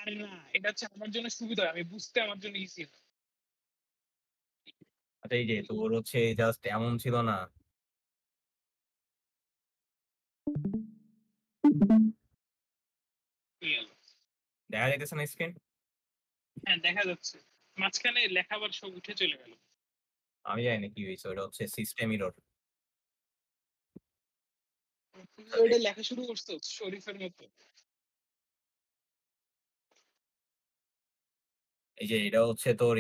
আরে না, এটা হচ্ছে আমার জন্য সুবিধা হয়, আমি বুঝতে আমার জন্য ইজি হয়। আচ্ছা এই যে তোর হচ্ছে জাস্ট এমন ছিল না, কি গেল? দেখা যাইতেছে না স্ক্রিন? হ্যাঁ, দেখা যাচ্ছে। মাঝখানে লেখাবার সব উঠে চলে গেল। আমি জানি না কি হয়েছে, ওটা হচ্ছে সিস্টেম এরর। তুমি ওইটা লেখা শুরু করছো শরীফের মতো। এই যে এটা হচ্ছে তোর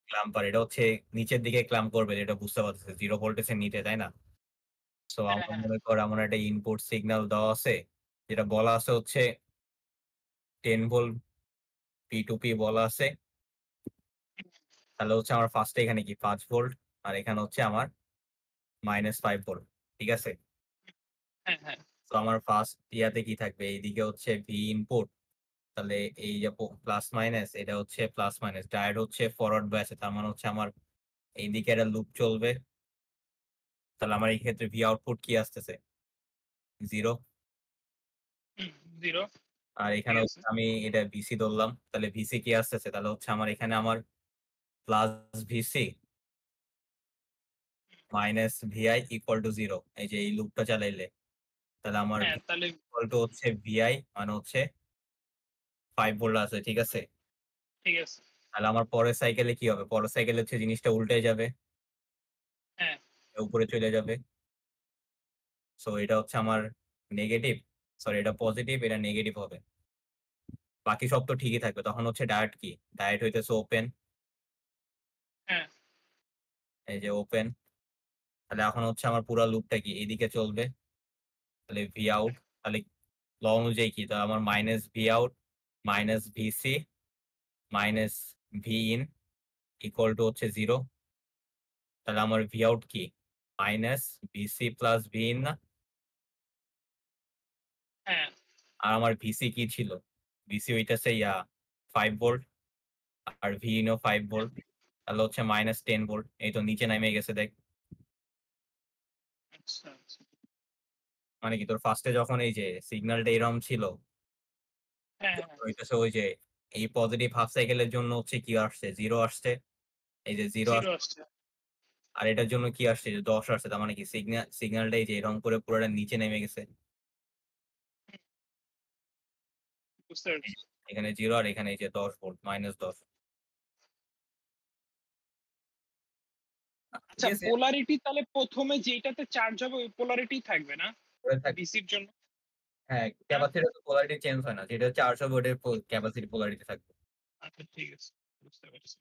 ক্লাম্পার, এটা হচ্ছে নিচের দিকে ক্লাম্প করবে, এটা বুঝতে পারতেছে 0 ভোল্টেজের নিচে, তাই না? সো হ্যাঁ, আমার হ্যাঁ। মনে কর এমন একটা ইনপুট সিগন্যাল দেওয়া আছে, যেটা বলা আছে হচ্ছে 10 ভোল্ট পি টু পি বলা আছে। তাহলে হচ্ছে আমার ফার্স্টে এখানে কি 5 ভোল্ট, আর এখানে হচ্ছে আমার -5 ভোল্ট, ঠিক আছে? হ্যাঁ, হ্যাঁ। তো আমার ফার্স্ট ইয়াতে কি থাকবে, এইদিকে হচ্ছে ভি ইনপুট, তাহলে এই যে প্লাস মাইনাস, এটা হচ্ছে প্লাস মাইনাস, ডায়োড হচ্ছে ফরওয়ার্ড বায়াসে, তার মানে হচ্ছে আমার এইদিকে একটা লুপ চলবে। তাহলে আমার এই ক্ষেত্রে ভি আউটপুট কি আসতেছে? 0। 0। আর ঠিক এখানে আছে। হচ্ছে আমি এটা ভিসি ধরলাম, তাহলে ভিসি কি আসতেছে? তাহলে হচ্ছে আমার এখানে আমার plus VC minus VI equal to 0। এই যে এই লুপটা চালাইলে তাহলে আমার হ্যাঁ, তাহলে ইকুয়াল টু হচ্ছে ভিআই মানে হচ্ছে 5 ভোল্ট আছে, ঠিক আছে? ঠিক আছে। তাহলে আমার পরের সাইকেলে কি হবে? পরের সাইকেলে হচ্ছে জিনিসটা উল্টে যাবে, হ্যাঁ। উপরে চলে যাবে। সো এটা হচ্ছে আমার নেগেটিভ, সরি এটা পজিটিভ, এটা নেগেটিভ হবে। বাকি সব তো ঠিকই থাকবে। তখন হচ্ছে ডায়োড কি? ডায়োড হইতেছে ওপেন, হ্যাঁ, এই যে ওপেন। তাহলে এখন হচ্ছে আমার পুরো লুপটা কি এইদিকে চলবে, তাহলে ভি আউট, তাহলে ল অনুযায়ী কি, তাহলে আমার minus V out minus VC minus V in equal to হচ্ছে 0। তাহলে আমার ভি আউট কি? Minus VC plus V in না? হ্যাঁ। আর আমার ভিসি কি ছিল? ভিসি হইতেছে 5 ভোল্ট, আর ভি ইনও 5 ভোল্ট, তাহলে হচ্ছে -10 ভোল্ট। এই তো নিচে নেমে গেছে দেখ। আচ্ছা, আচ্ছা। মানে কি তোর ফার্স্টে যখন এই যে সিগন্যালটা এরকম ছিল, হ্যাঁ, যখন হ্যাঁ। হইতেছে ওই যে এই পজিটিভ হাফ সাইকেলের জন্য হচ্ছে কি আসছে? 0 আসছে, এই যে 0 0 আসছে। আসছে। আর এটার জন্য কি আসছে? যে 10 আসছে। তার মানে কি সিগন্যালটা এই যে এরকম করে পুরোটা নিচে নেমে গেছে। বুঝতে এই পারছি। যে এখানে 0 আর এখানে এই যে 10 ভোল্ট, -10। ঠিক আচ্ছা, আছে, পোলারিটি তাহলে প্রথমে যেটাতে চার্জ হবে ওই পোলারিটি থাকবে না পরে থাক। বিসির জন্য? হ্যাঁ, হ্যাঁ। ক্যাপাসিটর তো পোলারিটি চেঞ্জ হয় না, যেটা চার্জ হবে ওটার ক্যাপাসিটি পোলারিটি থাকবে। আচ্ছা, ঠিক আছে। বুঝতে পারছি।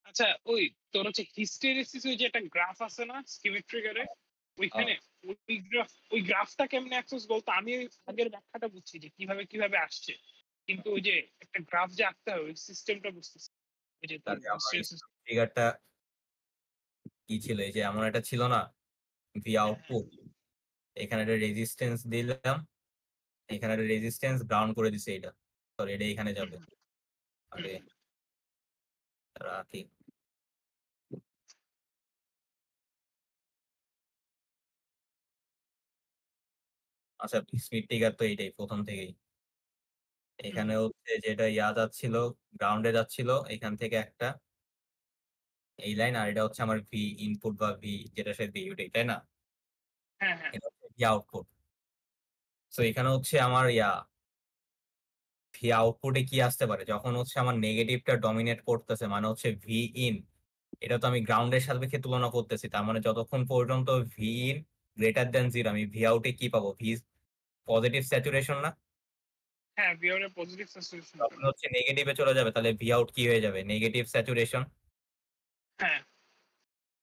আচ্ছা, ওই তোর হচ্ছে হিস্টেরিসিস, ওই যে একটা গ্রাফ আছে না স্কিমেট ট্রিগারে, আহ, ওইখানে ওই গ্রাফটা কেমনে অ্যাক্সেস বলতো? আমি ওই আগের ব্যাখ্যাটা বুঝছি যে কিভাবে কিভাবে আসছে, কিন্তু ওই যে একটা গ্রাফ যে আঁকতে হবে ওই সিস্টেমটা বুঝতেছি। ওই যে তোর তাহলে আমার হিস্টেরিসিস। ট্রিগারটা কি ছিল? এই যে এমন একটা ছিল না, ভি হ্যাঁ, হ্যাঁ। আউটপুট, এখানে একটা রেজিস্ট্যান্স দিলাম, এখানে একটা রেজিস্ট্যান্স গ্রাউন্ড করে দিছে এটা, সরি এটা এখানে হুম, যাবে। হুম, আগে রাখি। আচ্ছা, স্পিড ট্রিগার তো এইটাই প্রথম থেকেই। হুম, এখানে হচ্ছে যেটা যাচ্ছিল, গ্রাউন্ডে যাচ্ছিল এখান থেকে একটা এই লাইন, আর এটা হচ্ছে আমার ভি ইনপুট বা ভি যেটা সে ভি ইউটি, তাই না? হ্যাঁ, হ্যাঁ, এটা হচ্ছে ভি আউটপুট। তো এখানে হচ্ছে আমার ভি আউটপুটে কি আসতে পারে যখন হচ্ছে আমার নেগেটিভটা ডমিনেট করতেছে, মানে হচ্ছে ভি ইন, এটা তো আমি গ্রাউন্ডের সাপেক্ষে তুলনা করতেছি, তার মানে যতক্ষণ পর্যন্ত ভি ইন গ্রেটার দেন 0, আমি ভি আউটে কি পাবো? ভি পজিটিভ স্যাচুরেশন না? হ্যাঁ। বিয়ারের পজিটিভ সাবস্টিটিউশন তখন পাবো। হচ্ছে নেগেটিভে চলে যাবে, তাহলে ভি আউট কি হয়ে যাবে? Negative saturation. হ্যাঁ।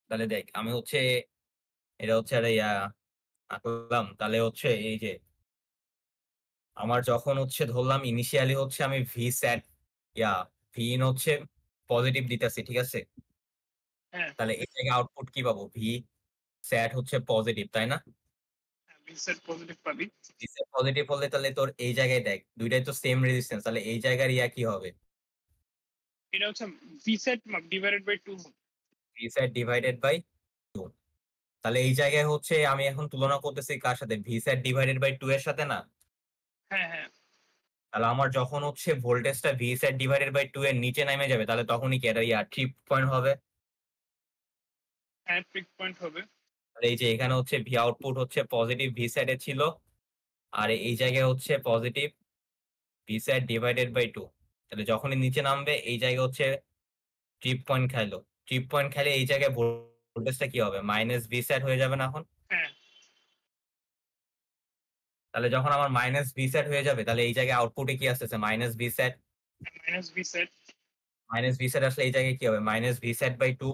তাহলে দেখ আমি হচ্ছে এটা হচ্ছে একটা আঁকলাম, তাহলে হচ্ছে এই যে আমার যখন হচ্ছে ধরলাম ইনিশিয়ালি হচ্ছে আমি ভি স্যাট ইয়া ভি ইন হচ্ছে পজিটিভ দিতেছি, ঠিক আছে? হ্যাঁ, তাহলে এই জায়গায় আউটপুট কি পাবো? ভি স্যাট হচ্ছে পজিটিভ, তাই না? হ্যাঁ। বিসেট পজিটিভ পাবি। ভি স্যাট পজিটিভ হলে তাহলে তোর এই জায়গায় দেখ দুইটাই তো সেম রেজিস্ট্যান্স, তাহলে এই জায়গার কি হবে? এটা হচ্ছে V sat divided by 2। V sat divided by 2। তাহলে এই জায়গায় হচ্ছে আমি এখন তুলনা করতেছি কার সাথে? ভি স্যাট ডিভাইডেড বাই 2 এর সাথে না? হ্যাঁ, হ্যাঁ। তাহলে আমার যখন হচ্ছে ভোল্টেজটা ভি সেট ডিভাইডেড বাই 2 এর নিচে নেমে যাবে তাহলে তখনই কি এটা ট্রিপ পয়েন্ট হবে। হ্যাঁ ট্রিক পয়েন্ট হবে। আর এই যে এখানে হচ্ছে ভি আউটপুট হচ্ছে পজিটিভ ভি সেটে ছিল, আর এই জায়গায় হচ্ছে positive V sat divided by 2। তাহলে যখনই নিচে নামবে এই জায়গায় হচ্ছে ট্রিপ পয়েন্ট খাইলো। ট্রিপ পয়েন্ট খাইলে এই জায়গায় ভোল্টেজটা কি হবে, মাইনাস ভি সেট হয়ে যাবে না এখন। হ্যাঁ তাহলে যখন আমার মাইনাস ভি সেট হয়ে যাবে তাহলে এই জায়গায় আউটপুটে কি আসতেছে, minus V sat. Minus V sat. Minus V sat আসলে এই জায়গায় কি হবে, মাইনাস ভি সেট বাই 2।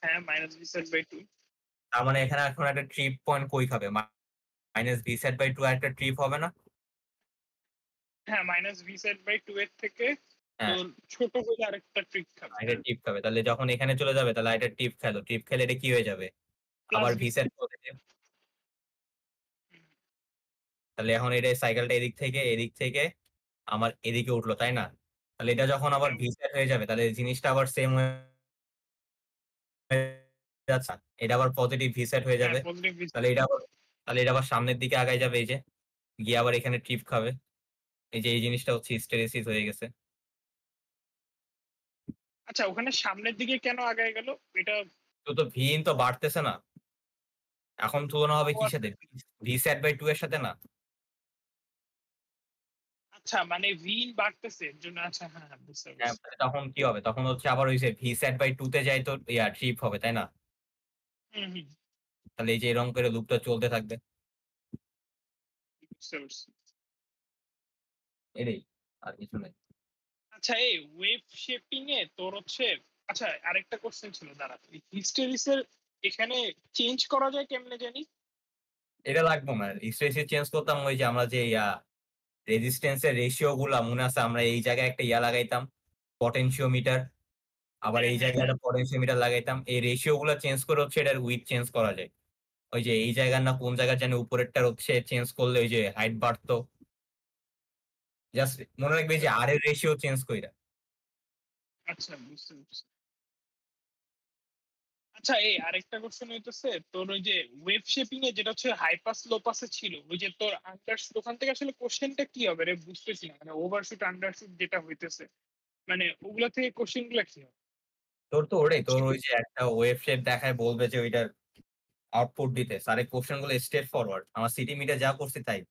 হ্যাঁ মাইনাস বি সেট বাই 2। তার মানে এখানে এখন একটা ট্রিপ পয়েন্ট কই খাবে, মাইনাস ভি সেট বাই 2 একটা ট্রিপ হবে না। হ্যাঁ মাইনাস বি সেট বাই 2 এর থেকে হ্যাঁ তোর ছোট হলে আরেকটা ট্রিক খাবে। এটা টিপ খাবে, তাহলে যখন এখানে চলে যাবে তাহলে এটা টিপ খেলো, টিপ খেলে এটা কি হয়ে যাবে, প্লাস আবার বি ভি সেট পজিটিভ। তাহলে এখন এটা সাইকেলটা এদিক থেকে আমার এদিকে উঠলো তাই না। তাহলে এটা যখন আবার ভি সেট হয়ে যাবে তাহলে জিনিসটা আবার সেম হয়ে যাচ্ছে, এটা আবার পজিটিভ ভি সেট হয়ে হ্যাঁ যাবে। পজিটিভ বি তাহলে এটা আবার সামনের দিকে আগায় যাবে, এই যে গিয়ে আবার এখানে ট্রিপ খাবে। এই যে এই জিনিসটা হচ্ছে হিস্টেরেসিস হয়ে গেছে। আচ্ছা ওখানে সামনের দিকে কেন আগায় গেল এটা? তো ভিন তো বাড়তেছে না, এখন তুলনা হবে কি ও সাথে, ভি সেট বাই 2 এর সাথে না। আচ্ছা মানে ভিন বাড়তেছে এর জন্য। আচ্ছা হ্যাঁ হ্যাঁ বুঝতে হ্যাঁ, পারছি। তখন কি হবে, তখন হচ্ছে আবার ওই যে ভি সেট বাই 2 তে যাই তো ট্রিপ হবে তাই না। হুম হুম তাহলে এই যে এরকম করে লুপটা চলতে থাকবে, বুঝতে পারছি। এটাই, আর কিছু নেই। আচ্ছা এই ওয়েভ শেপিং এ তোর হচ্ছে, আচ্ছা আরেকটা কোশ্চেন ছিল দাঁড়া, হিস্টেরিসের এখানে চেঞ্জ করা যায় কেমনে জানি? এটা লাগবো না, হিস্টেরিসিস চেঞ্জ করতাম ওই যে আমরা যে রেজিস্ট্যান্সের রেশিও গুলা মনে আছে, আমরা এই জায়গায় একটা লাগাইতাম পটেনশিওমিটার, আবার হ্যাঁ এই হ্যাঁ জায়গায় একটা পটেনশিওমিটার লাগাইতাম, এই রেশিও গুলা চেঞ্জ করে হচ্ছে এটার উইথ চেঞ্জ করা যায়। ওই যে এই জায়গার না কোন জায়গার জানি উপরেরটার হচ্ছে চেঞ্জ করলে ওই যে হাইট বাড়তো, জাস্ট মনে রাখবে যে আর এর রেশিও চেঞ্জ কইরা। আচ্ছা বুঝতে পারছি। আচ্ছা এই আরেকটা কোশ্চেন হইতেছে তোর ওই যে ওয়েভ শেপিং এ যেটা হচ্ছে হাইপাস লোপাসে ছিল, ওই যে তোর আন্ডারশুট ওখান থেকে আসলে কোশ্চেনটা কি হবে রে বুঝতেছি না, মানে ওভারশুট আন্ডারশুট যেটা হইতেছে মানে ওগুলা থেকে কোশ্চেন গুলা কি হবে? তোর তো ওটাই, তোর ওই যে একটা ওয়েভ শেপ দেখায় বলবে যে ওইটার আউটপুট দিতে, স্যার এই কোশ্চেন গুলো স্ট্রেট ফরওয়ার্ড, আমার সিটি মিটে যা করছি তাই।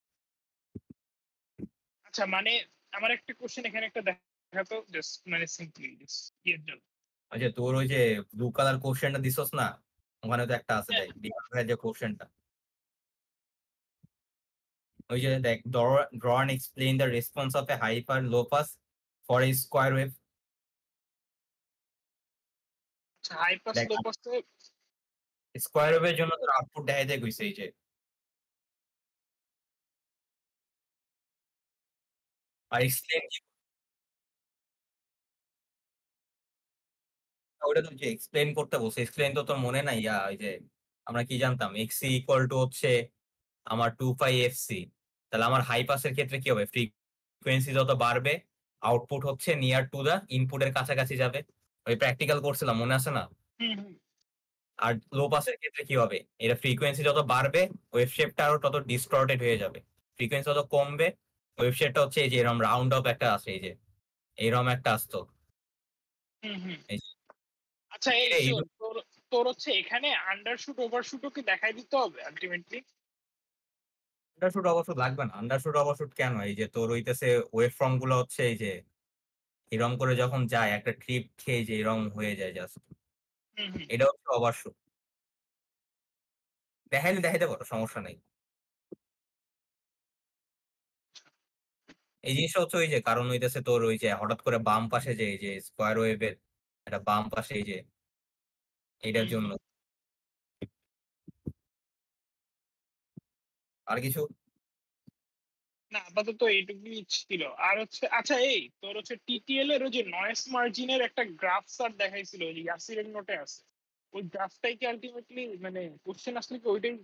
আচ্ছা মানে আমার একটা কোশ্চেন এখানে একটা দেখাতো জাস্ট মানে সিম্পলি ইয়ের জন্য। ওই যে তোর ওই যে ব্লু কালার কোশ্চেনটা দিছস না, ওখানে তো একটা আছে হ্যাঁ, দেখ বিহারের যে কোশ্চেনটা, ওই যে দেখ draw and explain the response of a hyper low pass for a square wave. আচ্ছা হাইপাস দেখ লোপাসে। স্কোয়ার ওয়েভের জন্য তোর আউটপুট দেখাইতে কইছে এই যে, আর এক্সপ্লেইন ওটা তো যে এক্সপ্লেইন করতে বলছে, এক্সপ্লেইন তো তোর মনে নাই, ওই যে আমরা কি জানতাম এক্সি ইকুয়াল টু হচ্ছে আমার 2 পাই এফসি। তাহলে আমার হাই পাসের ক্ষেত্রে কি হবে, ফ্রিকোয়েন্সি যত বাড়বে আউটপুট হচ্ছে নিয়ার টু দা ইনপুটের কাছাকাছি যাবে, ওই প্র্যাকটিক্যাল করছিলাম মনে আছে না। হুম হুম আর লো পাসের ক্ষেত্রে কি হবে, এটা ফ্রিকোয়েন্সি যত বাড়বে ওয়েভ শেপটা আরো তত ডিস্টর্টেড হয়ে যাবে, ফ্রিকোয়েন্সি যত কমবে ওয়েভ শেপটা হচ্ছে এই যে এরকম রাউন্ড অফ একটা আছে, এই যে এইরকম একটা আসতো। হুম হুম। এই যে আচ্ছা এই এই শোন, তোর তোর হচ্ছে এখানে আন্ডারশুট ওভারশুটও কি দেখাই দিতে হবে আলটিমেটলি? আন্ডারশুট ওভারশুট লাগবে না, আন্ডারশুট ওভারশুট কেন, এই যে তোর হইতেছে ওয়েভ ফর্ম গুলো হচ্ছে এই যে এরকম করে যখন যায় একটা ট্রিপ খেয়ে যে এরকম হয়ে যায় জাস্ট, হুম হুম এটা হচ্ছে ওভারশুট। দেখাইলে দেখাইতে পারো, সমস্যা নেই। এই জিনিসটা হচ্ছে ওই যে কারণ হইতেছে তোর ওই যে হঠাৎ করে বাম পাশে যে এই যে স্কোয়ার ওয়েভের একটা বাম পাশে এই যে এটার হুম জন্য। হুম। আর কিছু না আপাতত এইটুকুই ছিল। আর হচ্ছে আচ্ছা এই তোর হচ্ছে টিটিএল এর ওই যে নয়েস মার্জিনের একটা গ্রাফ স্যার দেখাইছিল, ওই যে ইয়াসিরের নোটে আছে, ওই গ্রাফটাই কি আলটিমেটলি মানে কোশ্চেন আসলে কি ওইটাই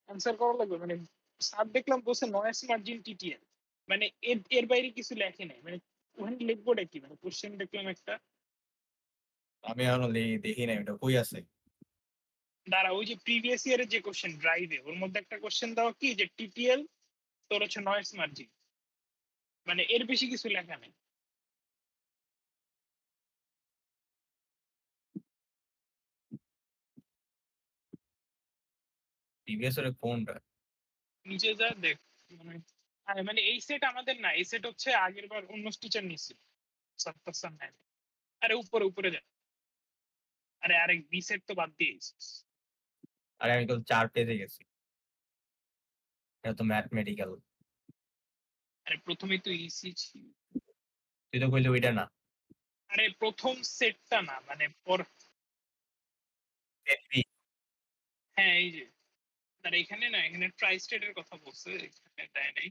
অ্যান্সার করা লাগবে? মানে স্যার দেখলাম বলছে নয়েস মার্জিন টিটিএল, মানে এর এর বাইরে কিছু লেখে নাই, মানে ওখানে লিখবোটা কি, মানে কোশ্চেন দেখলাম একটা। আমি এখনো দেখি নাই, ওটা কই আছে। দাঁড়া ওই যে প্রিভিয়াস ইয়ারের যে কোশ্চেন ড্রাইভে ওর মধ্যে একটা কোশ্চেন দেওয়া কি যে টিটিএল তোর হচ্ছে নয়েস মার্জিন, মানে এর বেশি কিছু লেখা নেই। প্রিভিয়াস এর কোনটা? নিচে যা দেখ, মানে মানে এই সেট আমাদের না, এই সেট হচ্ছে আগের বার অন্য টিচার নিছিল, সত্তর স্যার নেয়। আরে উপরে উপরে যা, আরে আরেক বি সেট তো বাদ দিয়েছিস। আরে আমি তো 4 পেজে গেছি। এটা তো ম্যাথমেটিক্যাল। আরে প্রথমে তো ইসি ছিল। তুই তো কইলি ওইটা না। আরে প্রথম সেটটা না, মানে পর। Set B. হ্যাঁ এই যে, আর এখানে না, এখানে ট্রাই স্টেটের কথা বলছে, এখানে দেয় নাই।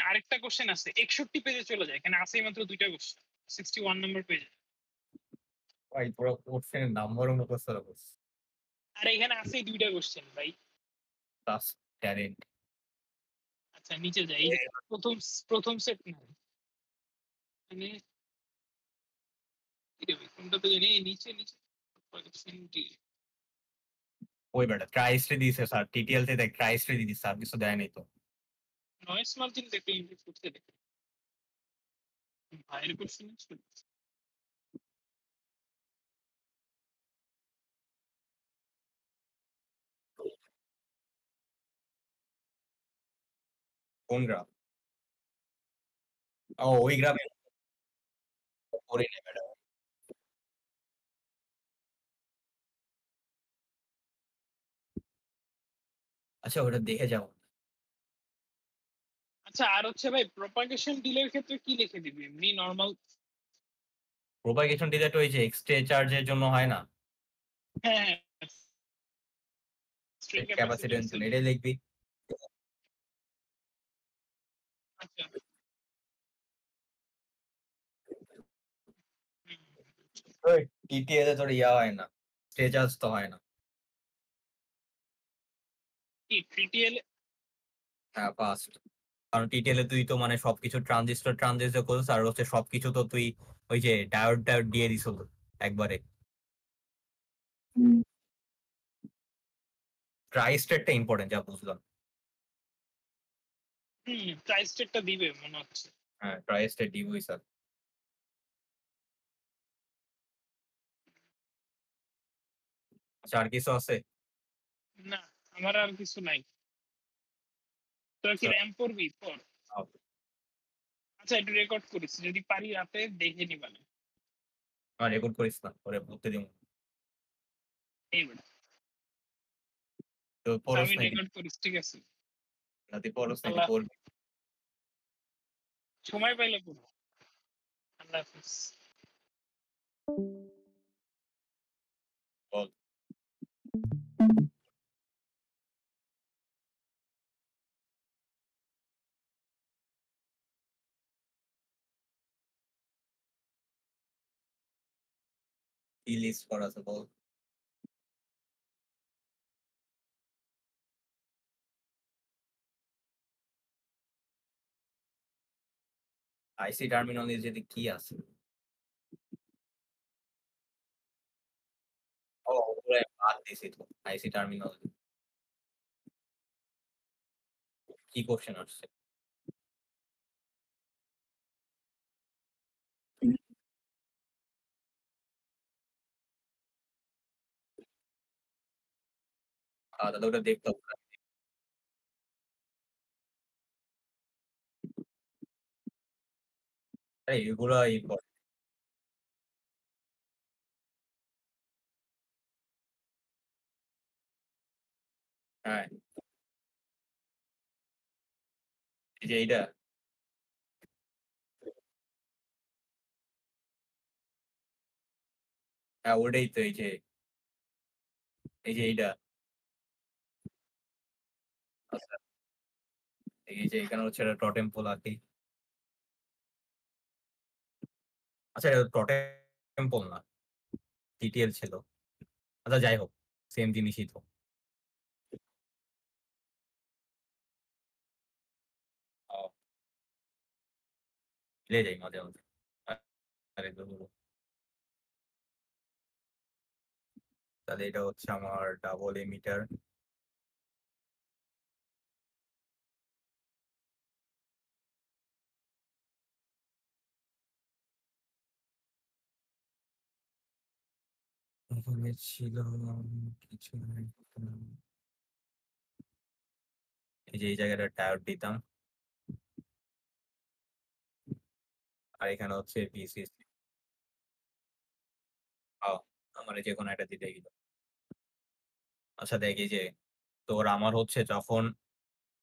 আরেকটা কোশ্চেন আছে 61 পেজে চলে যায়, এখানে আছে মাত্র দুইটা কোশ্চেন 61 নম্বর পেজে। ভাই পুরো কোশ্চেনের নাম্বারও মুখস্থ করছিস। আর এখানে আছে দুইটা কোশ্চেন ভাই। Plus talent. আচ্ছা নিচে যাই, এই যে প্রথম প্রথম সেট না, মানে কি রে ভাই, কোনটা তো জানি, এই নিচে নিচে ওই বেটা ট্রাইস্টে দিয়েছে স্যার, টিটিএল তে দেখ ট্রাইস্টে দিয়েছে স্যার, কিছু দেয় নাই তো। নয়েস মার্জিন দেখে ইংলিশ করতে দেখে ভাইয়ের কোশ্চেন ছিল। কোন গ্রাফ? ও ওই গ্রাফে করি নাই ম্যাডাম। আচ্ছা ওটা দেখে যাও। আচ্ছা আর হচ্ছে ভাই, প্রপাগেশন ডিলের ক্ষেত্রে কি লিখে দিবি, এমনি নরমাল? প্রোপাগেশন ডিলে তো ওই যে এক্সট্রা চার্জের জন্য হয় না, হ্যাঁ হ্যাঁ, স্ট্রিং ক্যাপাসিট্যান্স ক্যাপাসিট্যান্স। এটাই লিখবি। আচ্ছা টিটিএল এ তোর ইয়া হয় না, এক্সট্রা চার্জ তো হয় না। কি টিটিএল? হ্যাঁ ফার্স্ট, কারণ টিটিএল এ তুই তো মানে সবকিছু ট্রানজিস্টর ট্রানজিস্টর করছিস, আর হচ্ছে সবকিছু তো তুই ওই যে ডায়োড টায়োড দিয়ে দিছ তো একবারে। ট্রাই স্টেটটা ইম্পর্টেন্ট যা বুঝলাম। ট্রাই স্টেটটা দিবে মনে হচ্ছে। হ্যাঁ ট্রাই স্টেট দিবই স্যার। আচ্ছা আর কিছু আছে? না, আমার আর কিছু নাই। তোর কি আচ্ছা, র্যাম পড়বি পর? আচ্ছা একটু রেকর্ড করিস, যদি পারি রাতে দেখে নিবানে। আর রেকর্ড করিস না, পরে পড়তে দিব। এই বেটা, তো পড়স আমি নাকি? রেকর্ড করিস, ঠিক আছে। না তুই পড়স নাকি? আল্লাহ, পড়বি? সময় পাইলে পড়বো। আল্লাহ হাফিজ। বল। কি লিস্ট করা আছে বল। আইসি টার্মিনোলজিতে কি আছে? ও ওগুলো বাদ দিছি তো, আইসি টার্মিনোলজি। কি কোশ্চেন আসছে? তাহলে ওটা দেখতে হবে। আরে এগুলো ইম্পর্টেন্ট। হ্যাঁ এই যে এইটা। হ্যাঁ ওটাই তো, এই যে এইটা। আচ্ছা এই যে এখানে হচ্ছে টোটেম পোল আর কি। আচ্ছা এটা টোটেম পোল না, টিটিএল ছিল। আচ্ছা যাই হোক, সেম জিনিসই তো। ও, মিলে যাই মাঝে মাঝে। আরে ধুর। তাহলে এটা হচ্ছে আমার ডাবল এমিটার। এখানে ছিল কিছু একটা। এই যে এই জায়গাটা ডায়োড দিতাম। আর এখানে হচ্ছে VCC। আমার যেকোনো একটা দিতে গেল। আচ্ছা দেখ এই যে তোর আমার হচ্ছে যখন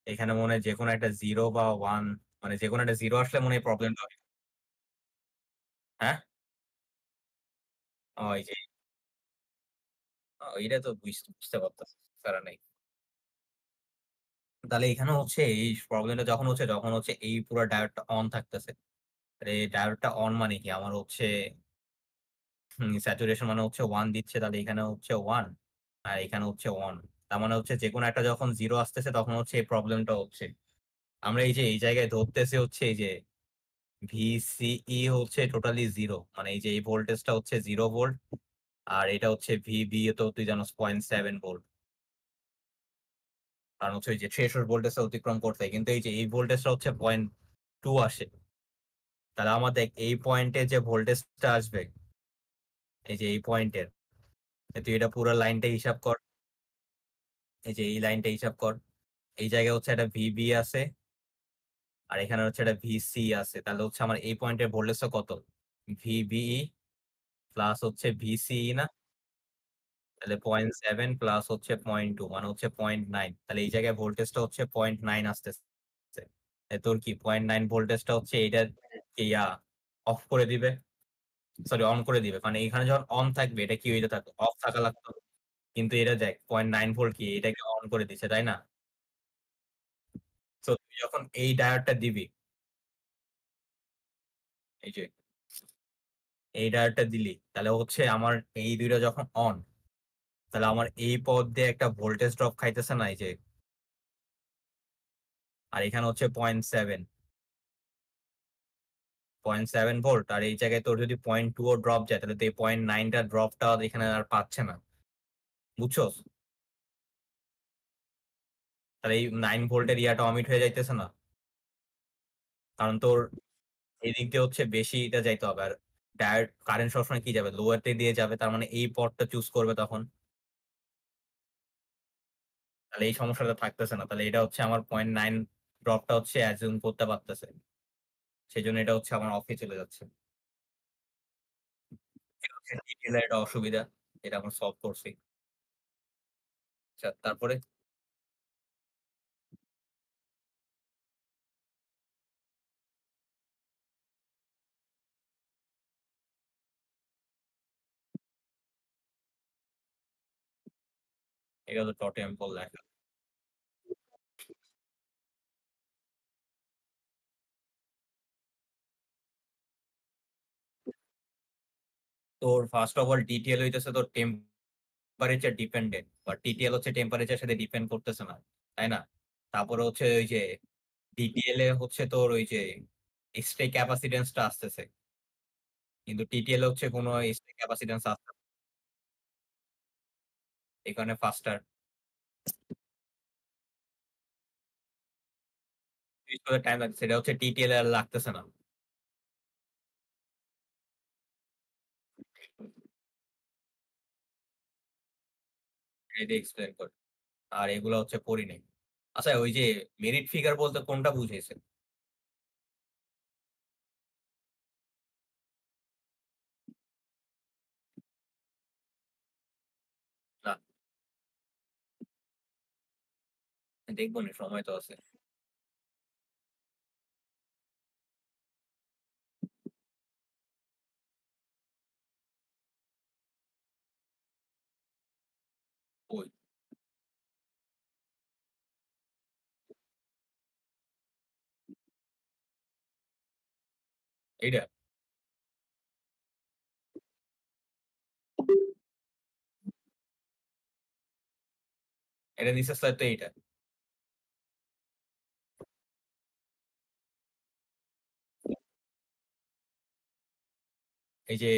এখানে মনে হয় যেকোনো একটা 0 বা 1 মানে যেকোনো একটা 0 আসলে মনে হয় প্রবলেমটা হয়। হ্যাঁ? এই যে এইটা তো বুঝতে পারতেছি। প্যারা নাই। তাহলে এখানে হচ্ছে এই প্রবলেমটা যখন হচ্ছে এই পুরা ডায়োডটা অন থাকতেছে। এই ডায়োডটা অন মানে কি? আমার হচ্ছে স্যাচুরেশন মানে হচ্ছে 1 দিচ্ছে তাহলে এখানে হচ্ছে 1 আর এখানে হচ্ছে 1। তার মানে হচ্ছে যেকোনো একটা যখন 0 আসতেছে তখন হচ্ছে এই প্রবলেমটা হচ্ছে। আমরা এই যে এই জায়গায় ধরতেছি হচ্ছে এই যে VCE হচ্ছে টোটালি 0 মানে এই যে এই ভোল্টেজটা হচ্ছে 0 ভোল্ট আর এটা হচ্ছে VB তো তুই জানোস 0.7 ভোল্ট। কারণ হচ্ছে ওই যে থ্রেশহোল্ড ভোল্টেজটা অতিক্রম করতে হয়। কিন্তু এই যে এই ভোল্টেজটা হচ্ছে 0.2 আসে। তাহলে আমার দেখ এই পয়েন্টে যে ভোল্টেজটা আসবে এই যে এই পয়েন্টের তুই এটা পুরো লাইনটা হিসাব কর। এই যে এই লাইনটা হিসাব কর। এই জায়গায় হচ্ছে একটা VB আছে আর এখানে হচ্ছে একটা VC আছে। তাহলে হচ্ছে আমার এই পয়েন্টের ভোল্টেজটা কত? VBE প্লাস হচ্ছে VCE না? তাহলে 0.7 প্লাস হচ্ছে 0.2 মানে হচ্ছে 0.9 তাহলে এই জায়গায় ভোল্টেজটা হচ্ছে 0.9 আসতেছে। তোর কি 0.9 ভোল্টেজটা হচ্ছে এটা ইয়া অফ করে দিবে, সরি অন করে দিবে। মানে এখানে যখন অন থাকবে এটা কি হইতে থাকবে? অফ থাকা লাগতো। কিন্তু এটা দেখ 0.9 ভোল্ট কি এটাকে অন করে দিচ্ছে, তাই না? তো তুই যখন এই ডায়োডটা দিবি, এই যে এই ডায়োডটা দিলি তাহলে হচ্ছে আমার এই ২ টা যখন অন তাহলে আমার এই পথ দিয়ে একটা ভোল্টেজ ড্রপ খাইতেছে না এই যে। আর এখানে হচ্ছে 0.7 0.7 ভোল্ট আর এই জায়গায় তোর যদি 0.2 ও ড্রপ যায় তাহলে তো এই 0.9 টা ড্রপটা এখানে আর পাচ্ছে না। বুঝছস? তাহলে এই 9 ভোল্টের ইয়াটা অমিট হয়ে যাইতেছে না? কারণ তোর এদিক দিয়ে হচ্ছে বেশি এটা যাইতে হবে। আর ডায়োড কারেন্ট সবসময় কি যাবে? লোয়ার তে দিয়ে যাবে। তার মানে এই পথটা চুজ করবে তখন। তাহলে এই সমস্যাটা থাকতেছে না। তাহলে এটা হচ্ছে আমার 0.9 ড্রপটা হচ্ছে অ্যাজিউম করতে পারতেছে। সেজন্য এটা হচ্ছে আমার অফে চলে যাচ্ছে। এটা হচ্ছে ডিটেইল এর একটা অসুবিধা। এটা আমরা সলভ করছি। আচ্ছা তারপরে এটা তো টোটেম লেখা। তোর ফার্স্ট অফ অল ডিটিএল হইতেছে তোর টেম্পারেচার ডিপেন্ডেন্ট বা টিটিএল হচ্ছে টেম্পারেচার সাথে ডিপেন্ড করতেছে না। তাই না? তারপরে হচ্ছে ওই যে ডিটিএল এ হচ্ছে তোর ওই যে স্টে ক্যাপাসিট্যান্স টা আসতেছে। কিন্তু টিটিএল এ হচ্ছে কোনো স্টে ক্যাপাসিট্যান্স আসছে না। এই কারণে ফাস্টার সুইচ করতে টাইম লাগছে। সেটা হচ্ছে টিটিএল এ আর লাগতেছে না। এটা এক্সপ্লেন কর। আর এগুলো হচ্ছে পড়ি নাই। আচ্ছা ওই যে মেরিট ফিগার বলতে কোনটা বুঝাইছে? না দেখবো নি সময় তো আছে। ওই এইটা এটা নিচের স্লাইড তো এইটা। এই যে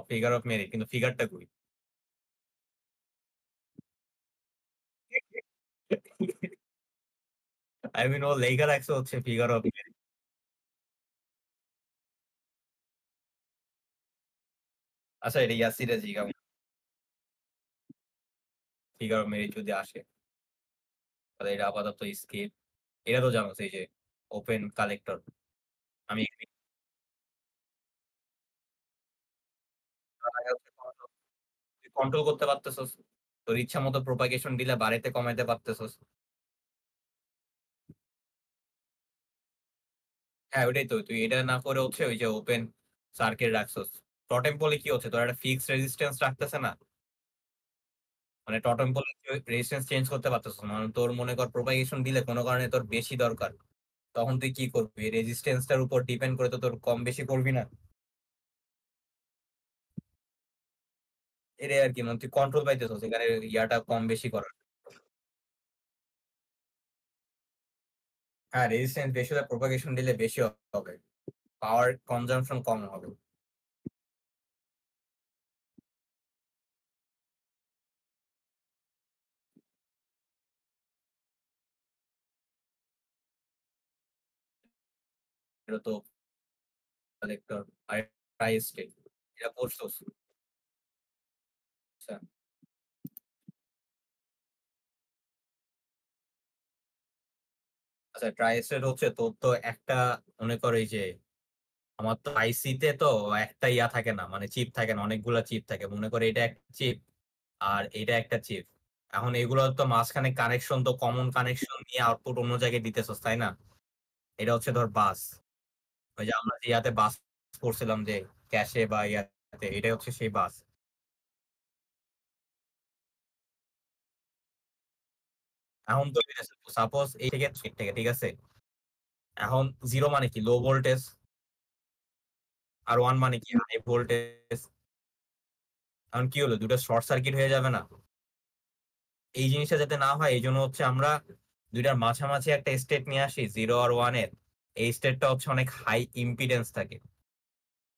ফিগার অফ মেরিট কিন্তু ফিগারটা কই? আই মিন ও লেখা রাখছে হচ্ছে ফিগার অফ মেরিট। আচ্ছা এটা ইয়াসিরা জিগাও। ফিগার মেরে যদি আসে তাহলে এটা আপাতত স্কিপ। এটা তো জানো এই যে ওপেন কালেক্টর। আমি কন্ট্রোল করতে পারতেছস। তোর ইচ্ছা মতো প্রোপাগেশন দিলে বাড়াইতে কমাইতে পারতেছস। হ্যাঁ, ওইটাই তো। তুই এটা না করে হচ্ছে ওই যে ওপেন সার্কিট রাখছস। টোটেম পোলে কি হচ্ছে? তোর একটা ফিক্সড রেজিস্ট্যান্স রাখতেছে না? মানে টোটেম পোলে রেজিস্ট্যান্স চেঞ্জ করতে পারতেছস না। মানে তোর মনে কর প্রোপাগেশন দিলে কোনো কারণে তোর বেশি দরকার। তখন তুই কি করবি? রেজিস্ট্যান্সটার উপর ডিপেন্ড করে তো তোর কম বেশি করবি না? এটাই আরকি, মানে তুই কন্ট্রোল পাইতেছস এখানে ইয়াটা কম বেশি করার। হ্যাঁ, রেজিস্ট্যান্স বেশি হলে প্রোপাগেশন দিলে বেশি হবে। পাওয়ার কনজাম্পশন কম হবে। এটা তো কালেক্টর আর ট্রাই স্টেট। এটা করছস? আচ্ছা। আচ্ছা, ট্রাই স্টেট হচ্ছে তোর তো একটা, মনে কর এই যে আমার তো আইসিতে তো একটা ইয়া থাকে না, মানে চিপ থাকে না, অনেকগুলা চিপ থাকে। মনে করে এটা একটা চিপ আর এটা একটা চিপ। এখন এগুলো তো মাঝখানে কানেকশন, তো কমন কানেকশন নিয়ে আউটপুট অন্য জায়গায় দিতেছস, তাই না? এটা হচ্ছে ধর বাস। ওই যে আমরা যে ইয়াতে বাস করছিলাম যে ক্যাশে বা ইয়াতে, এটাই হচ্ছে সেই বাস। এখন তো সাপোজ এই থেকে চিপ থেকে, ঠিক আছে? এখন জিরো মানে কি? Low voltage. আর ওয়ান মানে কি? High voltage. এখন কি হলো, দুটো শর্ট সার্কিট হয়ে যাবে না? এই জিনিসটা যাতে না হয় এই জন্য হচ্ছে আমরা দুইটার মাঝামাঝি একটা স্টেট নিয়ে আসি, জিরো আর ওয়ান এর। এই স্টেটটা হচ্ছে অনেক হাই ইম্পিডেন্স থাকে।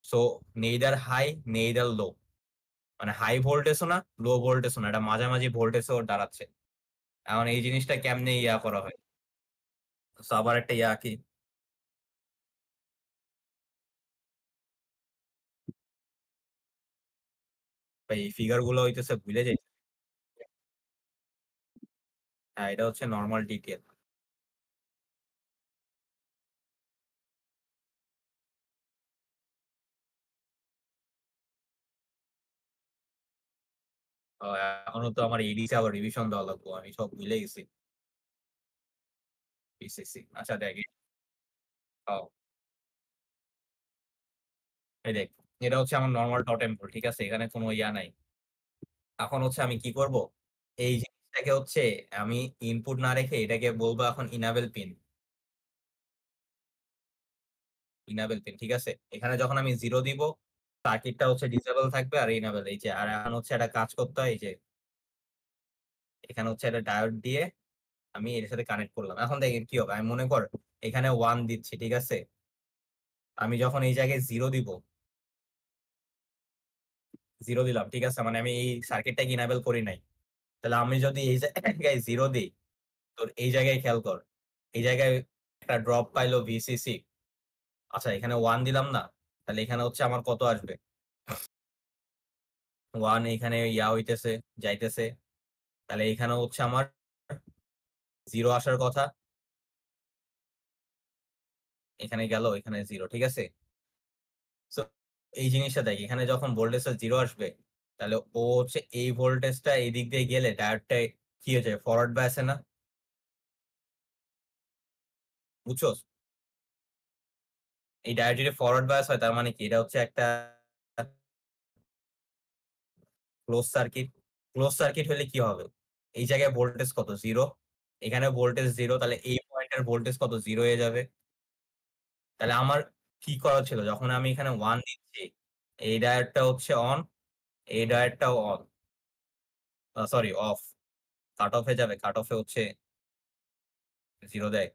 সো নেইদার হাই নেইদার লো, মানে হাই ভোল্টেজও না লো ভোল্টেজও না, এটা মাঝামাঝি ভোল্টেজও দাঁড়াচ্ছে। এখন এই জিনিসটা কেমনে ইয়া করা হয়? So আবার একটা ইয়া কি, এই ফিগার গুলো হইতেছে ভুলে যাই। হ্যাঁ, এটা হচ্ছে নর্মাল ডিটিএল। এখনো তো আমার এডিসি আবার রিভিশন দেওয়া লাগবো, আমি সব ভুলে গেছি। পিসিসি, আচ্ছা দেখ। ও, এই দেখ, এটা হচ্ছে আমার নর্মাল টোটেম পোল, ঠিক আছে? এখানে কোনো ইয়া নাই। এখন হচ্ছে আমি কি করব, এই জিনিসটাকে হচ্ছে আমি ইনপুট না রেখে এটাকে বলবো এখন ইনাবেল পিন। ইনাবেল পিন, ঠিক আছে? এখানে যখন আমি জিরো দিব সার্কিটটা হচ্ছে ডিসেবল থাকবে, আর ইনাবেল এই যে। আর এখন হচ্ছে একটা কাজ করতে হয়, এই যে এখানে হচ্ছে একটা ডায়োড দিয়ে আমি এর সাথে কানেক্ট করলাম। এখন দেখেন কি হবে। আমি মনে কর এখানে ওয়ান দিচ্ছি, ঠিক আছে? আমি যখন এই জায়গায় জিরো দিব, জিরো দিলাম, ঠিক আছে, মানে আমি এই সার্কিটটাকে ইনাবেল করি নাই। তাহলে আমি যদি এই জায়গায় জিরো দিই, তোর এই জায়গায় খেয়াল কর, এই জায়গায় একটা ড্রপ পাইলো ভিসিসি। আচ্ছা, এখানে ওয়ান দিলাম না, তাহলে এখানে হচ্ছে আমার কত আসবে? ওয়ান এখানে ইয়া হইতেছে, যাইতেছে। তাহলে এখানে হচ্ছে আমার জিরো আসার কথা। এখানে গেল, এখানে জিরো, ঠিক আছে? So, এই জিনিসটা দেখ, এখানে যখন ভোল্টেজটা জিরো আসবে তাহলে ও হচ্ছে এই ভোল্টেজটা এই দিক দিয়ে গেলে ডায়োডটা কি হয়ে যায়, ফরওয়ার্ড বায়াসে না? বুঝছো? এই ডায়োড যদি ফরওয়ার্ড বায়াস হয় তার মানে কি, এটা হচ্ছে একটা ক্লোজ সার্কিট। ক্লোজ সার্কিট হলে কি হবে? এই জায়গায় ভোল্টেজ কত, জিরো। এখানে ভোল্টেজ জিরো, তাহলে এই পয়েন্টের ভোল্টেজ কত, জিরো হয়ে যাবে। তাহলে আমার কি করা ছিল, যখন আমি এখানে ওয়ান দিচ্ছি এই ডায়োডটা হচ্ছে অন, এই ডায়োডটাও on, sorry off. Cut off হয়ে যাবে, কাট অফে হচ্ছে জিরো দেয়।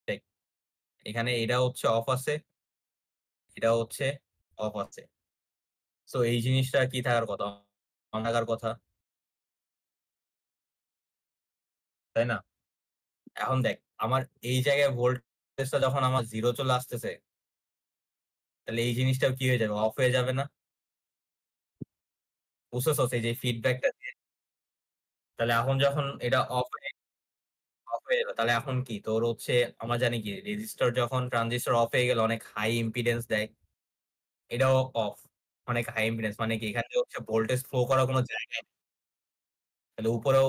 দেখ, এখানে এটা হচ্ছে অফ আছে, এটা হচ্ছে অফ আছে। তো এই জিনিসটা কি থাকার কথা, অন থাকার কথা, তাই না? এখন দেখ, আমার এই জায়গায় ভোল্টেজটা যখন আমার জিরো চলে আসতেছে, তাহলে এই জিনিসটাও কি হয়ে যাবে, অফ হয়ে যাবে না? বুঝতেছস? এই যে ফিডব্যাকটা দিয়ে তাহলে এখন যখন এটা অফ হয়ে যাবে তাহলে এখন কি? তোর হচ্ছে আমরা জানি কি রেজিস্টর যখন ট্রানজিস্টর অফ হয়ে গেলে অনেক হাই ইম্পিডেন্স দেয়। এটাও অফ। অনেক হাই ইম্পিডেন্স মানে কি এখানে হচ্ছে ভোল্টেজ ফ্লো করার কোন জায়গায় নেই। তাহলে উপরেও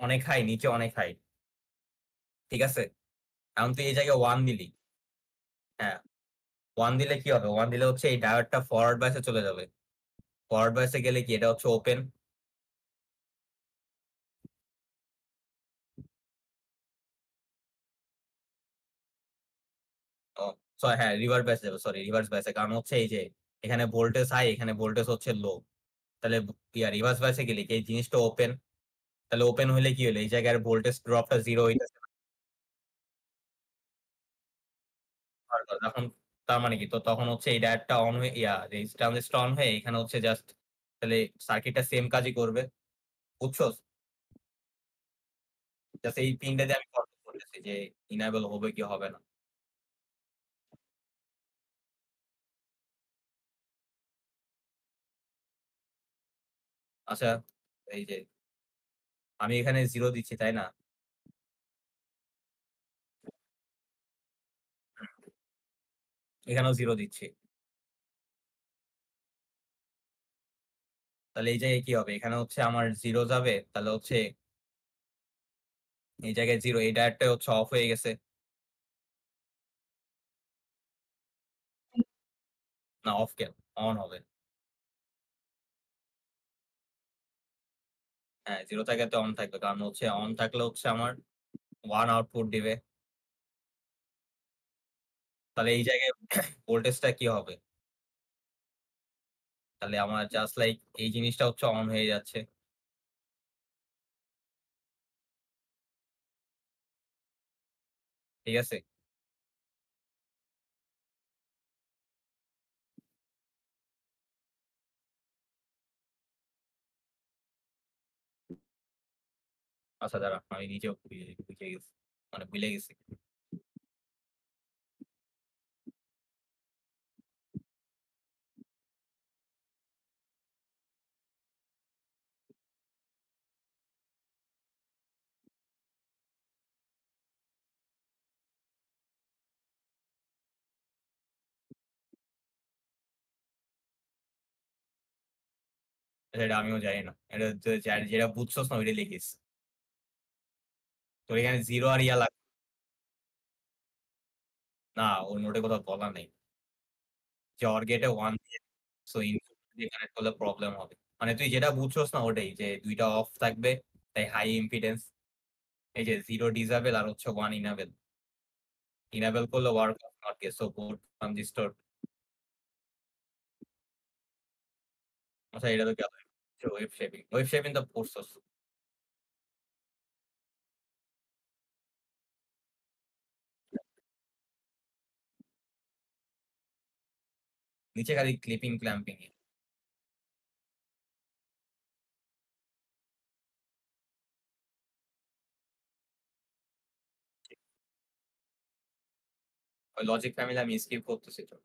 অনেক হাই, নিচে অনেক হাই। ঠিক আছে? এখন তুই এই জায়গায় 1 দিলি। হ্যাঁ, 1 দিলে কি হবে? 1 দিলে হচ্ছে এই ডায়োডটা ফরওয়ার্ড বায়াসে চলে যাবে। ফরওয়ার্ড বায়াসে গেলে কি এটা হচ্ছে ওপেন। ও হ্যাঁ, রিভার্স বায়াসে যাবে। সরি, রিভার্স বায়াসে। কারণ হচ্ছে এই যে এখানে ভোল্টেজ হাই, এখানে ভোল্টেজ হচ্ছে লো। তাহলে রিভার্স বায়াসে গেলে কি এই জিনিসটা ওপেন। তাহলে ওপেন হইলে কি হলো? এই জায়গায় ভোল্টেজ ড্রপটা 0 হইতেছে না। তখন তার মানে কি? তো তখন হচ্ছে এই ডায়োডটা অন হয়ে ট্রানজিস্টর অন হয়ে এখানে হচ্ছে জাস্ট তাহলে সার্কিটটা সেম কাজই করবে। বুঝছস? জাস্ট এই ৩ টা দিয়ে আমি কন্ট্রোল করতেছি যে ইনেবল হবে কি হবে না। আচ্ছা, এই যে আমি এখানে 0 দিচ্ছি, তাই না? এখানেও 0 দিচ্ছি। তাহলে এই জায়গায় কি হবে? এখানে হচ্ছে আমার 0 যাবে। তাহলে হচ্ছে এই জায়গায় 0, এই ডায়োডটা হচ্ছে অফ হয়ে গেছে। না, অফ কেন? অন হবে। হ্যাঁ, 0 থাকাতে অন থাকবে। কারণ হচ্ছে অন থাকলে হচ্ছে আমার 1 আউটপুট দিবে। তাহলে এই জায়গায় ভোল্টেজটা কি হবে? তাহলে আমার জাস্ট লাইক এই জিনিসটা হচ্ছে অন হয়ে যাচ্ছে। ঠিক আছে? আচ্ছা দাঁড়া, আমি নিজেও বুঝে গেছি। মানে ভুলে গেছি। এটা আমিও জানি না। এটা যেটা বুঝছস না ওইটা লিখিস। তোর এখানে 0 আর ইয়া লাগবে না, ওর নোটে কোথাও বলা নেই যে OR গেটে 1 দিয়ে সো ইনপুট দিয়ে কানেক্ট করলে প্রবলেম হবে। মানে তুই যেটা বুঝছস না ওটাই যে ২ টা অফ থাকবে, তাই হাই ইম্পিডেন্স। এই যে 0 ডিসেবল আর হচ্ছে 1 ইনেবল। ইনেবল করলে work of NOT gate so both transistor. আচ্ছা, এটা তো গেল। ওয়েভ শেপিং, ওয়েভ শেপিং তো পড়ছস। নিচে খালি ক্লিপিং ক্ল্যাম্পিং এ। ওই লজিক ফ্যামিলি আমি স্কিপ করতেছি তো।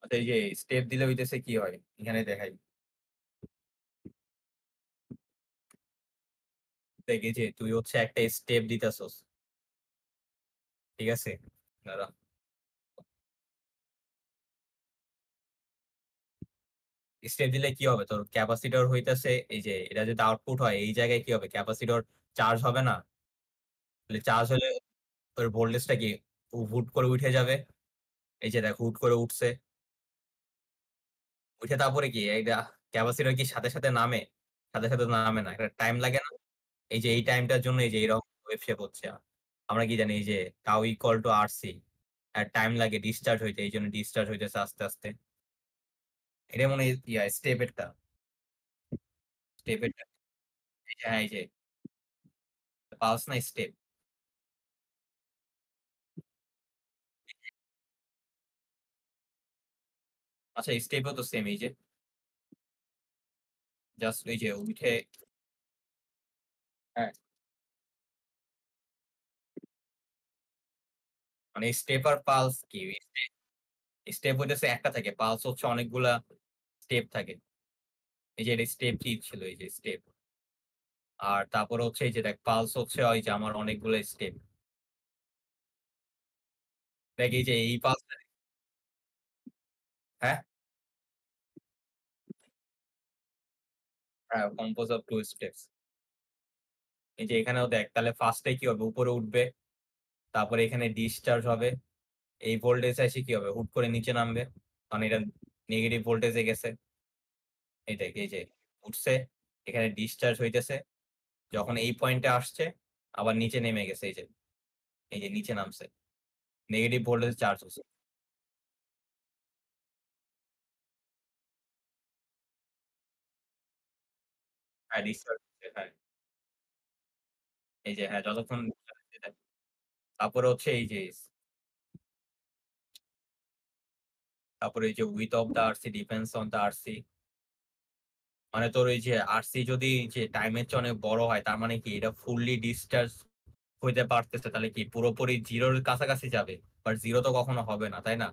আচ্ছা, এই যে স্টেপ দিলে হইতেছে কি হয় এখানে দেখাই। দেখে যে তুই হচ্ছে একটা স্টেপ দিতেছস। ঠিক আছে? দাঁড়া। স্টেপ দিলে কি হবে? তোর ক্যাপাসিটর হইতেছে এই যে এটা যদি আউটপুট হয় এই জায়গায় কি হবে? ক্যাপাসিটর চার্জ হবে না? তাহলে চার্জ হলে তোর ভোল্টেজটা কি হুট করে উঠে যাবে। এই যে দেখ হুট করে উঠছে। উঠে তারপরে কি এইটা ক্যাপাসিটর কি সাথে সাথে নামে? সাথে সাথে তো নামে না, একটা টাইম লাগে না? এই যে এই টাইমটার জন্য এই যে এরকম ওয়েভ শেপ হচ্ছে। আমরা কি জানি এই যে টাউ ইকুয়াল টু আরসি। আর টাইম লাগে ডিসচার্জ হইতে, এই জন্য ডিসচার্জ হইতেছে আস্তে আস্তে। এটা মনে হয় স্টেপেরটা। স্টেপেরটা এই যে হ্যাঁ, এই যে পালস না স্টেপ। আচ্ছা স্টেপও তো সেম এই যে জাস্ট এই যে উঠে হ্যাঁ, মানে স্টেপ আর পালস কি? স্টেপ হইতেছে একটা থাকে, পালস হচ্ছে অনেকগুলা স্টেপ থাকে। এই যে এটা স্টেপ কি ছিল এই যে স্টেপ। আর তারপরে হচ্ছে এই যে দেখ পালস হচ্ছে ওই যে আমার অনেকগুলো স্টেপ। দেখ এই যে এই পালসটা হ্যাঁ, হ্যাঁ কম্পোজ অফ 2 স্টেপস। এই যে এখানেও দেখ তাহলে ফার্স্টে কি হবে? উপরে উঠবে, তারপরে এখানে ডিসচার্জ হবে। এই ভোল্টেজ এসে কি হবে? হুট করে নিচে নামবে। কারণ এটা নেগেটিভ ভোল্টেজে গেছে। এই দেখ এই যে উঠছে, এখানে ডিসচার্জ হইতেছে। যখন এই পয়েন্টে আসছে আবার নিচে নেমে গেছে এই যে নিচে নামছে। নেগেটিভ ভোল্টেজ চার্জ হচ্ছে। হ্যাঁ, ডিসচার্জ হচ্ছে হ্যাঁ। এই যে হ্যাঁ, যতক্ষণ তারপরে হচ্ছে এই যে তারপরে এই যে width of the RC depends on the RC. মানে তোর ওই যে আরসি যদি যে টাইমের চেয়ে অনেক বড় হয় তার মানে কি এটা ফুললি ডিসচার্জ হইতে পারতেছে, তাহলে কি পুরোপুরি জিরোর কাছাকাছি যাবে? বাট জিরো তো কখনো হবে না, তাই না?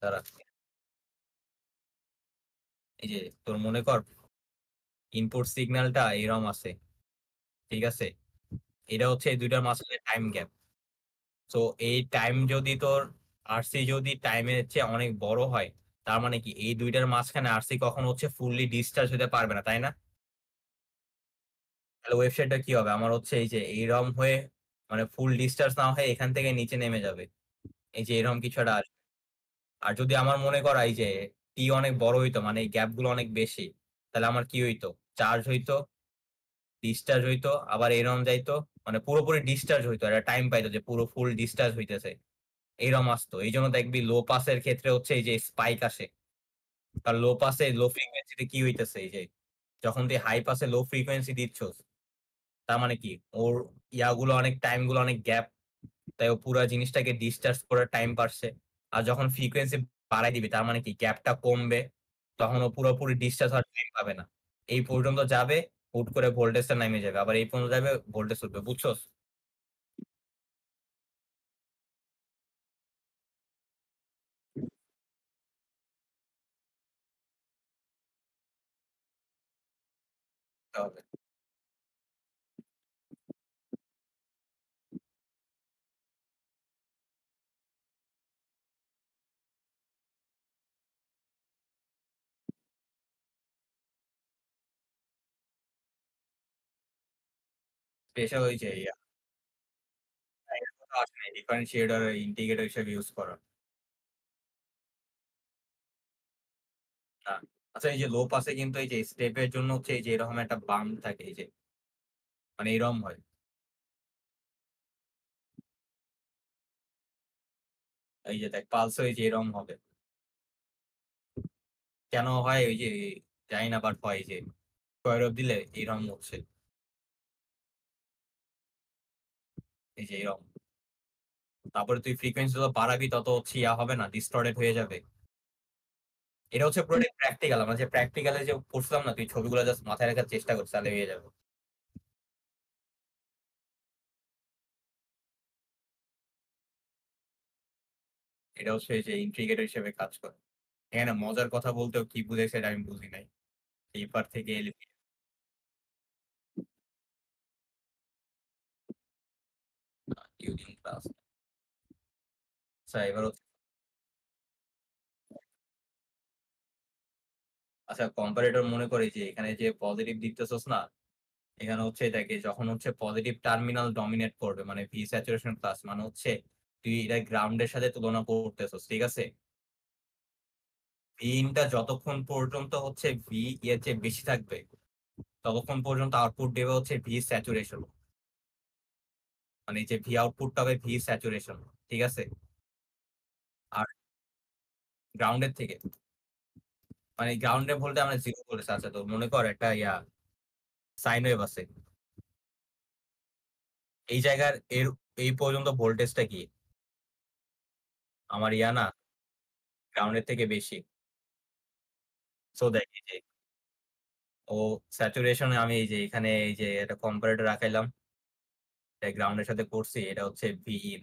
দাঁড়া, এই যে তোর মনে কর ইনপুট সিগন্যালটা এরম আছে, ঠিক আছে? এটা হচ্ছে এই দুইটার মাঝখানে টাইম গ্যাপ। তো এই টাইম যদি তোর আরসি যদি টাইমের চেয়ে অনেক বড় হয় তার মানে কি এই দুইটার মাঝখানে আরসি কখনো হচ্ছে ফুললি ডিসচার্জ হতে পারবে না, তাই না? তাহলে ওয়েবসাইটটা কি হবে? আমার হচ্ছে এই যে এইরকম হয়ে মানে ফুল ডিসচার্জ না হয়ে এখান থেকে নিচে নেমে যাবে। এই যে এরকম কিছু একটা আসবে। আর যদি আমার মনে করা এই যে টি অনেক বড় হইতো, মানে এই গ্যাপ গুলো অনেক বেশি, তাহলে আমার কি হইতো? চার্জ হইতো, ডিসচার্জ হইতো, আবার এরকম যাইতো, মানে পুরোপুরি ডিসচার্জ হইতো, একটা টাইম পাইতো যে পুরো ফুল ডিসচার্জ হইতেছে। এইরকম আসতো। এই জন্য দেখবি লো পাসের ক্ষেত্রে হচ্ছে এই যে স্পাইক আসে। আর লো পাসে লো ফ্রিকোয়েন্সিতে কি হইতেছে? এই যে যখন তুই হাই পাসে লো ফ্রিকোয়েন্সি দিচ্ছস তার মানে কি ওর ইয়াগুলো অনেক টাইম গুলো অনেক গ্যাপ, তাই ও পুরো জিনিসটাকে ডিসচার্জ করার টাইম পাচ্ছে। আর যখন ফ্রিকোয়েন্সি বাড়াই দিবি তার মানে কি গ্যাপটা কমবে, তখন ও পুরোপুরি ডিসচার্জ হওয়ার টাইম পাবে না। এই পর্যন্ত যাবে, হুট করে ভোল্টেজটা নেমে যাবে, আবার এই পর্যন্ত যাবে ভোল্টেজ উঠবে, বুঝছস? স্পেশাল ওই যে আসে নাই ডিফারেন্সিয়েটর ইন্টিগ্রেটর হিসেবে ইউজ করা না। আচ্ছা এই যে লো পাসে কিন্তু এই যে স্টেপের জন্য হচ্ছে এই যে এরকম একটা বাম্প থাকে, এই যে মানে এরকম হয়। এই যে দেখ পালস এই যে এরকম হবে। কেন হয় ওই যে জানি না, বাট হয় যে স্কোয়ার অফ দিলে এরকম হচ্ছে। এই যে এরকম, তারপরে তুই ফ্রিকোয়েন্সি যত বাড়াবি তত হচ্ছে ইয়া হবে না, ডিস্টর্টেড হয়ে যাবে। এটা হচ্ছে পুরোটাই প্র্যাকটিক্যাল। আমরা যে প্র্যাকটিক্যালে যে করছিলাম না, তুই ছবিগুলো জাস্ট মাথায় রাখার চেষ্টা করছিস তাহলে হয়ে যাবে। এটা হচ্ছে এই যে ইন্টিগ্রেটর হিসেবে কাজ করে। এখানে মজার কথা বলতেও কি বুঝেছে এটা আমি বুঝি নাই। এইবার থেকে ইউজিং ক্লাস। আচ্ছা এবার হচ্ছে আচ্ছা কম্পারেটর মনে করে যে এখানে যে পজিটিভ দিতেছস না, এখানে হচ্ছে এটাকে যখন হচ্ছে পজিটিভ টার্মিনাল ডমিনেট করবে মানে ভি স্যাচুরেশন প্লাস, মানে হচ্ছে তুই এটা গ্রাউন্ডের সাথে তুলনা করতেছস, ঠিক আছে? ভিনটা যতক্ষণ পর্যন্ত হচ্ছে ভি এর চেয়ে বেশি থাকবে ততক্ষণ পর্যন্ত আউটপুট দেবে হচ্ছে ভি স্যাচুরেশন। মানে এই যে ভি আউটপুটটা হবে ভি স্যাচুরেশন, ঠিক আছে? আর গ্রাউন্ডের থেকে মানে গ্রাউন্ডে বলতে আমরা জিরো বলেছি। আচ্ছা তো মনে কর একটা সাইন ওয়েভ আছে এই জায়গার, এর এই পর্যন্ত ভোল্টেজটা কি আমার না গ্রাউন্ডের থেকে বেশি। সো দেখ এই যে ও স্যাচুরেশন আমি এই যে এখানে এই যে একটা কম্পারেটর রাখাইলাম। এটা গ্রাউন্ডের সাথে করছি। এটা হচ্ছে ভি ইন,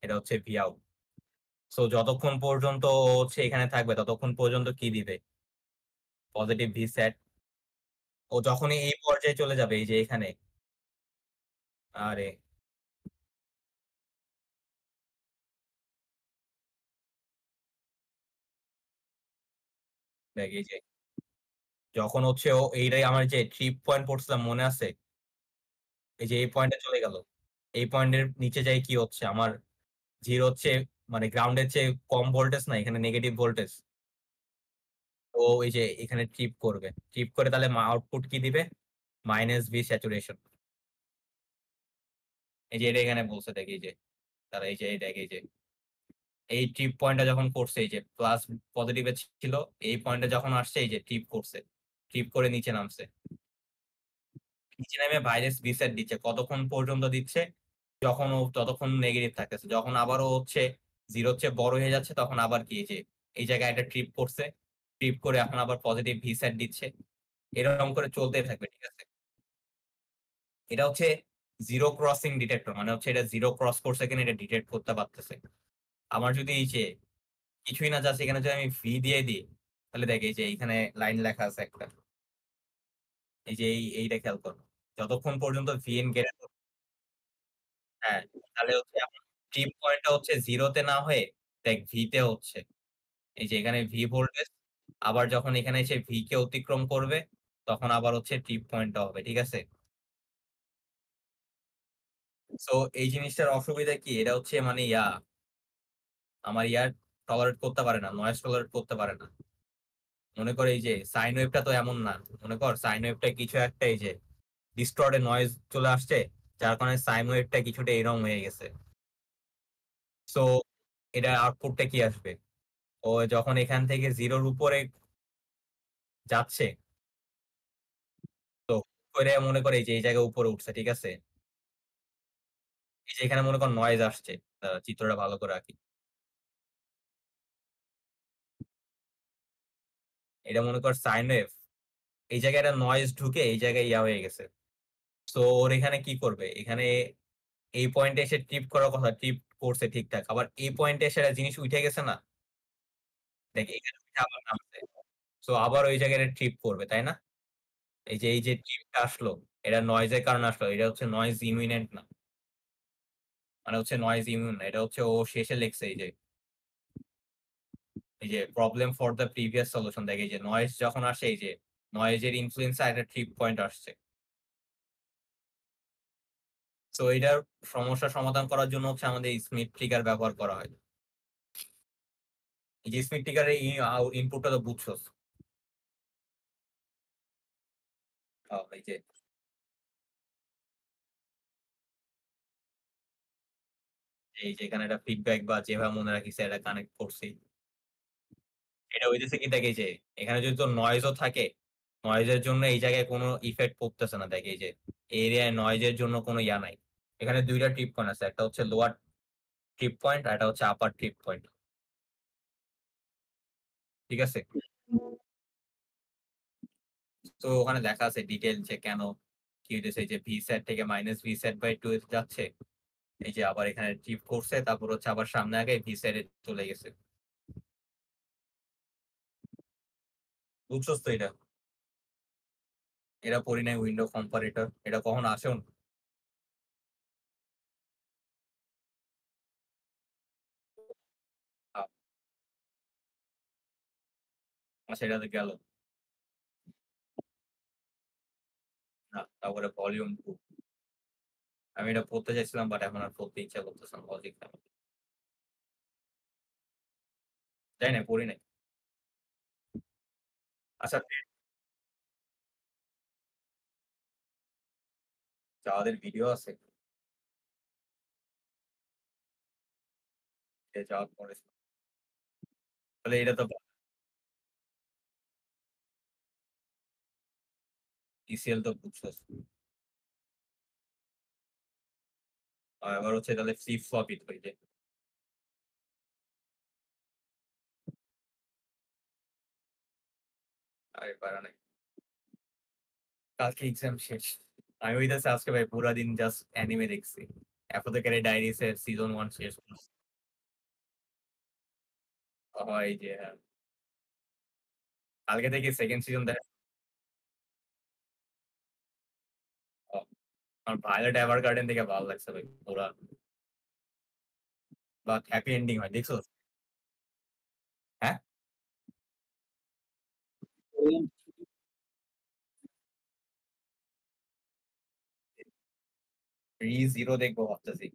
এটা হচ্ছে ভি আউট। সো যতক্ষণ পর্যন্ত ও হচ্ছে এখানে থাকবে ততক্ষণ পর্যন্ত কি দিবে? Positive V set. ও যখনই এই পর্যায়ে চলে যাবে এই যে এখানে, আরে দেখ এই যে যখন হচ্ছে ও এইটাই আমার যে ট্রিপ পয়েন্ট পড়ছিলাম মনে আছে? এই যে এই পয়েন্টে চলে গেল। এই পয়েন্টের নিচে যাই কি হচ্ছে আমার 0 হচ্ছে মানে গ্রাউন্ডের চেয়ে কম ভোল্টেজ না, এখানে নেগেটিভ ভোল্টেজ। ও এই যে এখানে ট্রিপ করবে। ট্রিপ করে তাহলে আউটপুট কি দিবে? Minus V saturation. এই যে এটা এখানে বলছে দেখ এই যে তারা এই যে এই দেখ এই যে এই ট্রিপ পয়েন্টটা যখন করছে এই যে প্লাস পজিটিভে ছিল, এই পয়েন্টে যখন আসছে এই যে ট্রিপ করছে, ট্রিপ করে নিচে নামছে। নিচে নামে ভাইরাস রিসেট দিচ্ছে। কতক্ষণ পর্যন্ত দিচ্ছে? যখন ও ততক্ষণ নেগেটিভ থাকতেছে। যখন আবারও হচ্ছে 0 হচ্ছে বড় হয়ে যাচ্ছে তখন আবার কি এই যে এই জায়গায় একটা ট্রিপ করছে। ট্রিপ করে এখন আবার পজিটিভ ভি সেট দিচ্ছে। এরকম করে চলতে থাকবে, ঠিক আছে? এটা হচ্ছে জিরো ক্রসিং ডিটেক্টর, মানে হচ্ছে এটা জিরো ক্রস করছে কিনা এটা ডিটেক্ট করতে পারতেছে। আমার যদি এই যে কিছুই না যাচ্ছে এখানে যদি আমি ভি দিয়ে দিই, তাহলে দেখ এই যে এইখানে লাইন লেখা আছে একটা, এই যে এইটা খেয়াল করো। যতক্ষণ পর্যন্ত ভিএন গেট, হ্যাঁ, তাহলে হচ্ছে এখন ট্রিপ পয়েন্টটা হচ্ছে 0 তে না হয়ে দেখ ভি তে হচ্ছে। এই যে এখানে ভি ভোল্টেজ, আবার যখন এখানে এসে ভি কে অতিক্রম করবে তখন আবার হচ্ছে ট্রিপ পয়েন্টটা হবে, ঠিক আছে? সো এই জিনিসটার অসুবিধা কি? এটা হচ্ছে মানে আমার ইয়ার টলারেট করতে পারে না, নয়েজ টলারেট করতে পারে না। মনে করে এই যে সাইন ওয়েভটা তো এমন না। মনে কর সাইন ওয়েভটা কিছু একটা এই যে ডিস্টর্টেড নয়েজ চলে আসছে, যার কারণে সাইন ওয়েভটা কিছুটা এরকম হয়ে গেছে। সো এটা আউটপুটটা কি আসবে? ও যখন এখান থেকে 0-র উপরে যাচ্ছে, তো করে মনে করে এই যে এই জায়গায় উপরে উঠছে, ঠিক আছে? এই যে এখানে মনে কর নয়েজ আসছে। চিত্রটা ভালো করে আঁকি। এটা মনে কর সাইন ওয়েভ। এই জায়গায় একটা নয়েজ ঢুকে এই জায়গায় হয়ে গেছে। সো ওর এখানে কি করবে? এখানে এই পয়েন্টে এসে ট্রিপ করার কথা, ট্রিপ করছে ঠিকঠাক। আবার এই পয়েন্টে এসে একটা জিনিস উঠে গেছে না? দেখ এখানে উঠে আবার নামছে। সো আবার ওই জায়গায় ট্রিপ করবে, তাই না? এই যে ট্রিপটা আসলো, এটা নয়েজের কারণে আসলো। এটা হচ্ছে নয়েজ ইমিনেন্ট না। মানে হচ্ছে নয়েজ ইমিউন না। এটা হচ্ছে ও শেষে লিখছে এই যে problem for the previous solution. দেখ এই যে নয়েজ যখন আসে এই যে নয়েজের ইনফ্লুয়েন্সে একটা ট্রিপ পয়েন্ট আসছে। সো এটার সমস্যা সমাধান করার জন্য হচ্ছে আমাদের স্মিথ ট্রিগার ব্যবহার করা হয়। এই যে স্মিথ ট্রিগারের ইনপুটটা তো বুঝছস। এই যে এখানে একটা ফিডব্যাক বা যেভাবে মনে রাখিস এটা কানেক্ট করছি। এটা হইতেছে কি, দেখ এই যে এখানে যদি তোর নয়েজও থাকে, নয়েজের জন্য এই জায়গায় কোনো ইফেক্ট পড়তেছে না। দেখ এই যে এরিয়ায় নয়েজের জন্য কোনো নাই। এখানে দুইটা ট্রিপ পয়েন্ট আছে, একটা হচ্ছে লোয়ার ট্রিপ পয়েন্ট আর একটা হচ্ছে আপার ট্রিপ পয়েন্ট, ঠিক আছে? তো ওখানে লেখা আছে ডিটেল যে কেন কি হইতেছে। এই যে ভি সেট থেকে মাইনাস ভি সেট বাই 2 যাচ্ছে। এই যে আবার এখানে ট্রিপ করছে, তারপর হচ্ছে আবার সামনে আগে ভি সেট চলে গেছে। বুঝছস তো এটা? এটা পড়ি নাই উইন্ডো কম্পারেটর, এটা কখন আসেও না। আচ্ছা এটা তো গেল না। তারপরে ভলিউম 2 আমি এটা পড়তে চাইছিলাম, বাট এখন আর পড়তে ইচ্ছা করতেছে না লজিক। জানি না, পড়ি নাই। আচ্ছা যাওয়াদের ভিডিও আছে, যাওয়ার পরে তাহলে এটা তো ইসিএল তো বুঝছস। এবার হচ্ছে তাহলে ফ্লিপ ফ্লপ হয়ে যায়। ভাই প্যারা নাই। কালকে এক্সাম শেষ। আমি হইতাছে আজকে ভাই পুরা দিন জাস্ট অ্যানিমে দেখছি। অ্যাপোথেকেরি ডায়েরিজ এর সিজন 1 শেষ করছি। এই যে হ্যাঁ। কালকে থেকে সেকেন্ড সিজন দেখা। ও, আমার ভায়োলেট এভারগার্ডেন থেকে ভালো লাগছে ভাই পুরা। বাট হ্যাপি এন্ডিং হয় দেখছো? হ্যাঁ? রি জিরো দেখবো ভাবতেছি।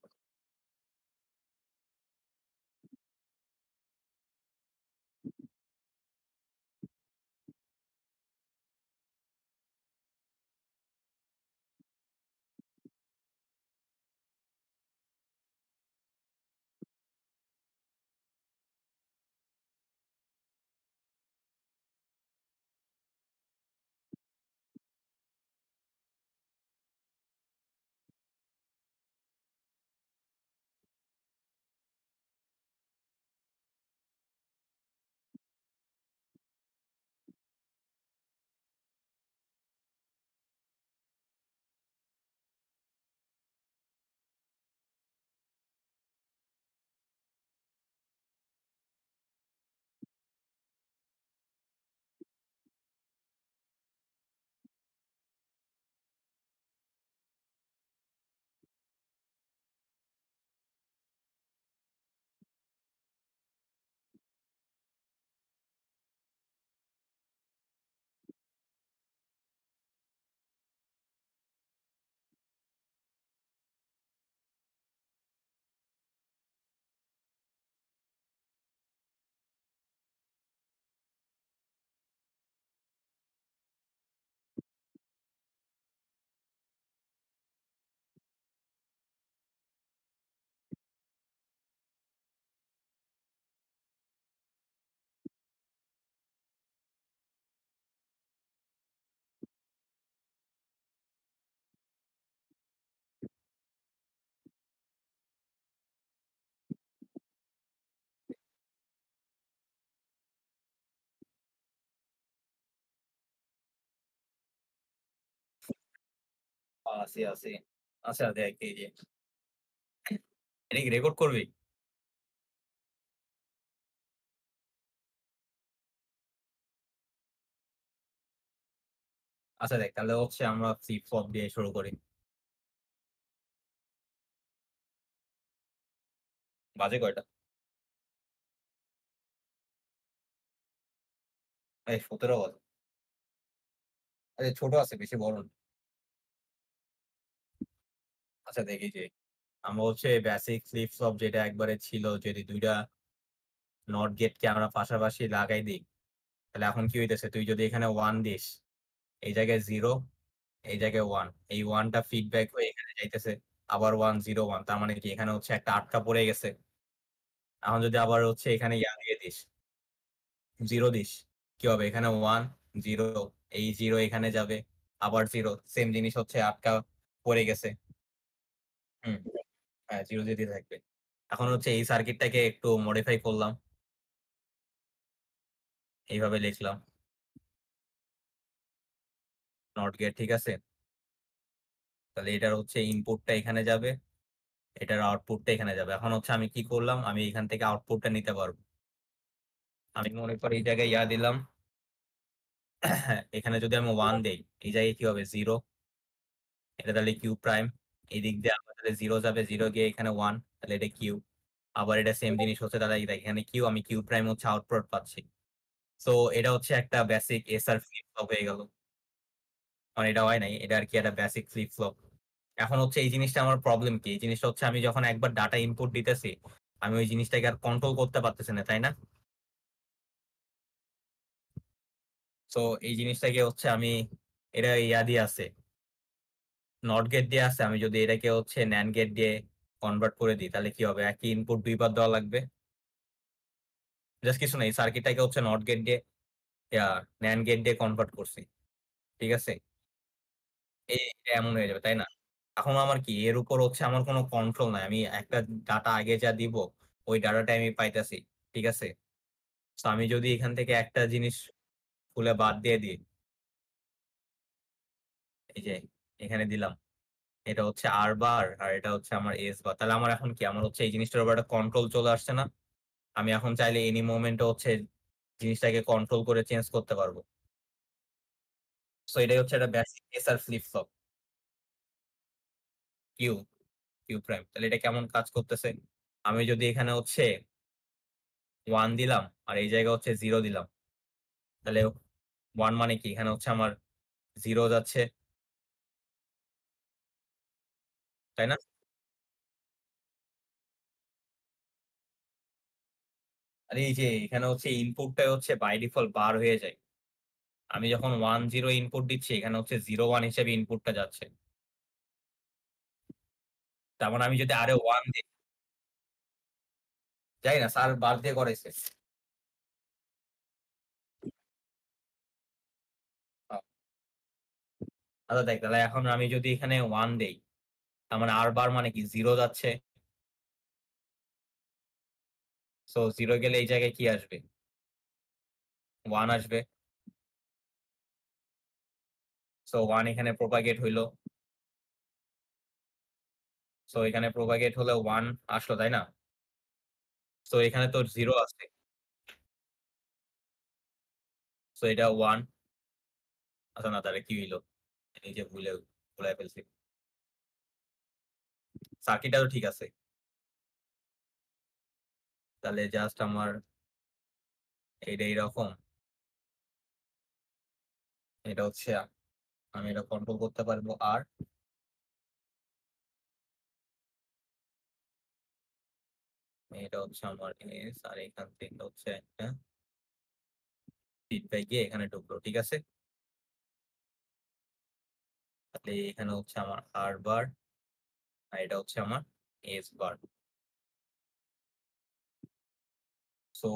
আছি আছি। আচ্ছা দেখ এই যে এটা কি রেকর্ড করবি? আচ্ছা দেখ তাহলে হচ্ছে আমরা ফ্লিপ ফ্লপ দিয়ে শুরু করি। বাজে কয়টা? এই 17 বাজে। আরে ছোট আছে বেশি বড় না। আচ্ছা দেখি যে আমরা হচ্ছে বেসিক ফ্লিপ ফ্লপ যেটা একবারে ছিল যদি দুইটা নট গেটকে আমরা পাশাপাশি লাগাই দিই তাহলে এখন কি হইতেছে তুই যদি এখানে 1 দিস এই জায়গায় 0 এই জায়গায় 1 এই 1 টা ফিডব্যাক হয়ে এখানে যাইতেছে আবার 1 0 1 তার মানে কি এখানে হচ্ছে একটা আটকা পড়ে গেছে। এখন যদি আবার হচ্ছে এখানে ইয়া দিয়ে দিস 0 দিস কি হবে এখানে 1 0 এই 0 এখানে যাবে আবার 0 সেম জিনিস হচ্ছে আটকা পড়ে গেছে। হুম হ্যাঁ 0 যেতে থাকবে। এখন হচ্ছে এই সার্কিটটাকে একটু মডিফাই করলাম এইভাবে লিখলাম নট গেট ঠিক আছে। তাহলে এটার হচ্ছে ইনপুটটা এখানে যাবে এটার আউটপুটটা এখানে যাবে। এখন হচ্ছে আমি কি করলাম আমি এখান থেকে আউটপুটটা নিতে পারবো। আমি মনে করি এই জায়গায় ইয়া দিলাম এখানে যদি আমি 1 দেই এই জায়গায় কি হবে 0 এটা তাহলে কিউ প্রাইম এই দিক দিয়ে আমার তাহলে 0 যাবে 0 গিয়ে এখানে 1 তাহলে এটা কিউ আবার এটা সেম জিনিস হচ্ছে তাহলে এই দেখ এখানে কিউ আমি কিউ প্রাইম হচ্ছে আউটপুট পাচ্ছি। সো এটা হচ্ছে একটা বেসিক এসআর ফ্লিপ ফ্লপ হয়ে গেল। মানে এটা হয় নাই এটা আর কি একটা বেসিক ফ্লিপ ফ্লপ। এখন হচ্ছে এই জিনিসটা আমার প্রবলেম কি এই জিনিসটা হচ্ছে আমি যখন একবার ডাটা ইনপুট দিতেছি আমি ওই জিনিসটাকে আর কন্ট্রোল করতে পারতেছি না তাই না? তো এই জিনিসটাকে হচ্ছে আমি এটা ইয়া দিয়ে আছে নট গেট দিয়ে আছে আমি যদি এটাকে হচ্ছে ন্যান্ড গেট দিয়ে কনভার্ট করে দিই তাহলে কি হবে একই ইনপুট দুইবার দেওয়া লাগবে। জাস্ট কিছু না এই সার্কিটটাকে হচ্ছে নট গেট দিয়ে ন্যান্ড গেট দিয়ে কনভার্ট করছি ঠিক আছে। এটা এমন হয়ে যাবে তাই না? এখন আমার কি এর উপর হচ্ছে আমার কোনো কন্ট্রোল নাই আমি একটা ডাটা আগে যা দিব ওই ডাটাটা আমি পাইতাছি ঠিক আছে। তো আমি যদি এখান থেকে একটা জিনিস খুলে বাদ দিয়ে দিই। এই যে এখানে দিলাম। এটা হচ্ছে আর বার আর এটা হচ্ছে আমার এস বার। তাহলে আমার এখন কি? আমার হচ্ছে এই জিনিসটার উপর একটা কন্ট্রোল চলে আসছে না? আমি এখন চাইলে এনি মোমেন্টে হচ্ছে জিনিসটাকে কন্ট্রোল করে চেঞ্জ করতে পারবো। সো এটাই হচ্ছে একটা basic S R flip flop. Q, Q prime. তাহলে এটা কেমন কাজ করতেছে? আমি যদি এখানে হচ্ছে 1 দিলাম আর এই জায়গায় হচ্ছে 0 দিলাম, তাহলে 1 মানে কি? এখানে হচ্ছে আমার 0 যাচ্ছে, তাই না? আর এই যে এখানে হচ্ছে ইনপুটটাই হচ্ছে বাই ডিফল্ট বার হয়ে যায়। আমি যখন 1 0 ইনপুট দিচ্ছি এখানে হচ্ছে 0 1 হিসেবে ইনপুটটা যাচ্ছে। তার মানে আমি যদি আরো 1 দিই, জানি না স্যার বার দিয়ে করাইছে। আ আচ্ছা দেখ, তাহলে এখন আমি যদি এখানে 1 দেই, তার মানে আর বার মানে কি? 0 যাচ্ছে। সো 0 গেলে এই জায়গায় কি আসবে? 1 আসবে। সো 1 এখানে প্রপাগেট হইলো। সো এখানে প্রপাগেট হলে 1 আসলো, তাই না? সো এখানে তো 0 আছে। সো এটা 1। আচ্ছা না, তাহলে কি হইলো? নিজে ভুলায় ফেলছি। সার্কিটটা তো ঠিক আছে। তাহলে জাস্ট আমার এইটা এইরকম। এটা হচ্ছে আমি এটা কন্ট্রোল করতে পারবো আর এটা হচ্ছে আমার এস আর এখান থেকে হচ্ছে একটা ফিডব্যাক গিয়ে এখানে ঢুকলো। ঠিক আছে? তাহলে এখানে হচ্ছে আমার আর বার আর এটা হচ্ছে আমার এস বার। সো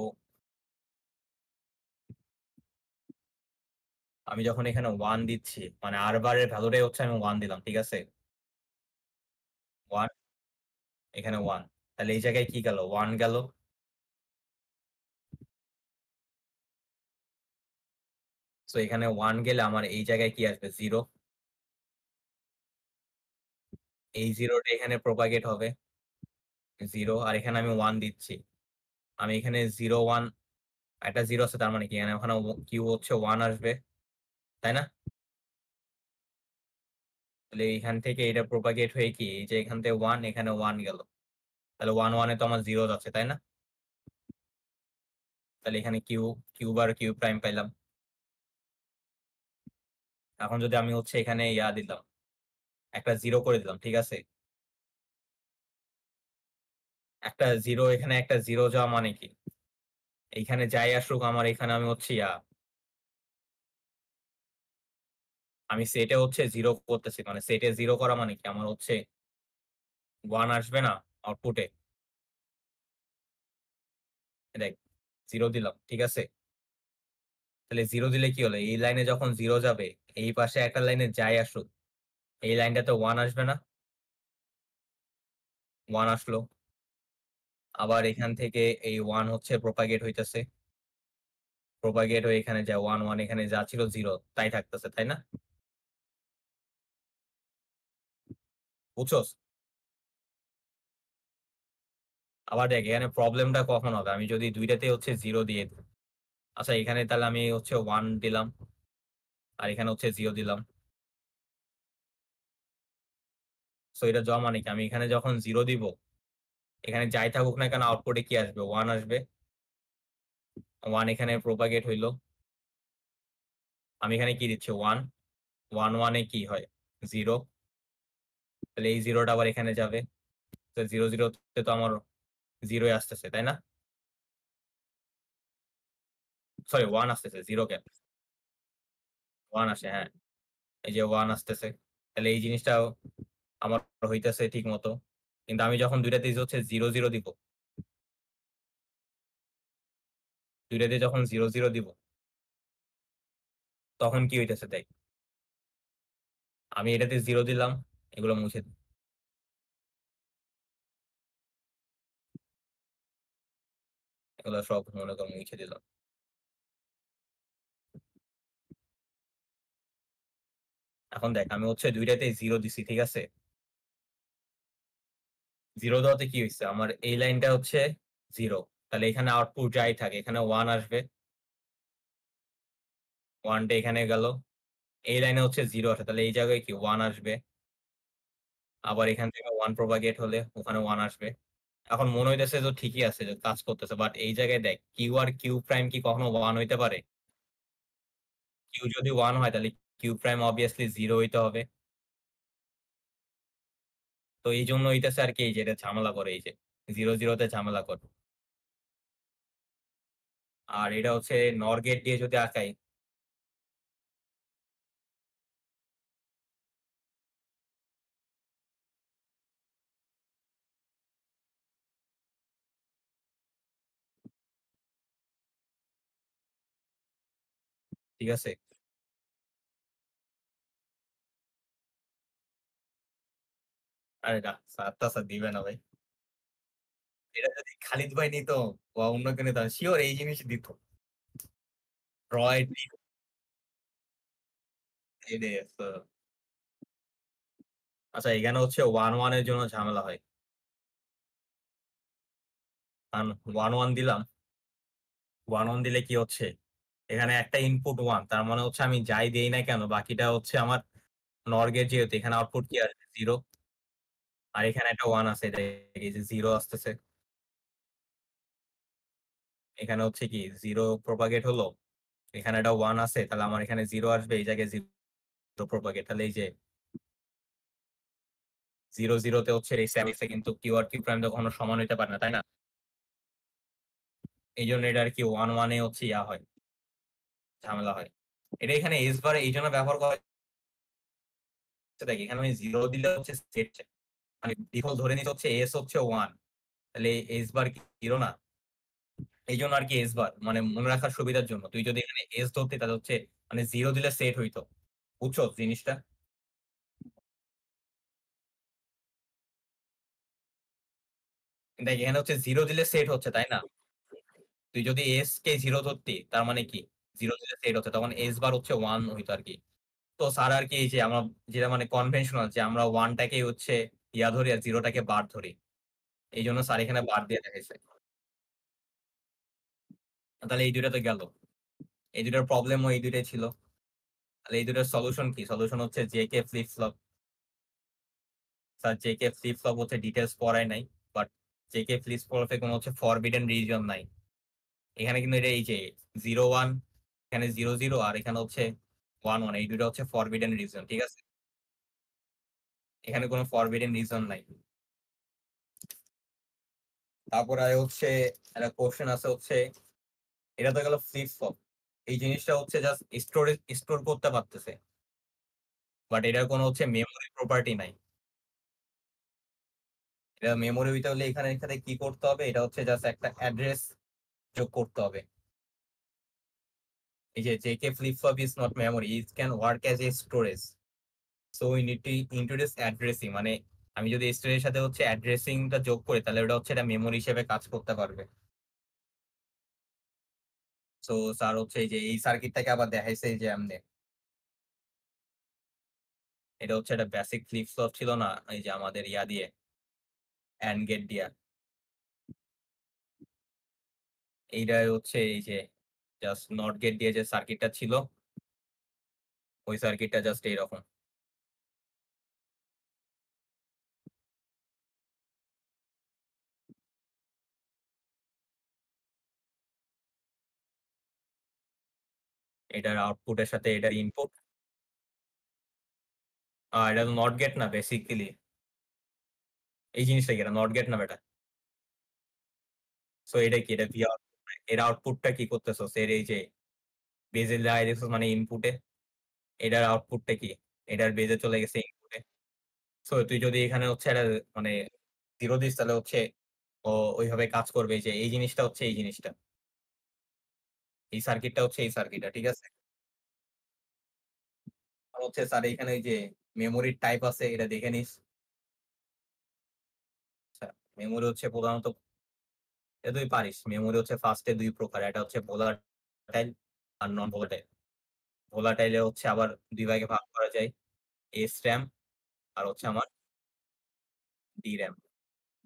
আমি যখন এখানে 1 দিচ্ছি মানে আর বারের ভ্যালুটাই হচ্ছে আমি 1 দিলাম। ঠিক আছে? 1 এখানে 1। তাহলে এই জায়গায় কি গেল? 1 গেল। সো এখানে 1 গেলে আমার এই জায়গায় কি আসবে? 0। এই 0 টা এখানে প্রপাগেট হবে। 0 আর এখানে আমি 1 দিচ্ছি। আমি এখানে 0 1 একটা 0 আছে, তার মানে কি? এখানে ওখানে কিউ হচ্ছে 1 আসবে, তাই না? তাহলে এইখান থেকে এটা প্রপাগেট হয়ে কি? এই যে এখান থেকে 1 এখানে 1 গেল। তাহলে 1 1 এ তো আমার 0 আছে, তাই না? তাহলে এখানে কিউ বার কিউ প্রাইম পাইলাম। এখন যদি আমি হচ্ছে এখানে ইয়া দিলাম, একটা 0 করে দিলাম। ঠিক আছে? একটা 0 এখানে একটা 0 যাওয়া মানে কি? এইখানে যাই আসুক আমার এখানে আমি হচ্ছে আমি সেটে হচ্ছে 0 করতেছি। মানে সেটে 0 করা মানে কি? আমার হচ্ছে 1 আসবে না আউটপুটে? দেখ 0 দিলাম। ঠিক আছে? তাহলে 0 দিলে কি হলো? এই লাইনে যখন 0 যাবে, এই পাশে একটা লাইনে যাই আসুক, এই লাইনটাতে 1 আসবে না? 1 আসলো। আবার এখান থেকে এই 1 হচ্ছে প্রপাগেট হইতেছে। প্রপাগেট হয়ে এখানে যায় 1 1 এখানে যা ছিল 0 তাই থাকতেছে, তাই না? বুঝছস? আবার দেখ এখানে প্রবলেমটা কখন হবে? আমি যদি ২ টাতেই হচ্ছে 0 দিয়ে দিই। আচ্ছা এখানে তাহলে আমি হচ্ছে 1 দিলাম আর এখানে হচ্ছে 0 দিলাম। সো এটা যাওয়া মানে কি? আমি এখানে যখন 0 দিব, এখানে যাই থাকুক না কেন আউটপুটে কি আসবে? 1 আসবে। 1 এখানে প্রপাগেট হইলো। আমি এখানে কি দিচ্ছি? 1 1 1 এ কি হয়? 0। তাহলে এই 0 টা আবার এখানে যাবে। তো 0 0 তে তো আমার 0 ই আসতেছে, তাই না? সরি 1 আসতেছে, 0 কেন? 1 আসে, হ্যাঁ। এই যে 1 আসতেছে। তাহলে এই জিনিসটাও আমার হইতেছে ঠিক মতো। কিন্তু আমি যখন ২ টাতেই হচ্ছে 0 0 দিব, ২ টাতে যখন 0 0 দিব, তখন কি হইতেছে দেখ। আমি এটাতে 0 দিলাম, এগুলো মুছে দিই। এগুলো সব মনে কর মুছে দিলাম। এখন দেখ আমি হচ্ছে ২ টাতেই 0 দিছি, ঠিক আছে? 0 দেওয়াতে কি হইছে? আমার এই লাইনটা হচ্ছে 0। তাহলে এখানে আউটপুট যাই থাকে, এখানে 1 আসবে। 1 টা এখানে গেল। এই লাইনে হচ্ছে 0 আসে। তাহলে এই জায়গায় কি 1 আসবে। আবার এখান থেকে 1 প্রপাগেট হলে ওখানে 1 আসবে। এখন মনে হইতেছে যে ঠিকই আছে, যে কাজ করতেছে। বাট এই জায়গায় দেখ কিউ আর কিউ প্রাইম কি কখনো 1 হইতে পারে? কিউ যদি 1 হয় তাহলে কিউ প্রাইম obviously 0 হইতে হবে। তো এইজন্য হইতেছে আরকি এই যে এটা ঝামেলা করে এই যে 0, 0 তে ঝামেলা করে। আর এটা হচ্ছে নর গেট দিয়ে যদি আঁকাই, ঠিক আছে? আরে না, স্যার দিবে না ভাই। এটা যদি খালিদ ভাই নিত বা অন্য কেউ নিত সিওর এই জিনিস দিত। রয় এটাই তো। আচ্ছা এখানে হচ্ছে 1, 1 এর জন্য ঝামেলা হয়। কারণ 1, 1 দিলাম। 1, 1 দিলে কি হচ্ছে? এখানে একটা ইনপুট 1 তার মানে হচ্ছে আমি যাই দেই না কেন বাকিটা হচ্ছে আমার নর গেট, যেহেতু এখানে আউটপুট কি আসবে 0। আর এখানে একটা 1 আছে, এই যে 0 আসতেছে। এখানে হচ্ছে কি 0 প্রপাগেট হলো। এখানে একটা 1 আছে, তাহলে আমার এখানে 0 আসবে, এই জায়গায় 0 প্রপাগেট। তাহলে এই যে 0, 0 তে হচ্ছে এই স্যামিক্সে কিন্তু কিউ আর কিউ প্রাইম তো কখনো সমান হইতে পারে না, তাই না? এইজন্য এটা আরকি 1, 1 এ হচ্ছে হয়, ঝামেলা হয়। এটা এখানে এস বার এইজন্য ব্যবহার করা হচ্ছে, দেখ এখানে আমি 0 দিলে হচ্ছে সেট, মানে ডিফল্ট ধরে নিতে হচ্ছে এস হচ্ছে 1। তাহলে এস বার কি 0 না? এইজন্য আরকি এস বার মানে মনে রাখার সুবিধার জন্য। তুই যদি এখানে এস ধরতি তাহলে হচ্ছে মানে 0 দিলে সেট হইতো। বুঝছো জিনিসটা? দেখ এখানে হচ্ছে 0 দিলে সেট হচ্ছে, তাই না? তুই যদি এস কে 0 ধরতি তার মানে কি 0 দিলে সেট হচ্ছে, তখন এস বার হচ্ছে 1 হইতো আরকি। তো স্যার আরকি এই যে আমরা যেটা মানে কনভেনশনাল যে আমরা 1 টাকেই হচ্ছে ধরি আর 0 টাকে বার ধরি। এইজন্য স্যার এখানে বার দিয়ে দেখাইছে। তাহলে এই ২ টা তো গেল। এই ২ টার প্রবলেমও এই ২ টাই ছিল। তাহলে এই ২ টার সলিউশন কি? সলিউশন হচ্ছে JK flip flop. Sir JK flip flop হচ্ছে ডিটেইলস পড়ায় নাই। বাট জেকে ফ্লিপ ফ্লপে কোনো হচ্ছে ফরবিডেন রিজন নাই। এখানে কিন্তু এটা এই যে 0, 1 এখানে 0, 0 আর এখানে হচ্ছে 1, 1 এই ২ টা হচ্ছে ফরবিডেন রিজন। ঠিক আছে? এখানে কোনো ফরবিডেন রিজন নাই। তারপরে হচ্ছে একটা কোয়েশ্চেন আছে হচ্ছে, এটা তো গেল ফ্লিপ ফ্লপ। এই জিনিসটা হচ্ছে জাস্ট স্টোরেজ স্টোর করতে পারতেছে। বাট এটার কোনো হচ্ছে মেমোরি প্রপার্টি নাই। এটা মেমোরি হইতে হলে এখানে এখানে কি করতে হবে? এটা হচ্ছে জাস্ট একটা অ্যাড্রেস যোগ করতে হবে। এই যে JK flip flop is not memory, it can work as a storage. So we need to introduce addressing, মানে আমি যদি স্টোরেজের সাথে হচ্ছে অ্যাড্রেসিংটা যোগ করি তাহলে ওটা হচ্ছে এটা মেমোরি হিসেবে কাজ করতে পারবে। সো স্যার হচ্ছে এই যে এই সার্কিটটাকে আবার দেখাইছে এই যে এমনে। এটা হচ্ছে একটা বেসিক ফ্লিপ ফ্লপ ছিল না? এই যে আমাদের দিয়ে অ্যান্ড গেট দিয়া। এইটাই হচ্ছে এই যে জাস্ট নট গেট দিয়ে যে সার্কিটটা ছিল, ওই সার্কিটটা জাস্ট এইরকম। এটার আউটপুটের সাথে এটার ইনপুট। এটা তো নট গেট না বেসিক্যালি। এই জিনিসটা কি? এটা নট গেট না বেটা? সো এটা কি? এটা ভি আউটপুট। এর আউটপুটটা কি করতেছস? এর এই যে বেজে লাগাই দিছস মানে ইনপুটে। এটার আউটপুটটা কি? এটার বেজে চলে গেছে ইনপুটে। সো তুই যদি এখানে হচ্ছে একটা মানে 0 দিস তাহলে হচ্ছে ও ওইভাবে কাজ করবে। এই যে এই জিনিসটা হচ্ছে এই জিনিসটা। এই সার্কিটটা হচ্ছে এই সার্কিটটা। ঠিক আছে? আর হচ্ছে স্যার এখানে এই যে মেমোরির টাইপ আছে এটা দেখে নিস। আচ্ছা, মেমোরি হচ্ছে প্রধানত এটা তুই পারিস। মেমোরি হচ্ছে ফার্স্ট এ ২ প্রকার। একটা হচ্ছে ভোলাটাইল আর নন ভোলাটাইল। ভোলাটাইলে হচ্ছে আবার ২ ভাগে ভাগ করা যায়। SRAM আর হচ্ছে আমার DRAM।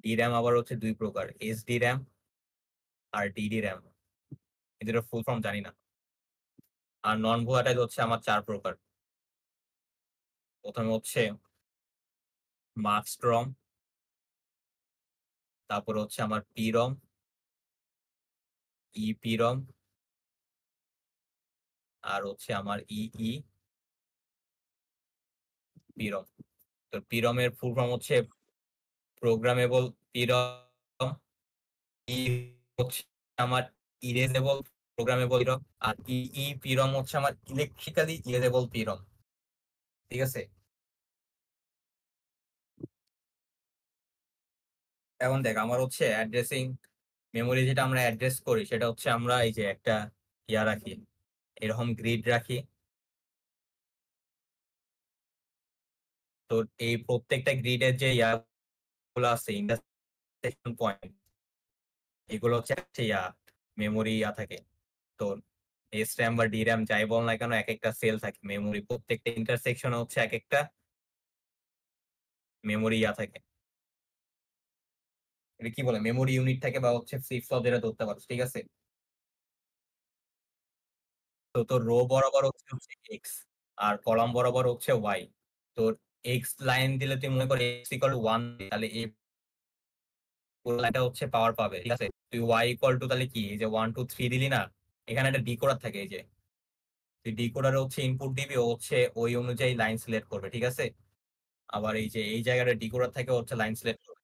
DRAM আবার হচ্ছে ২ প্রকার, SDRAM আর DDRAM। এদের ফুল ফর্ম জানি না। আর নন ভোলাটাইল হচ্ছে আমার ৪ প্রকার। প্রথমে হচ্ছে মাক্সড রম, তারপরে হচ্ছে আমার PROM, EPROM আর হচ্ছে আমার EEPROM। তো PROM এর ফুল ফর্ম হচ্ছে প্রোগ্রামেবল PROM, ই হচ্ছে আমার ইরেজেবল প্রোগ্রামেবল PROM আর EEPROM হচ্ছে আমার ইলেকট্রিক্যালি ইরেজেবল PROM। ঠিক আছে? এখন দেখ আমার হচ্ছে অ্যাড্রেসিং মেমোরি যেটা আমরা অ্যাড্রেস করি সেটা হচ্ছে আমরা এই যে একটা ইয়া রাখি, এরকম গ্রিড রাখি। তো এই প্রত্যেকটা গ্রিডের যে ইয়াগুলো আছে ইন্টারসেকশন পয়েন্ট, এগুলো হচ্ছে একটা ইয়া মেমোরি ইয়া থাকে। তো SRAM বা DRAM যাই বল না কেন, এক একটা সেল থাকে মেমোরি, প্রত্যেকটা ইন্টারসেকশনে হচ্ছে এক একটা মেমোরি ইয়া থাকে। এটা কি বলে, মেমোরি ইউনিট থাকে বা হচ্ছে ফ্লিপ ফ্লপ যেটা ধরতে পারো। ঠিক আছে? তো তোর রো বরাবর হচ্ছে এক্স আর কলাম বরাবর হচ্ছে ওয়াই। তোর এক্স লাইন দিলে তুই মনে কর এক্স ইকুয়াল টু 1, তাহলে এই পুরো লাইনটা হচ্ছে পাওয়ার পাবে। ঠিক আছে? তুই ওয়াই ইকুয়াল টু তাহলে কি, এই যে 1 2 3 দিলি না, এখানে একটা ডিকোডার থাকে। এই যে তুই ডিকোডারে হচ্ছে ইনপুট দিবি, ও হচ্ছে ওই অনুযায়ী লাইন সিলেক্ট করবে। ঠিক আছে? আবার এই যে এই জায়গাটা ডিকোডার থাকে, হচ্ছে লাইন সিলেক্ট করবে।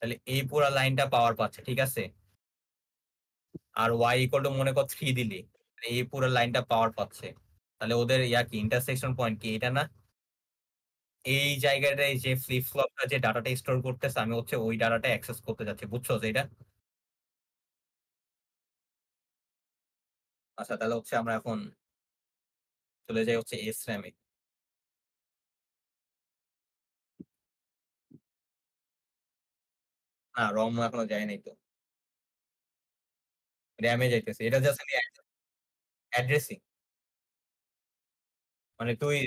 তাহলে এই পুরো লাইনটা পাওয়ার পাচ্ছে। ঠিক আছে? আর ওয়াই ইকুয়াল টু মনে কর 3 দিলি, এই পুরো লাইনটা পাওয়ার পাচ্ছে। তাহলে ওদের ইয়া কি, ইন্টারসেকশন পয়েন্ট কি, এটা না? এই জায়গাটায় যে ফ্লিপ ফ্লপটা যে ডাটাটা স্টোর করতেছে, আমি হচ্ছে ওই ডাটাটা অ্যাক্সেস করতে যাচ্ছি। বুঝছো এটা? আচ্ছা, তাহলে হচ্ছে আমরা এখন চলে যাই হচ্ছে SRAM এ। না, রম এখনো যায় নাই তো, র্যামে যাইতেছে। এটা জাস্ট আমি অ্যাড্রেসিং, মানে তুই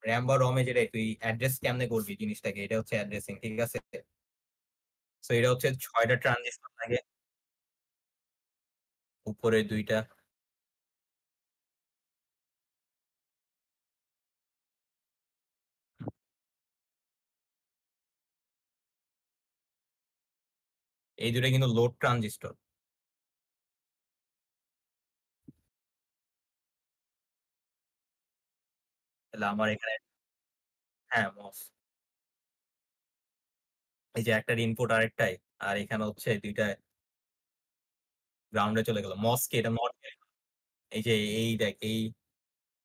র্যাম বা রমে যেটাই তুই অ্যাড্রেস কেমনে করবি জিনিসটাকে, এটা হচ্ছে অ্যাড্রেসিং। ঠিক আছে? তো এটা হচ্ছে 6টা ট্রানজিস্টর লাগে, উপরে 2টা। এই দুটো কিন্তু লোড ট্রানজিস্টর। তাহলে আমার এখানে, হ্যাঁ মস, এই যে একটার ইনপুট আরেকটাই, আর এখানে হচ্ছে 2টা গ্রাউন্ডে চলে গেল। মস কি, এটা নট গেট। এই যে এই দেখ, এই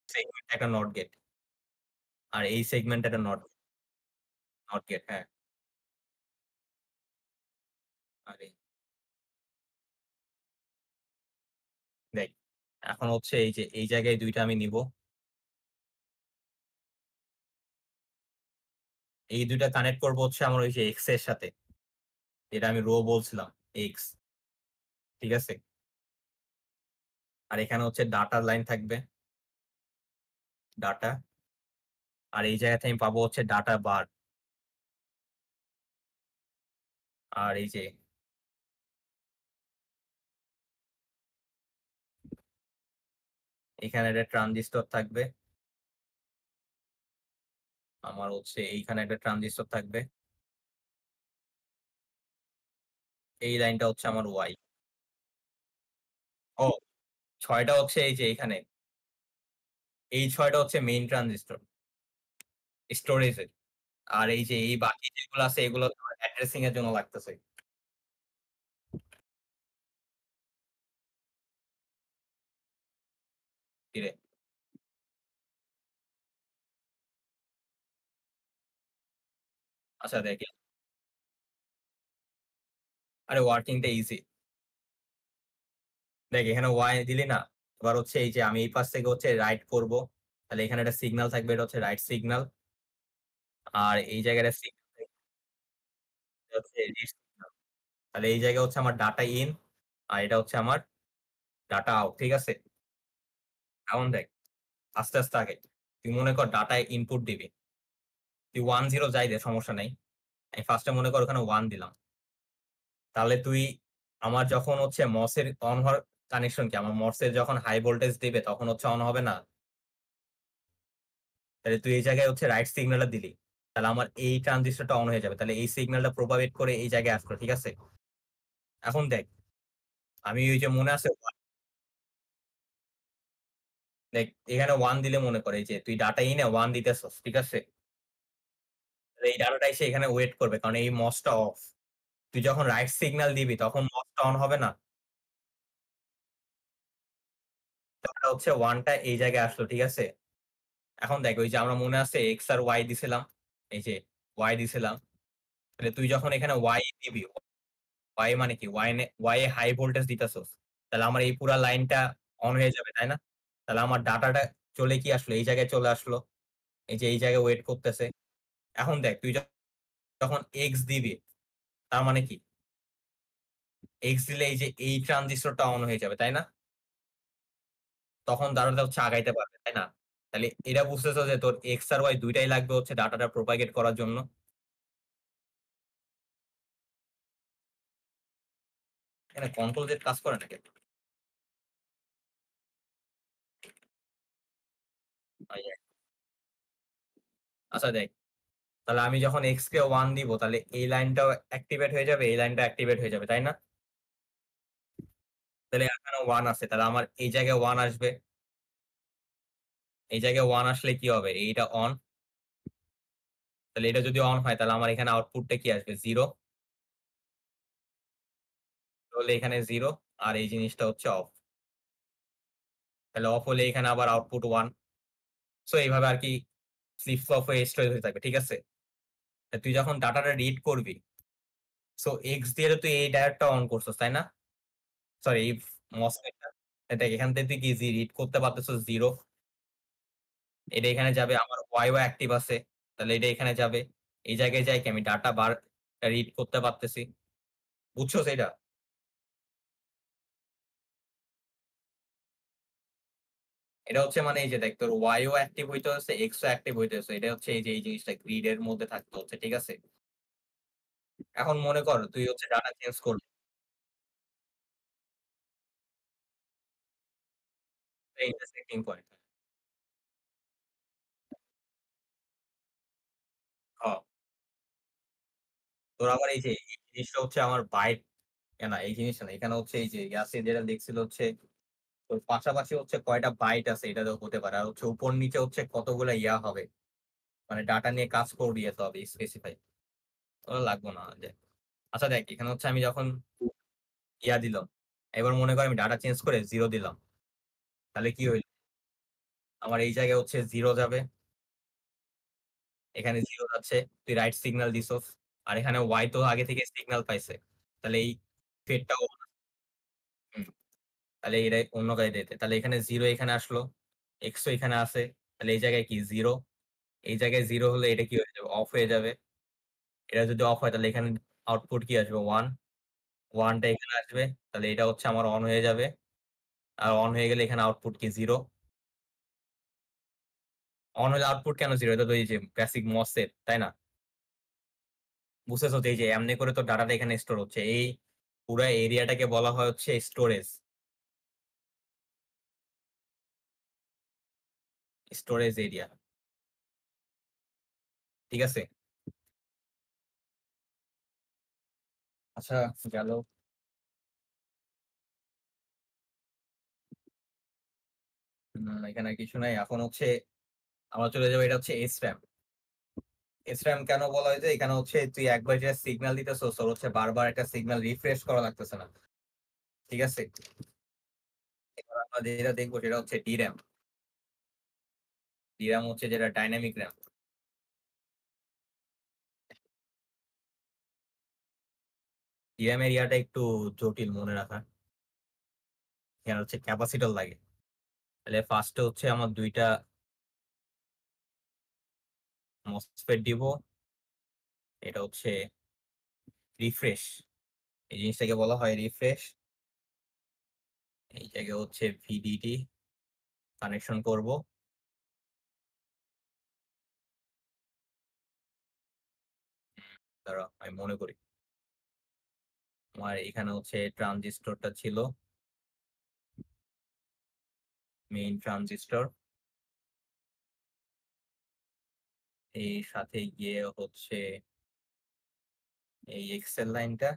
সেগমেন্ট একটা নট গেট, আর এই সেগমেন্ট একটা নট নট গেট। হ্যাঁ, আরে দেখ, এখন হচ্ছে এই যে এই জায়গায় 2টা আমি নিব, এই 2টা কানেক্ট করবো হচ্ছে আমার ওই যে এক্স এর সাথে, যেটা আমি রো বলছিলাম, এক্স। ঠিক আছে? আর এখানে হচ্ছে ডাটার লাইন থাকবে, ডাটা। আর এই জায়গাতে আমি পাবো হচ্ছে ডাটা বার। আর এই যে এখানে একটা ট্রানজিস্টর থাকবে, আমার হচ্ছে এইখানে একটা ট্রানজিস্টর থাকবে। এই লাইনটা হচ্ছে আমার ওয়াই। ও, 6টা হচ্ছে এই যে এখানে, এই 6টা হচ্ছে মেইন ট্রানজিস্টর স্টোরেজের। আর এই যে এই বাকি যেগুলো আছে এগুলো অ্যাড্রেসিং এর জন্য লাগতেছে। কি রে? আচ্ছা দেখি, আরে ওয়ার্কিংটা ইজি। দেখ এখানে ওয়াই দিলি না, এবার হচ্ছে এই যে আমি এই পাশ থেকে হচ্ছে রাইট করব, তাহলে এখানে একটা সিগন্যাল থাকবে, এটা হচ্ছে রাইট সিগন্যাল। আর এই জায়গাটা সিগন্যাল হচ্ছে রিড সিগন্যাল। তাহলে এই জায়গায় হচ্ছে আমার ডাটা ইন, আর এটা হচ্ছে আমার ডাটা আউট। ঠিক আছে? এখন দেখ, আস্তে আস্তে আগে তুই মনে কর ডাটায় ইনপুট দিবি। তুই 1 0 যাই দে, সমস্যা নাই। আমি ফার্স্টে মনে কর ওখানে 1 দিলাম। তাহলে তুই আমার যখন হচ্ছে মসের অন হওয়ার কানেকশন কি? আমার মসের যখন হাই ভোল্টেজ দিবে তখন হচ্ছে অন হবে না? তাহলে তুই এই জায়গায় হচ্ছে রাইট সিগন্যালটা দিলি। তাহলে আমার এই ট্রানজিস্টরটা অন হয়ে যাবে। তাহলে এই সিগন্যালটা প্রোপাগেট করে এই জায়গায় আসলো। ঠিক আছে? এখন দেখ, আমি ওই যে মনে আছে দেখ এখানে 1 দিলে মনে করে এই যে তুই ডাটা ইনে 1 দিতেছস। ঠিক আছে? তাহলে এই ডাটাটা এসে এখানে ওয়েট করবে। কারণ এই মসটা অফ। তুই যখন রাইট সিগন্যাল দিবি তখন মসটা অন হবে না? ডাটা হচ্ছে 1 টা এই জায়গায় আসলো। ঠিক আছে? এখন দেখ ওই যে আমরা মনে আছে এক্স আর ওয়াই দিছিলাম। এই যে ওয়াই দিছিলাম। তাহলে তুই যখন এখানে ওয়াই দিবি, ওয়াই মানে কি? Y A high voltage দিতেছস। তাহলে আমার এই পুরা লাইনটা অন হয়ে যাবে, তাই না? তাহলে আমার ডাটাটা চলে কি আসলো? এই জায়গায় চলে আসলো। এই যে এই জায়গায় ওয়েট করতেছে। এখন দেখ তুই যখন এক্স দিবি তার মানে কি? এক্স দিলে এই যে এই ট্রানজিস্টরটা অন হয়ে যাবে, তাই না? তখন ডাটাটা হচ্ছে আগাইতে পারবে, তাই না? তাহলে এটা বুঝতেছো যে তোর এক্স আর ওয়াই দুইটাই লাগবে হচ্ছে ডাটাটা প্রোপাগেট করার জন্য। এখানে কন্ট্রোল জেড কাজ করে নাকি? আচ্ছা দেখ, তাহলে আমি যখন এক্স কে 1 দিব তাহলে এই লাইনটাও অ্যাক্টিভেট হয়ে যাবে, এই লাইনটা অ্যাক্টিভেট হয়ে যাবে, তাই না? তাহলে এখানে 1 আছে, তাহলে আমার এই জায়গায় 1 আসবে। এই জায়গায় 1 আসলে কি হবে? এইটা অন। তাহলে এটা যদি অন হয় তাহলে আমার এখানে আউটপুটটা কি আসবে? 0। তাহলে এখানে 0 আর এই জিনিসটা হচ্ছে অফ। তাহলে অফ হলে এখানে আবার আউটপুট 1। সো এইভাবে আর কি ফ্লিপ ফ্লপ হয়ে স্টোরেজ হয়ে থাকবে। ঠিক আছে? তা তুই যখন ডাটাটা রিড করবি, সো এক্স দিয়ে তো তুই এই ডায়োডটা অন করছিস, তাই না? সরি, এই মসফেটটা। দেখ এখান থেকে তুই কি রিড করতে পারতেছিস 0। এটা এখানে যাবে, আমার ওয়াইও অ্যাক্টিভ আছে। তাহলে এটা এখানে যাবে। এই জায়গায় যাই কি আমি ডাটা বার রিড করতে পারতেছি। বুঝছোস এটা? এটা হচ্ছে মানে এই যে দেখ তোর ওয়াইও অ্যাক্টিভ হইতে হচ্ছে, এক্স ও অ্যাক্টিভ হইতে হচ্ছে। এটা হচ্ছে এই যে এই জিনিসটা গ্রিড এর মধ্যে থাকতে হচ্ছে। ঠিক আছে? এখন মনে কর তুই হচ্ছে ডাটা চেঞ্জ করবি। Intersecting point. হ্যাঁ, তোর আবার এই যে এই জিনিসটা হচ্ছে আমার বাইট না, এই জিনিসটা না, এখানে হচ্ছে এই যে ইয়াসিন যেটা দেখছিল হচ্ছে তোর পাশাপাশি হচ্ছে কয়টা বাইট আছে এটা তো হতে পারে, আর হচ্ছে উপর নিচে হচ্ছে কতগুলা ইয়া হবে, মানে ডাটা নিয়ে কাজ করবি এত হবে স্পেসিফাই। ওগুলো লাগবো না দেখ। আচ্ছা দেখ এখানে হচ্ছে আমি যখন ইয়া দিলাম, এবার মনে কর আমি ডাটা চেঞ্জ করে 0 দিলাম। তাহলে কি হইল? আমার এই জায়গায় হচ্ছে 0 যাবে, এখানে 0 যাচ্ছে। তুই রাইট সিগন্যাল দিছস। আর এখানে ওয়াই তো আগে থেকে সিগন্যাল পাইছে। তাহলে এই ফেডটা, তাহলে এটা অন্য কাজে দিতে, তাহলে এখানে 0 এখানে আসলো, এক্স এখানে আছে। তাহলে এই জায়গায় কি 0? এই জায়গায় 0 হলে এটা কি হয়ে যাবে? অফ হয়ে যাবে। এটা যদি অফ হয় তাহলে এখানে আউটপুট কি আসবে? 1। 1 টা এখানে আসবে। তাহলে এটা হচ্ছে আমার অন হয়ে যাবে। আর অন হয়ে গেলে এখানে আউটপুট কি? 0। অন হলে আউটপুট কেন 0? এটা তো এই যে বেসিক মসের, তাই না? বুঝতেছো তো? এই যে এমনি করে তো ডাটাটা এখানে স্টোর হচ্ছে। এই পুরো এরিয়াটাকে বলা হয় হচ্ছে স্টোরেজ। Storage area. ঠিক আছে? আচ্ছা, গেল। এখানে আর কিছু নাই। এখন হচ্ছে আমরা চলে যাবো, এটা হচ্ছে এসরাম। এসরাম কেন বলা হয়েছে? এখানে হচ্ছে তুই একবার যেটা সিগন্যাল দিতেছস তোর হচ্ছে বারবার একটা সিগন্যাল রিফ্রেশ করা লাগতেছে না। ঠিক আছে? এবার আমরা যেটা দেখবো সেটা হচ্ছে ডিরাম। ডিরাম হচ্ছে যেটা ডাইনামিক র্যাম। ডিরাম এর ইয়াটা একটু জটিল মনে রাখা। এখানে হচ্ছে ক্যাপাসিটর লাগে। তাহলে ফার্স্টে হচ্ছে আমার দুইটা মসফেট দিব। এটা হচ্ছে রিফ্রেশ। এই জিনিসটাকে বলা হয় রিফ্রেশ। এই জায়গায় হচ্ছে ভিডিডি কানেকশন করব। দাঁড়া আমি মনে করি। আমার এখানে হচ্ছে ট্রানজিস্টরটা ছিল, মেইন ট্রানজিস্টর। এই সাথে গিয়ে হচ্ছে এই এক্সেল লাইনটা,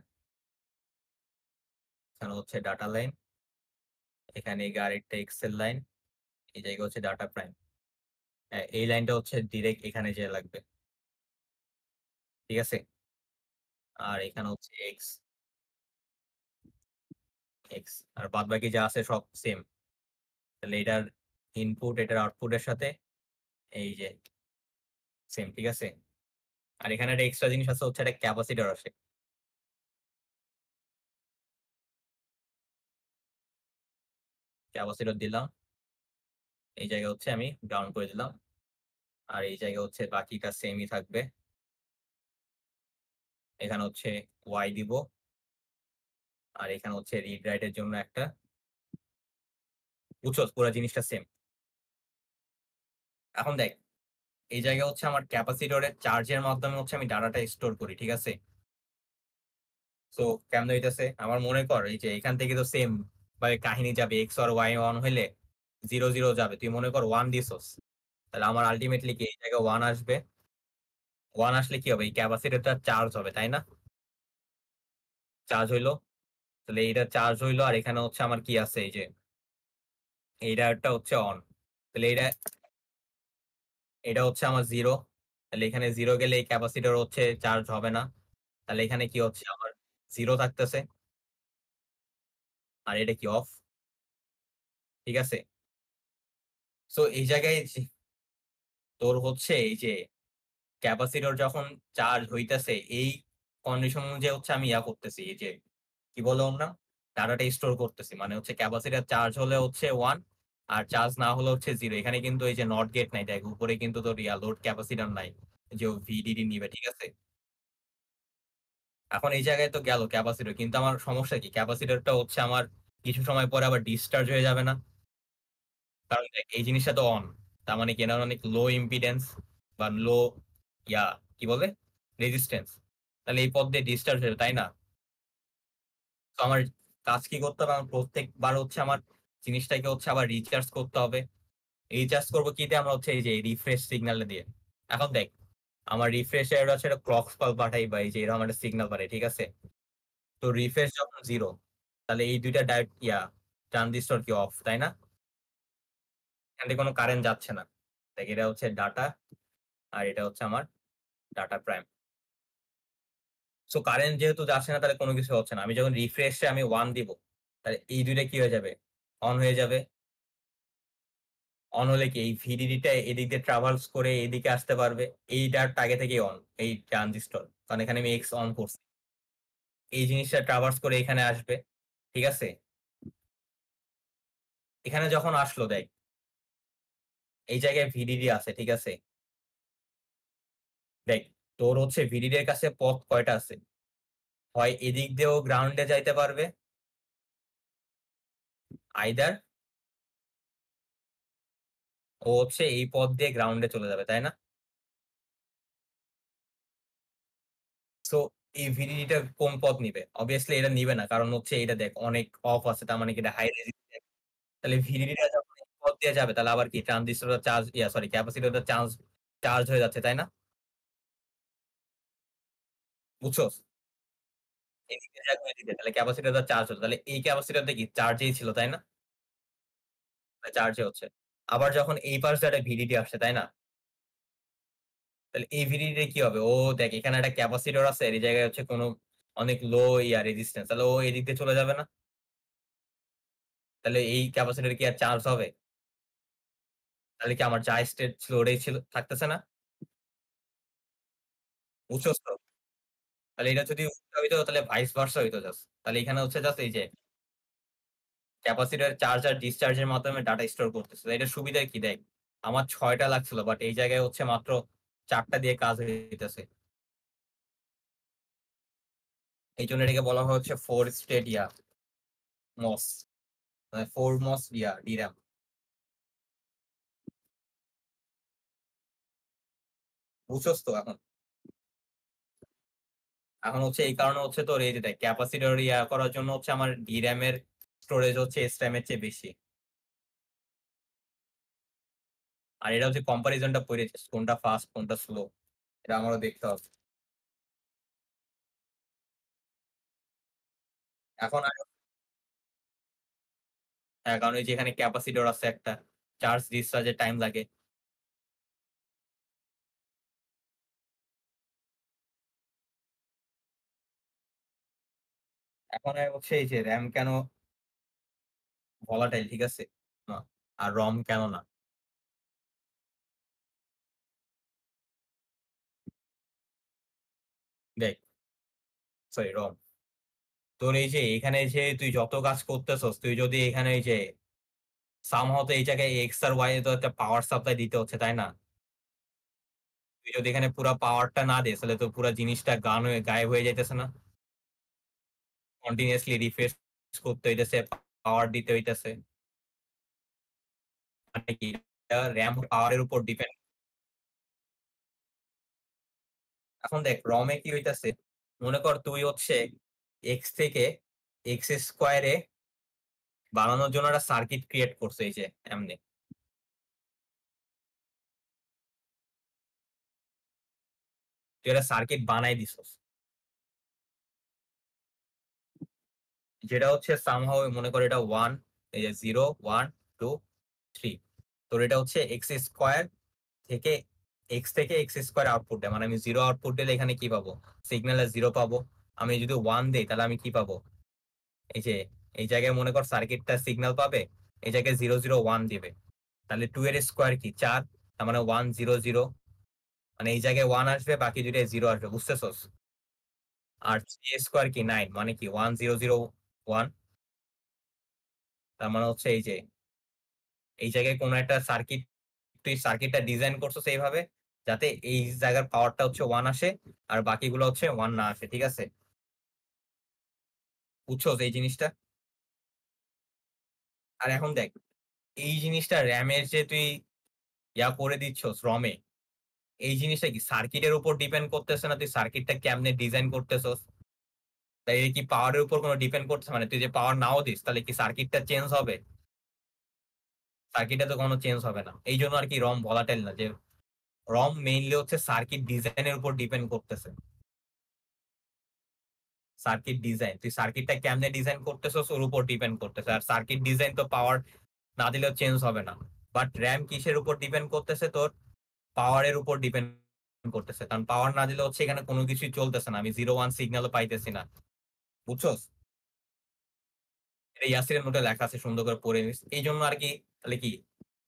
এখানে হচ্ছে ডাটা লাইন, এখানে আরেকটা এক্সেল লাইন, এই জায়গা হচ্ছে ডাটা প্রাইম। এই লাইনটা হচ্ছে ডিরেক্ট এখানে যে লাগবে, ঠিক আছে। আর এখানে হচ্ছে এক্স এক্স, আর বাদ বাকি যা আছে সব সেম। তাহলে এটার ইনপুট এটার আউটপুটের সাথে এই যে সেম, ঠিক আছে। আর এখানে একটা এক্সট্রা জিনিস আছে, হচ্ছে একটা ক্যাপাসিটর আছে। ক্যাপাসিটর দিলাম, এই জায়গায় হচ্ছে আমি ডাউন করে দিলাম, আর এই জায়গায় হচ্ছে বাকিটা সেমই থাকবে। এখানে হচ্ছে ওয়াই দিব, আর এখানে হচ্ছে রিড রাইটের জন্য একটা, বুঝছো পুরো জিনিসটা সেম। এখন দেখ, এই জায়গায় হচ্ছে আমার ক্যাপাসিটরের চার্জের মাধ্যমে হচ্ছে আমি ডাটাটা স্টোর করি, ঠিক আছে। তো কেমন হইতেছে আমার মনে কর, এই যে এখান থেকে তো সেম ভাবে কাহিনী যাবে, এক্স আর ওয়াই ওয়ান হইলে 0 0 যাবে। তুই মনে কর ওয়ান দিছস, তাহলে আমার আলটিমেটলি কি এই জায়গায় ওয়ান আসবে। ওয়ান আসলে কি হবে, এই ক্যাপাসিটরটা চার্জ হবে, তাই না। চার্জ হইলো, তাহলে এইটা চার্জ হইলো, আর এখানে হচ্ছে আমার কি আছে, এই যে এইটা একটা হচ্ছে অন। তাহলে এটা হচ্ছে আমার 0। তাহলে এখানে 0 গেলে এই ক্যাপাসিটর হচ্ছে চার্জ হবে না। তাহলে এখানে কি হচ্ছে আমার 0 থাকতেছে, আর এটা কি অফ, ঠিক আছে। সো এই জায়গায় তোর হচ্ছে এই যে ক্যাপাসিটর যখন চার্জ হইতেছে, এই কন্ডিশন অনুযায়ী হচ্ছে আমি করতেছি, এই যে কি বলে ওর নাম, ডাটাটা স্টোর করতেছি। মানে হচ্ছে ক্যাপাসিটর চার্জ হলে হচ্ছে 1, আর চার্জ না হলে হচ্ছে 0। এখানে কিন্তু এই যে নট গেট নাই, দেখ উপরে কিন্তু তোর লোড ক্যাপাসিটর নাই, যে ভিডিডি নিবে, ঠিক আছে। এখন এই জায়গায় তো গেল ক্যাপাসিটর, কিন্তু আমার সমস্যা কি, ক্যাপাসিটরটা হচ্ছে আমার কিছু সময় পরে আবার ডিসচার্জ হয়ে যাবে না। কারণ দেখ এই জিনিসটা তো অন, তার মানে কি এনার অনেক লো ইম্পিডেন্স বা লো ইয়া কি বলে রেজিস্ট্যান্স, তাহলে এই পথ দিয়ে ডিসচার্জ হয়ে যাবে, তাই না। তো আমার কাজ কি করতে হবে, আমার প্রত্যেকবার হচ্ছে আমার জিনিসটাকে হচ্ছে আবার রিচার্জ করতে হবে। রিচার্জ করবো কি দিয়ে, আমরা হচ্ছে এই যে রিফ্রেশ সিগন্যাল দিয়ে। এখন দেখ, আমার রিফ্রেশ এর হচ্ছে একটা ক্লক কল পাঠাই, বা এই যে এরকম একটা সিগন্যাল পাঠাই, ঠিক আছে। তো রিফ্রেশ যখন 0, তাহলে এই দুইটা ডাইরেক্ট ট্রানজিস্টর কি অফ, তাই না। এখান থেকে কোনো কারেন্ট যাচ্ছে না। দেখ এটা হচ্ছে ডাটা, আর এটা হচ্ছে আমার ডাটা প্রাইম। সো কারেন্ট যেহেতু যাচ্ছে না, তাহলে কোনো কিছু হচ্ছে না। আমি যখন রিফ্রেশে আমি 1 দিব, তাহলে এই দুইটা কি হয়ে যাবে, অন হয়ে যাবে। অন হলে কি এই ভিডিডিটা এদিক দিয়ে ট্রাভালস করে এদিকে আসতে পারবে। এইটার আগে থেকে অন, এই ট্রানজিস্টর, কারণ এখানে আমি এক্স অন করছি, এই জিনিসটা ট্রাভার্স করে এখানে আসবে, ঠিক আছে। এখানে যখন আসলো দেখ, এই জায়গায় ভিডিডি আছে, ঠিক আছে। দেখ তোর হচ্ছে ভিডিডি এর কাছে পথ কয়টা আছে, হয় এদিক দিয়েও গ্রাউন্ডে যাইতে পারবে, আইদার ও হচ্ছে এই পথ দিয়ে গ্রাউন্ডে চলে যাবে, তাই না। সো এই ভিডিডিটা কোন পথ নিবে, অবভিয়াসলি এটা নিবে না, কারণ হচ্ছে এটা দেখ অনেক অফ আছে, তার মানে কি এটা হাই রেজিস্ট্যান্স। তাহলে ভিডিডিটা যখন এই পথ দিয়ে যাবে, তাহলে আবার কি ট্রানজিস্টরটা চার্জ সরি ক্যাপাসিটরটা চার্জ চার্জ হয়ে যাচ্ছে, তাই না। বুঝছো, এদিকে যাক এদিকে, তাহলে ক্যাপাসিটরটা চার্জ হতো, তাহলে এই ক্যাপাসিটরটা কি চার্জেই ছিল, তাই না। চার্জে হচ্ছে। আবার যখন এই পাশ দিয়ে একটা ভিডিডি আসছে, তাই না। তাহলে এই ভিডিডি কি হবে, ও দেখ এখানে একটা ক্যাপাসিটর আছে, এই জায়গায় হচ্ছে কোনো অনেক লো রেজিস্ট্যান্স, তাহলে ও এদিক দিয়ে চলে যাবে না। তাহলে এই ক্যাপাসিটর কি আর চার্জ হবে, তাহলে কি আমার যা স্টেট ছিল ওটাই ছিল, থাকতেছে না। বুঝছস তো। তাহলে এটা যদি উল্টা হইতো, তাহলে ভাইস ভার্সা হইতো জাস্ট। তাহলে এখানে হচ্ছে জাস্ট এই যে ক্যাপাসিটর চার্জ আর ডিসচার্জের মাধ্যমে ডাটা স্টোর করতেছে। এটা সুবিধা কি দেখ, আমার 6টা লাগছিল, বাট এই জায়গায় হচ্ছে মাত্র 4টা দিয়ে কাজ হইতেছে। এই জন্য এটাকে বলা হচ্ছে 4 স্টেট মস, মানে 4 মস ডিরাম। বুঝছস তো এখন। এখন হচ্ছে এই কারণে হচ্ছে তোর এই যে দেখ ক্যাপাসিটর ইয়া করার জন্য হচ্ছে আমার DRAM এর স্টোরেজ হচ্ছে SRAM এর চেয়ে বেশি। আর এটা হচ্ছে কম্পারিজনটা পড়েছে কোনটা ফাস্ট কোনটা স্লো, এটা আমারও দেখতে হবে। এখন হ্যাঁ, কারণ এই যে এখানে ক্যাপাসিটর আছে একটা, চার্জ ডিসচার্জে টাইম লাগে। এখন হচ্ছে এই যে র্যাম কেন ভলাটাইল, ঠিক আছে, আর রম কেন না। দেখ, সরি রম, তোর এই যে এখানে যে তুই যত কাজ করতেছস, তুই যদি এখানে এই যে সামহাও তো এই জায়গায় এক্স আর ওয়াই তো একটা পাওয়ার সাপ্লাই দিতে হচ্ছে, তাই না? তুই যদি এখানে পুরো পাওয়ারটা না দিস তাহলে তো পুরো জিনিসটা গায়েব হয়ে যাইতেছে না? কন্টিনিউয়াসলি রিফ্রেশ করতে হইতেছে, পাওয়ার দিতে হইতেছে, মানে কি র্যাম পাওয়ারের উপর ডিপেন্ড। এখন দেখ রমে কি হইতাছে, মনে কর তুই হচ্ছে এক্স থেকে এক্স স্কোয়ারে বানানোর জন্য একটা সার্কিট ক্রিয়েট করছে, এই যে এমনি তুই একটা সার্কিট বানাই দিছস, যেটা হচ্ছে সামহাও মনে কর এটা ওয়ান, এই যে 0 1 2 3, তোর এটা হচ্ছে এক্স স্কোয়ার থেকে এক্স থেকে এক্স স্কোয়ার আউটপুট দেয়, মানে আমি জিরো আউটপুট দিলে এখানে কি পাবো, সিগন্যালে জিরো পাবো। আমি যদি ওয়ান দিই তাহলে আমি কি পাবো, এই যে এই জায়গায় মনে কর সার্কিটটা সিগন্যাল পাবে, এই জায়গায় 0 0 1 দিবে, তাহলে 2 এর স্কোয়ার কি 4, তার মানে 1 0 0, মানে এই জায়গায় 1 আসবে, বাকি দুইটায় 0 আসবে, বুঝতেছস? আর 3 স্কোয়ার কি 9, মানে কি 1 0 0 1, তার মানে হচ্ছে এই যে এই জায়গায় কোন একটা সার্কিট, তুই সার্কিটটা ডিজাইন করছিস এইভাবে যাতে এই জায়গার পাওয়ারটা হচ্ছে 1 আসে আর বাকিগুলো হচ্ছে 1 না আসে, ঠিক আছে? বুঝছস এই জিনিসটা? আর এখন দেখ, এই জিনিসটা র্যামের যে তুই ইয়া করে দিচ্ছস রমে, এই জিনিসটা কি সার্কিটের উপর ডিপেন্ড করতেছে না, তুই সার্কিটটা কেমনে ডিজাইন করতেছস? তাই কি পাওয়ারের উপর কোনো ডিপেন্ড করছে, মানে তুই যে পাওয়ার নাও দিস তাহলে কি সার্কিটটা চেঞ্জ হবে? সার্কিটে তো কোনো চেঞ্জ হবে না, এই জন্য আর কি রম ভলাটাইল না, যে রম মেইনলি হচ্ছে সার্কিট ডিজাইনের উপর ডিপেন্ড করতেছে। সার্কিট ডিজাইন, তুই সার্কিটটা কেমনে ডিজাইন করতেছস ওর উপর ডিপেন্ড করতেছে, আর সার্কিট ডিজাইন তো পাওয়ার না দিলেও চেঞ্জ হবে না। বাট র্যাম কিসের উপর ডিপেন্ড করতেছে, তোর পাওয়ারের উপর ডিপেন্ড করতেছে, কারণ পাওয়ার না দিলে হচ্ছে এখানে কোনো কিছুই চলতেছে না, আমি 0 1 সিগন্যালও পাইতেছি না, বুঝছস? এটা ইয়াসিরের নোটে লেখা আছে, সুন্দর করে পড়ে নিস, এই জন্য আর কি। তাহলে কি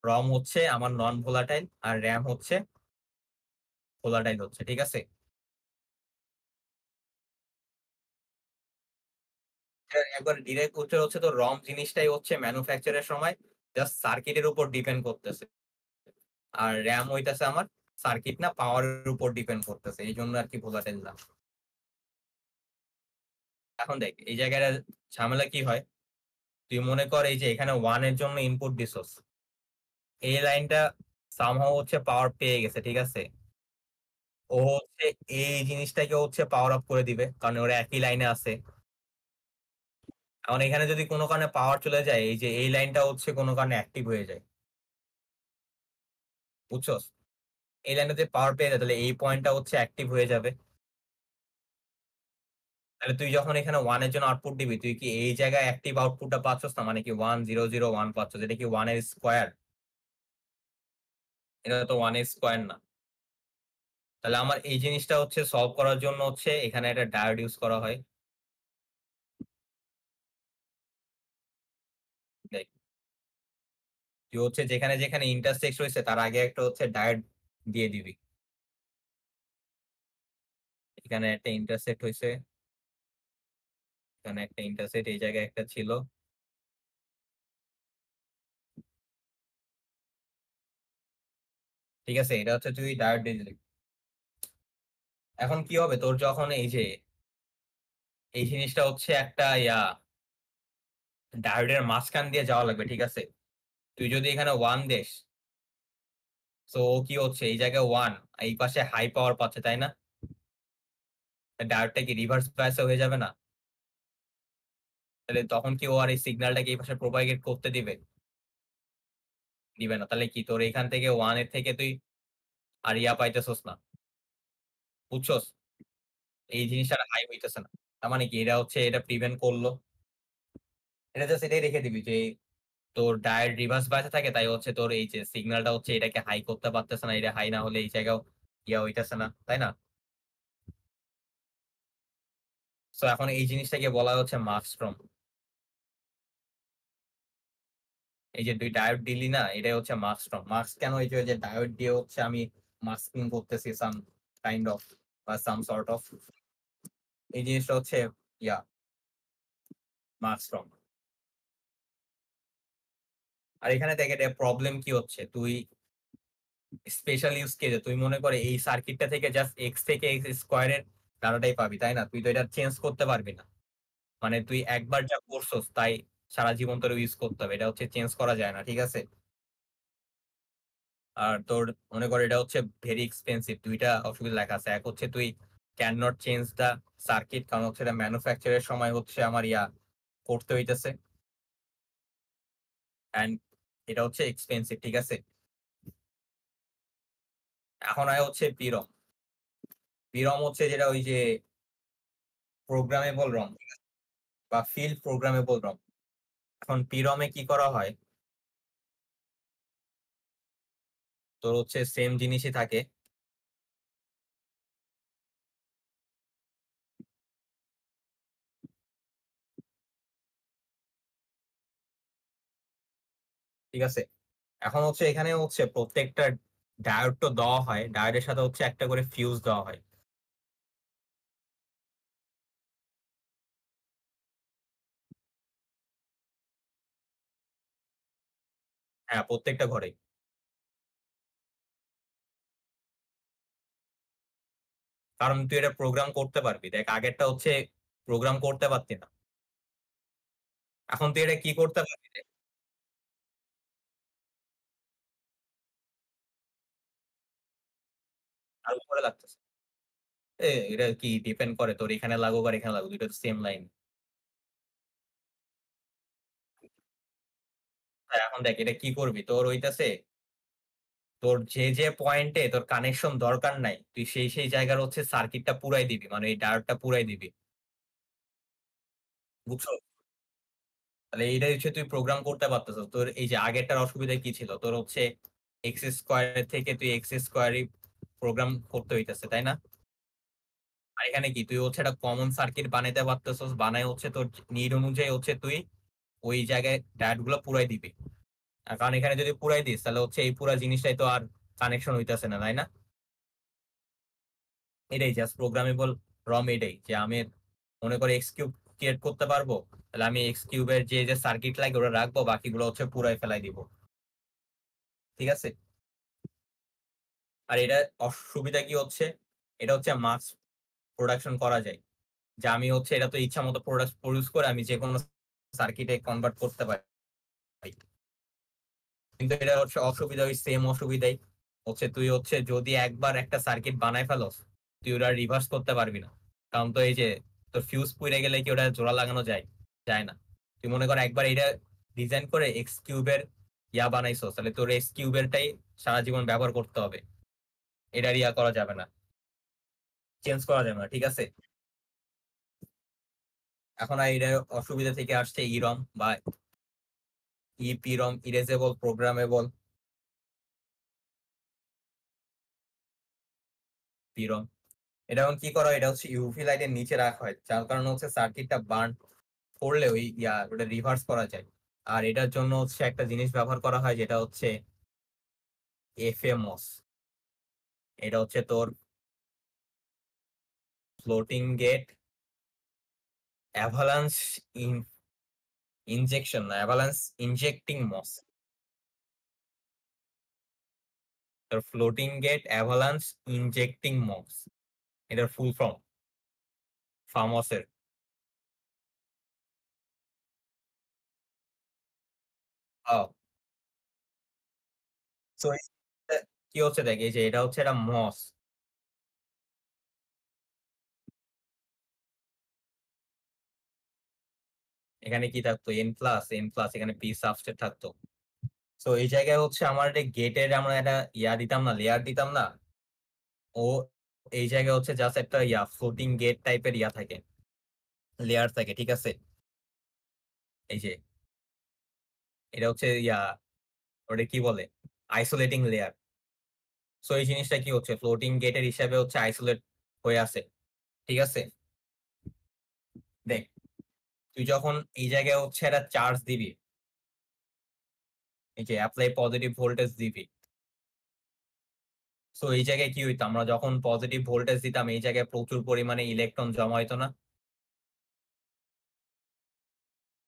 রম হচ্ছে আমার নন ভোলাটাইল আর র্যাম হচ্ছে ভোলাটাইল হচ্ছে, ঠিক আছে? একবার ডিরেক্ট উত্তর হচ্ছে তো রম জিনিসটাই হচ্ছে ম্যানুফ্যাকচারের সময় জাস্ট সার্কিটের উপর ডিপেন্ড করতেছে, আর র্যাম হইতাছে আমার সার্কিট না পাওয়ারের উপর ডিপেন্ড করতেছে, এই জন্য আর কি ভোলাটাইল না। এখন দেখ এই জায়গায় ঝামেলা কি হয়, তুই মনে কর এই যে এখানে ওয়ান এর জন্য ইনপুট দিছস, এই লাইনটা সামহাও হচ্ছে পাওয়ার পেয়ে গেছে, ঠিক আছে, ও হচ্ছে এই জিনিসটাকে হচ্ছে পাওয়ার আপ করে দিবে কারণ ওরা একই লাইনে আছে। এখন এখানে যদি কোনো কারণে পাওয়ার চলে যায়, এই যে এই লাইনটা হচ্ছে কোনো কারণে অ্যাক্টিভ হয়ে যায়, বুঝছস? এই লাইনটাতে পাওয়ার পেয়ে যায় তাহলে এই পয়েন্টটা হচ্ছে অ্যাক্টিভ হয়ে যাবে। তাহলে তুই যখন এখানে ওয়ান এর জন্য আউটপুট দিবি, তুই কি এই জায়গায় অ্যাক্টিভ আউটপুটটা পাচ্ছস না, মানে কি 1 0 0 1 পাচ্ছস, এটা কি ওয়ান এর স্কোয়ার? এটা তো ওয়ান এর স্কোয়ার না। তাহলে আমার এই জিনিসটা হচ্ছে সলভ করার জন্য হচ্ছে এখানে একটা ডায়োড ইউজ করা হয়। দেখ, তুই হচ্ছে যেখানে যেখানে ইন্টারসেক্ট হয়েছে তার আগে একটা হচ্ছে ডায়োড দিয়ে দিবি। এখানে একটা ইন্টারসেক্ট হয়েছে, এখানে একটা ইন্টারসেক্ট, এই জায়গায় একটা ছিল, ঠিক আছে, এটা হচ্ছে তুই ডায়োড দিয়ে দিলি। এখন কি হবে তোর যখন এই যে এই জিনিসটা হচ্ছে একটা ডায়োডের মাঝখান দিয়ে যাওয়া লাগবে, ঠিক আছে, তুই যদি এখানে ওয়ান দেস, তো ও কি হচ্ছে এই জায়গায় ওয়ান, এই পাশে হাই পাওয়ার পাচ্ছে, তাই না? ডায়োডটা কি রিভার্স বায়াস হয়ে যাবে না? তাহলে তখন কি ও আর এই সিগন্যালটাকে এই পাশে প্রোপাগেট করতে দিবে? দিবে না। তাহলে কি তোর এখান থেকে 1 এর থেকে তুই আর পাইতেছস না। বুঝছস? এই জিনিসটা আর হাই হইতেছে না। তার মানে কি এটা হচ্ছে এটা প্রিভেন্ট করলো। এটা জাস্ট এটাই রেখে দিবি যে তোর ডায়োড রিভার্স বায়াসে থাকে তাই হচ্ছে তোর এই যে সিগন্যালটা হচ্ছে এটাকে হাই করতে পারতেছে না। এটা হাই না হলে এই জায়গাও হইতেছে না। তাই না? সো এখন এই জিনিসটাকে বলা হচ্ছে মার্কস্ট্রম। এই যে তুই ডায়োড দিলি না এটাই হচ্ছে মার্কস্ট্রম। মার্কস কেন এই যে ডায়োড দিয়ে হচ্ছে আমি মাস্কিং করতেছি সাম কাইন্ড অফ বা সাম সর্ট অফ এই জিনিসটা হচ্ছে ইয়া মার্কস্ট্রম। আর এখানে দেখ এটা প্রবলেম কি হচ্ছে তুই স্পেশাল ইউজ কেসে তুই মনে করে এই সার্কিটটা থেকে জাস্ট এক্স থেকে এক্স স্কোয়ারের ডাটাটাই পাবি তাই না? তুই তো এটা চেঞ্জ করতে পারবি না। মানে তুই একবার যা করছস তাই সারা জীবন তোর ইউজ করতে হবে। এটা হচ্ছে চেঞ্জ করা যায় না। ঠিক আছে? আর তোর মনে কর এটা হচ্ছে ভেরি এক্সপেন্সিভ। দুইটা অসুবিধা লেখা আছে। এক হচ্ছে তুই can not change the circuit কারণ হচ্ছে এটা ম্যানুফ্যাকচারের সময় হচ্ছে আমার করতে হইতেছে। অ্যান্ড এটা হচ্ছে এক্সপেন্সিভ। ঠিক আছে? এখন আয় হচ্ছে পিরম। পিরম হচ্ছে যেটা ওই যে প্রোগ্রামেবল রম বা ফিল্ড প্রোগ্রামেবল রম। এখন পিরমে কি করা হয় তোর হচ্ছে সেম জিনিসই থাকে। ঠিক আছে? এখন হচ্ছে এখানে হচ্ছে প্রত্যেকটা ডায়োড তো দেওয়া হয়, ডায়োডের সাথে হচ্ছে একটা করে ফিউজ দেওয়া হয়। হ্যাঁ, প্রত্যেকটা ঘরে। কারণ তুই এটা প্রোগ্রাম করতে পারবি। দেখ আগেরটা হচ্ছে প্রোগ্রাম করতে পারতি না। এখন তুই এটা কি করতে পারবি দেখ, আর উপরে লাগতেছে। এটা কি ডিপেন্ড করে তোর এখানে লাগুক আর এখানে লাগুক, দুটো সেম লাইন। এখন দেখ এটা কি করবি, তোর হইতাছে তোর যে যে পয়েন্টে তোর কানেকশন দরকার নাই তুই সেই সেই জায়গার হচ্ছে সার্কিটটা পুরাই দিবি, মানে এই ডায়োডটা পুরাই দিবি। বুঝছো? তাহলে এইটাই হচ্ছে তুই প্রোগ্রাম করতে পারতেছ। তোর এই যে আগেরটার অসুবিধা কি ছিল, তোর হচ্ছে এক্স স্কোয়ার থেকে তুই এক্স স্কোয়ারই প্রোগ্রাম করতে হইতেছে তাই না? আর এখানে কি তুই হচ্ছে একটা কমন সার্কিট বানাইতে পারতেছস, বানাই হচ্ছে তোর নিড অনুযায়ী হচ্ছে তুই ওই জায়গায় ডায়োড গুলো পুরাই দিবি। আর কারণ এখানে যদি পুরাই দিস তাহলে হচ্ছে এই পুরা জিনিসটাই তো আর কানেকশন হইতেছে না তাই না? এটাই জাস্ট প্রোগ্রামেবল রম। এটাই যে আমি মনে করে এক্স কিউব ক্রিয়েট করতে পারবো, তাহলে আমি এক্স কিউবের যে যে সার্কিট লাগে ওটা রাখবো, বাকিগুলো হচ্ছে পুরাই ফেলাই দিব। ঠিক আছে? আর এটা অসুবিধা কি হচ্ছে, এটা হচ্ছে মাস প্রোডাকশন করা যায়। যে আমি হচ্ছে এটা তো ইচ্ছা মতো প্রোডাক্ট প্রডিউস করে আমি যে কোনো সার্কিটে কনভার্ট করতে পারি। কিন্তু এটা হচ্ছে অসুবিধা, ওই সেম অসুবিধাই হচ্ছে তুই হচ্ছে যদি একবার একটা সার্কিট বানায় ফেলস তুই ওটা রিভার্স করতে পারবি না। কারণ তো এই যে তোর ফিউজ পুড়ে গেলে কি ওটা জোড়া লাগানো যায়? যায় না। তুই মনে কর একবার এটা ডিজাইন করে এক্স কিউবের বানাইছস, তাহলে তোর এক্স কিউবেরটাই সারা জীবন ব্যবহার করতে হবে। এটা করা যাবে না, চেঞ্জ করা যাবে না। ঠিক আছে? এখন আর এটার অসুবিধা থেকে আসছে ইরম বা ইপিরম, ইরেজেবল প্রোগ্রামেবল পিরম। এটা এখন কি করা হয়, এটা হচ্ছে ইউভি লাইটের নিচে রাখা হয় যার কারণে হচ্ছে সার্কিটটা বার্ন করলে ওই ওটা রিভার্স করা যায়। আর এটার জন্য হচ্ছে একটা জিনিস ব্যবহার করা হয় যেটা হচ্ছে এফএমওস। এটা হচ্ছে তোর ফ্লোটিং গেট অ্যাভালান্স ইনজেকশন না, অ্যাভালান্স ইনজেক্টিং মস। তোর ফ্লোটিং গেট অ্যাভালান্স ইনজেক্টিং মস, এটার ফুল ফর্ম ফার্মসের। সো কি হচ্ছে দেখ এই যে এটা হচ্ছে একটা মস। এখানে কি থাকতো n+, এখানে p সাবস্টেট থাকতো। সো এই জায়গায় হচ্ছে আমার গেটের আমরা একটা দিতাম না, লেয়ার দিতাম না। ও এই জায়গায় হচ্ছে জাস্ট একটা ফ্লোটিং গেট টাইপের থাকে, লেয়ার থাকে, ঠিক আছে? এই যে এটা হচ্ছে ওটা কি বলে, আইসোলেটিং লেয়ার। সো এই জিনিসটা কি হচ্ছে, ফ্লোটিং গেটের হিসাবে হচ্ছে আইসোলেট হয়ে আছে, ঠিক আছে? দেখ, তুই যখন এই জায়গায় হচ্ছে একটা চার্জ দিবি, এই যে অ্যাপ্লাই পজিটিভ ভোল্টেজ দিবি, সো এই জায়গায় কি হইতো, আমরা যখন পজিটিভ ভোল্টেজ দিতাম এই জায়গায় প্রচুর পরিমাণে ইলেকট্রন জমা হইতো না?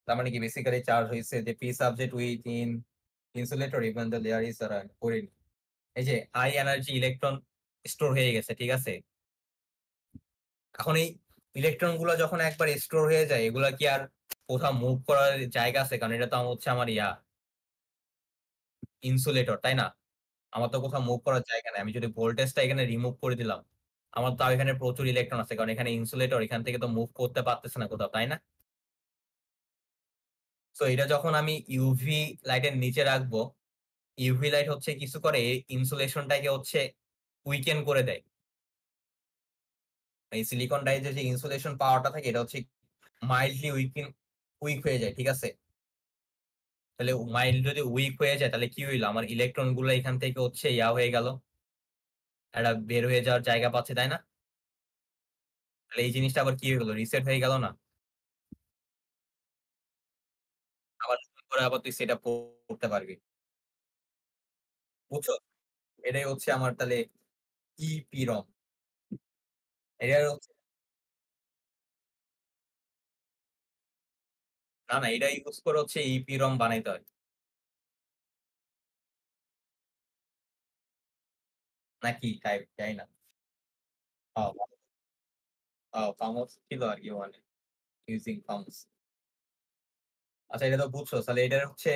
তার মানে কি বেসিক্যালি চার্জ হয়েছে যে P subject with in insulator even the layer is করিনি। এই যে হাই এনার্জি ইলেকট্রন স্টোর হয়ে গেছে, ঠিক আছে? এখন এই ইলেকট্রন গুলো যখন একবার স্টোর হয়ে যায়, এগুলা কি আর কোথাও মুভ করার জায়গা আছে? কারণ এটা তো হচ্ছে আমার ইনসুলেটর, তাই না? আমার তো কোথাও মুভ করার জায়গা নাই। আমি যদি ভোল্টেজটা এখানে রিমুভ করে দিলাম, আমার তো এখানে প্রচুর ইলেকট্রন আছে, কারণ এখানে ইনসুলেটর, এখান থেকে তো মুভ করতে পারতেছে না কোথাও, তাই না? তো এটা যখন আমি ইউভি লাইটের নিচে রাখবো, ইউভি লাইট হচ্ছে কিছু করে ইনসুলেশনটাকে হচ্ছে উইকেন করে দেয়। এই সিলিকন ডাইয়ের যে ইনসুলেশন পাওয়ারটা থাকে এটা হচ্ছে মাইল্ডলি উইক হয়ে যায়, ঠিক আছে? তাহলে মাইল্ড যদি উইক হয়ে যায় তাহলে কি হইলো, আমার ইলেকট্রন গুলো এখান থেকে হচ্ছে হয়ে গেল, একটা বের হয়ে যাওয়ার জায়গা পাচ্ছে, তাই না? তাহলে এই জিনিসটা আবার কি হয়ে গেল, রিসেট হয়ে গেল না? আবার নতুন করে আবার তুই সেট আপ করতে পারবি, বুঝছো? এটাই হচ্ছে আমার তাহলে ইপিরম। এটা হচ্ছে, না না, এটা ইউজ করে হচ্ছে ইপিরম বানাইতে হয় নাকি টাইপ, তাই না? ফার্মস ছিল আর কি, মানে ইউজিং ফার্মস। আচ্ছা, এটা তো বুঝছো, তাহলে এটার হচ্ছে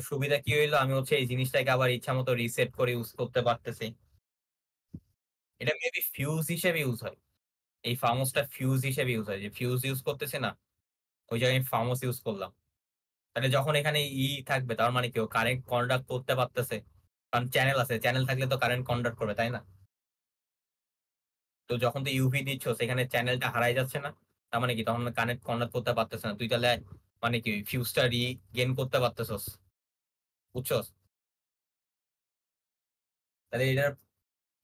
সুবিধা কি হইলো, আমি হচ্ছে এই জিনিসটাকে আবার ইচ্ছা মতো রিসেট করে ইউজ করতে পারতেছি। এটা মেবি ফিউজ হিসেবে ইউজ হয়, এই ফার্মসটা ফিউজ হিসেবে ইউজ হয়, যে ফিউজ ইউজ করতেছে না, ওই জায়গায় আমি ফার্মস ইউজ করলাম। তাহলে যখন এখানে থাকবে তার মানে কি, ও কারেন্ট কন্ডাক্ট করতে পারতেছে, কারণ চ্যানেল আছে, চ্যানেল থাকলে তো কারেন্ট কন্ডাক্ট করবে, তাই না? তো যখন তুই ইউভি দিচ্ছ সেখানে চ্যানেলটা হারাই যাচ্ছে না, তার মানে কি তখন কানেক্ট কন্ডাক্ট করতে পারতেছে না, তুই তাহলে মানে কি ফিউজটা রিগেন করতে পারতেছস, বুঝছস? তাহলে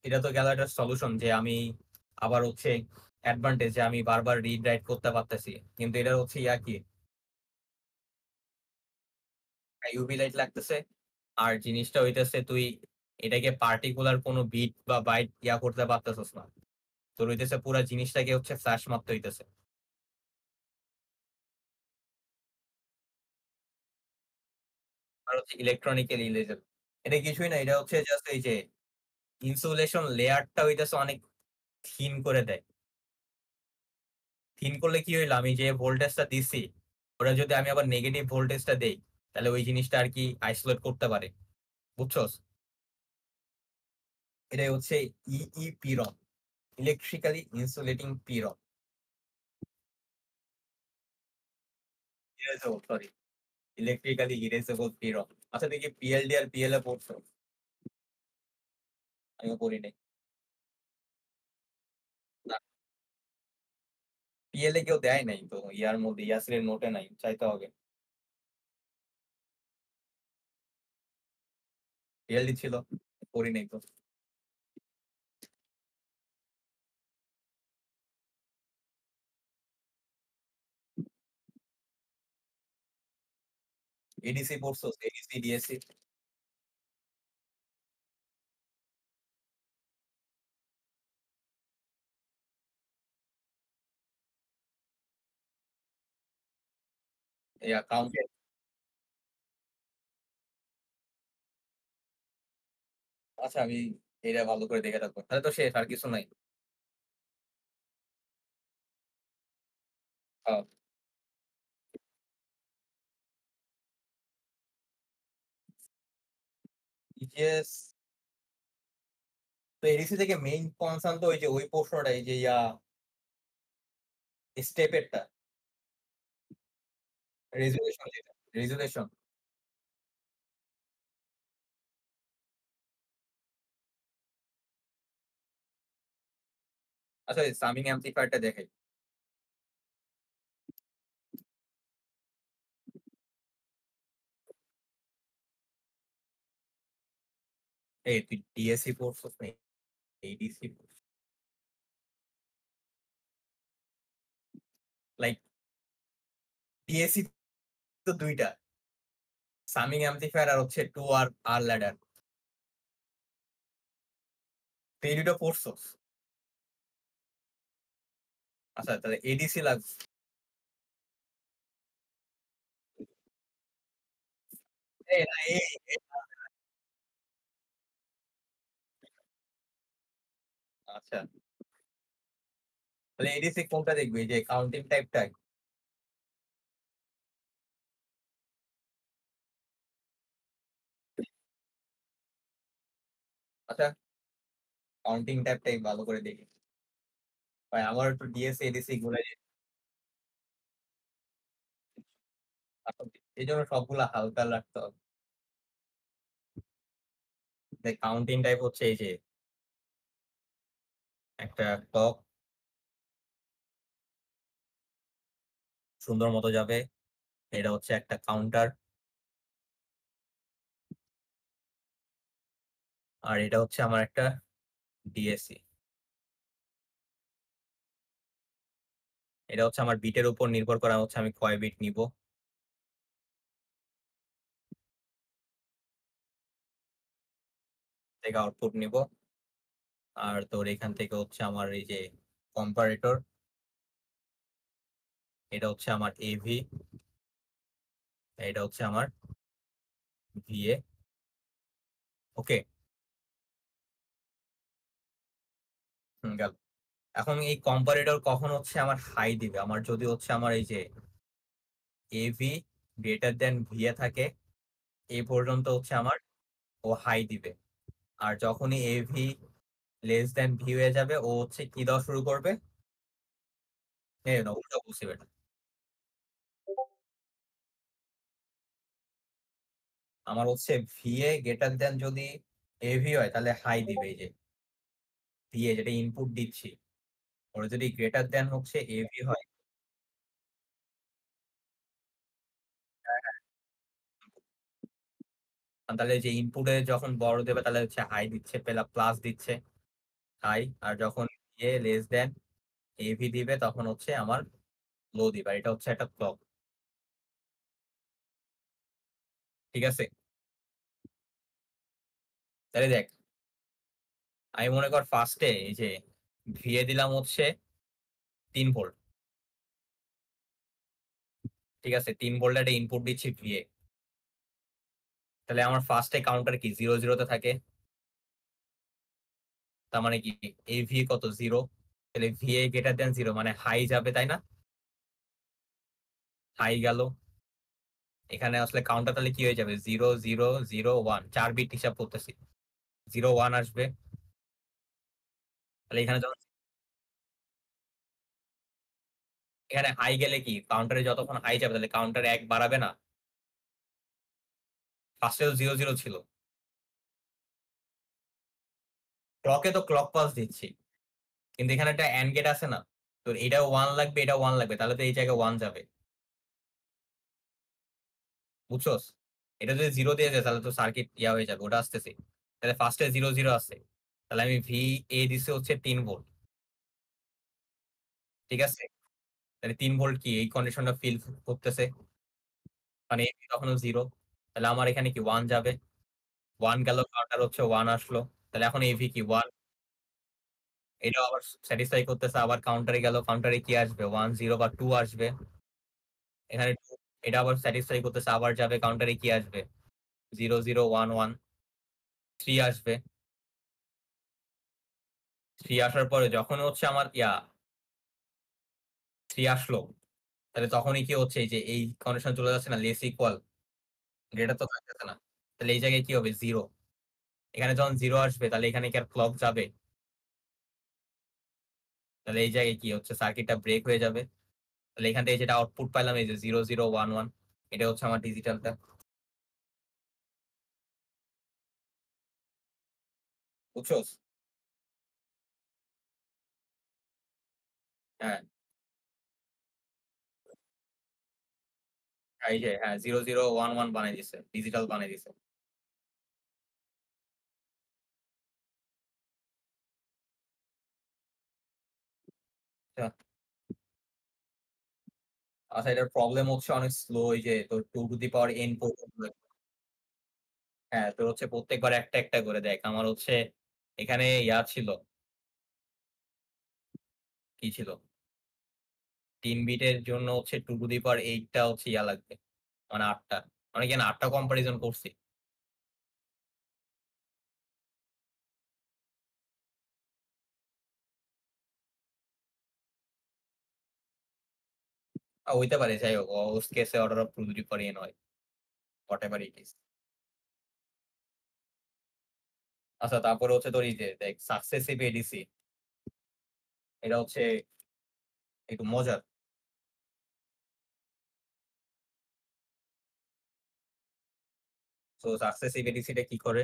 এটা তো গেল একটা সলিউশন, যে আমি আবার হচ্ছে অ্যাডভান্টেজ যে আমি বারবার রিড রাইট করতে পারতেছি। কিন্তু এটা হচ্ছে কি, ইউভি লাইট লাগতেছে, আর জিনিসটা হইতেছে তুই এটাকে পার্টিকুলার কোনো বিট বা বাইট করতে পারতেছস না, তোর হইতেছে পুরো জিনিসটাকে হচ্ছে ফ্ল্যাশ মারতে হইতেছে। আর হচ্ছে ইলেকট্রনিক্যাল ইরেজার, এটা কিছুই না, এটা হচ্ছে জাস্ট এই যে ইনসুলেশন লেয়ারটা হইতেছে অনেক থিন করে দেয়। থিন করলে কি হইলো, আমি যে ভোল্টেজটা দিছি ওটা যদি আমি আবার নেগেটিভ ভোল্টেজটা দেই, তাহলে ওই জিনিসটা আর কি আইসোলেট করতে পারে, বুঝছস? এটাই হচ্ছে PROM, electrically insulating PROM, erasable, sorry, electrically erasable PROM. আচ্ছা, দেখি পিএলডি আর পিএলএ পড়ছো? আমিও পড়ি নাই। না, পিএলএ কেউ দেয় নাই তো, ইয়ার মধ্যে ইয়াসিরের নোটে নাই, চাইতে হবে। পিএলডি ছিল, পড়ি নাই তো। এডিসি পড়ছো? ADC, DSC? এই অ্যাকাউন্টে? আচ্ছা, আমি এটা ভালো করে দেখে রাখবো, তাহলে তো শেষ, আর কিছু নাই। ইজিএস, তো এডিসি থেকে মেইন কনসার্ন তো ওই যে ওই প্রশ্নটা, এই যে স্টেপেরটা। রেজুলেশন যেটা, রেজুলেশন। আচ্ছা এই সামিং অ্যাম্পলিফায়ারটা দেখাই। এই তুই ডিএসসি পড়ছস না? এডিসি লাইক ডিএসসি তো ২ টা। সামিং অ্যাম্পলিফায়ার আর হচ্ছে 2 আর আর ল্যাডার। তুই এই ২ টা পড়ছস? আচ্ছা তাহলে এডিসি লাগবে। এই না এই আচ্ছা। তাহলে এডিসি কোনটা দেখবি? এই যে কাউন্টিং টাইপটাই? আচ্ছা কাউন্টিং টাইপটাই ভালো করে দেখি। ভাই আমার একটু ডিএসসি এডিসি গুলাই এইজন্য সবগুলা হালকা রাখতে হবে। দেখ কাউন্টিং টাইপ হচ্ছে এই যে একটা ক্লক সুন্দর মতো যাবে। এটা হচ্ছে একটা কাউন্টার। আর এটা হচ্ছে আমার একটা ডিএসসি। এটা হচ্ছে আমার বিটের উপর নির্ভর করা হচ্ছে আমি কয় বিট নিবো। থেকে আউটপুট নিবো। আর তোর এখান থেকে হচ্ছে আমার এই যে কম্পারেটর, এটা হচ্ছে আমার এভি, এটা হচ্ছে আমার ভিএ। ওকে, গেল। এখন এই কম্পারেটর কখন হচ্ছে আমার হাই দিবে? আমার যদি হচ্ছে আমার এই যে এভি গ্রেটার দেন ভিএ থাকে, এই পর্যন্ত হচ্ছে আমার ও হাই দিবে। আর যখনই এভি লেস দেন ভি হয়ে যাবে ও হচ্ছে কি দেওয়া শুরু করবে? হ্যাঁ না উল্টা বলছি বেটা। আমার হচ্ছে ভিএ গ্রেটার দেন যদি এভি হয় তাহলে হাই দিবে। এই যে ভিএ যেটা ইনপুট দিচ্ছি ওরা যদি গ্রেটার দেন হচ্ছে এভি হয়। হ্যাঁ, হ্যাঁ। তাহলে যে ইনপুটে যখন বড় দেবে তাহলে হচ্ছে হাই দিচ্ছে, প্লাস দিচ্ছে হাই। আর যখন এ লেস দেন এভি দিবে তখন হচ্ছে আমার লো দিবে। আর এটা হচ্ছে একটা ক্লক। ঠিক আছে? তাহলে দেখ আমি মনে কর ফার্স্টে এই যে ভিএ দিলাম হচ্ছে 3 ভোল্ট। ঠিক আছে, 3 ভোল্ট একটা ইনপুট দিচ্ছি ভিএ। তাহলে আমার ফার্স্টে কাউন্টার কি 0 0 তে থাকে। তার মানে কি এই ভি কত 0। তাহলে ভিএ গ্রেটার দেন 0 মানে হাই যাবে তাই না? হাই গেল। এখানে আসলে কাউন্টার তাহলে কি হয়ে যাবে? 0 0 0 1, 4 বিট হিসাব করতেছি। 0 1 আসবে। তাহলে এখানে যখন এখানে হাই গেলে কি কাউন্টারে যতক্ষণ হাই যাবে তাহলে কাউন্টার 1 বাড়াবে না? ফার্স্টে তো 0 0 ছিল। ক্লকে তো ক্লক পালস দিচ্ছি, কিন্তু এখানে একটা এন্ড গেট আছে না? তো এটা 1 লাগবে, এটা 1 লাগবে, তাহলে তো এই জায়গায় 1 যাবে। বুঝছস? এটা যদি 0 দিয়ে যায় তাহলে তো সার্কিট ইয়া হয়ে যাবে। ওটা আসতেছে। তাহলে ফার্স্টে 0 0 আছে। তাহলে আমি ভি এ দিছি হচ্ছে 3 ভোল্ট। ঠিক আছে? তাহলে 3 ভোল্ট কি এই কন্ডিশনটা ফিল করতেছে? মানে এ তখনও 0। তাহলে আমার এখানে কি 1 যাবে। 1 গেল, কাউন্টার হচ্ছে 1 আসলো। তাহলে এখন এভি কি 1। এটাও আবার স্যাটিসফাই করতেছে। আবার কাউন্টারে গেল, কাউন্টারে কি আসবে? 1 0 বা 2 আসবে। এখানে 2, এটা আবার স্যাটিসফাই করতেছে। আবার যাবে কাউন্টারে কি আসবে? 0 0 1 1, 3 আসবে। 3 আসার পরে যখন হচ্ছে আমার 3 আসলো, তাহলে তখনই কি হচ্ছে? এই যে এই কন্ডিশন চলে যাচ্ছে না, লেস ইকুয়াল গ্রেটার তো থাকতেছে না। তাহলে এই জায়গায় কি হবে? 0। এখানে যখন 0 আসবে তাহলে এখানে কি আর ক্লক যাবে? তাহলে এই জায়গায় কি হচ্ছে? সার্কিটটা ব্রেক হয়ে যাবে। তাহলে এখান থেকে যেটা আউটপুট পাইলাম এই যে 0 0 1 1, এটা হচ্ছে আমার ডিজিটালটা। বুঝছোস? হ্যাঁ, এই যে হ্যাঁ 0011 বানাই দিছে। ডিজিটাল বানাই দিছে। আচ্ছা, আচ্ছা এটার প্রবলেম হচ্ছে অনেক স্লো এই যে তোর 2 টু দি পাওয়ার n পর্যন্ত। হ্যাঁ, তোর হচ্ছে প্রত্যেকবার একটা করে দেখ। আমার হচ্ছে এখানে ছিল, কি ছিল? ৩ বিটের জন্য হচ্ছে 2 টু দি পাওয়ার 8 টা হচ্ছে লাগবে। মানে ৮ টা। মানে কি না ৮ টা কম্পারিজন করছি। হইতে পারে যাই হোক। ওরস্ট কেসে order of 2 to the power n হয়। হোয়াটএভার ইট ইস। আচ্ছা তারপরে হচ্ছে তোর এই যে দেখ সাকসেসিভ এডিসি এটা হচ্ছে একটু মজার। সো সাকসেসিভ এডিসি টা কি করে?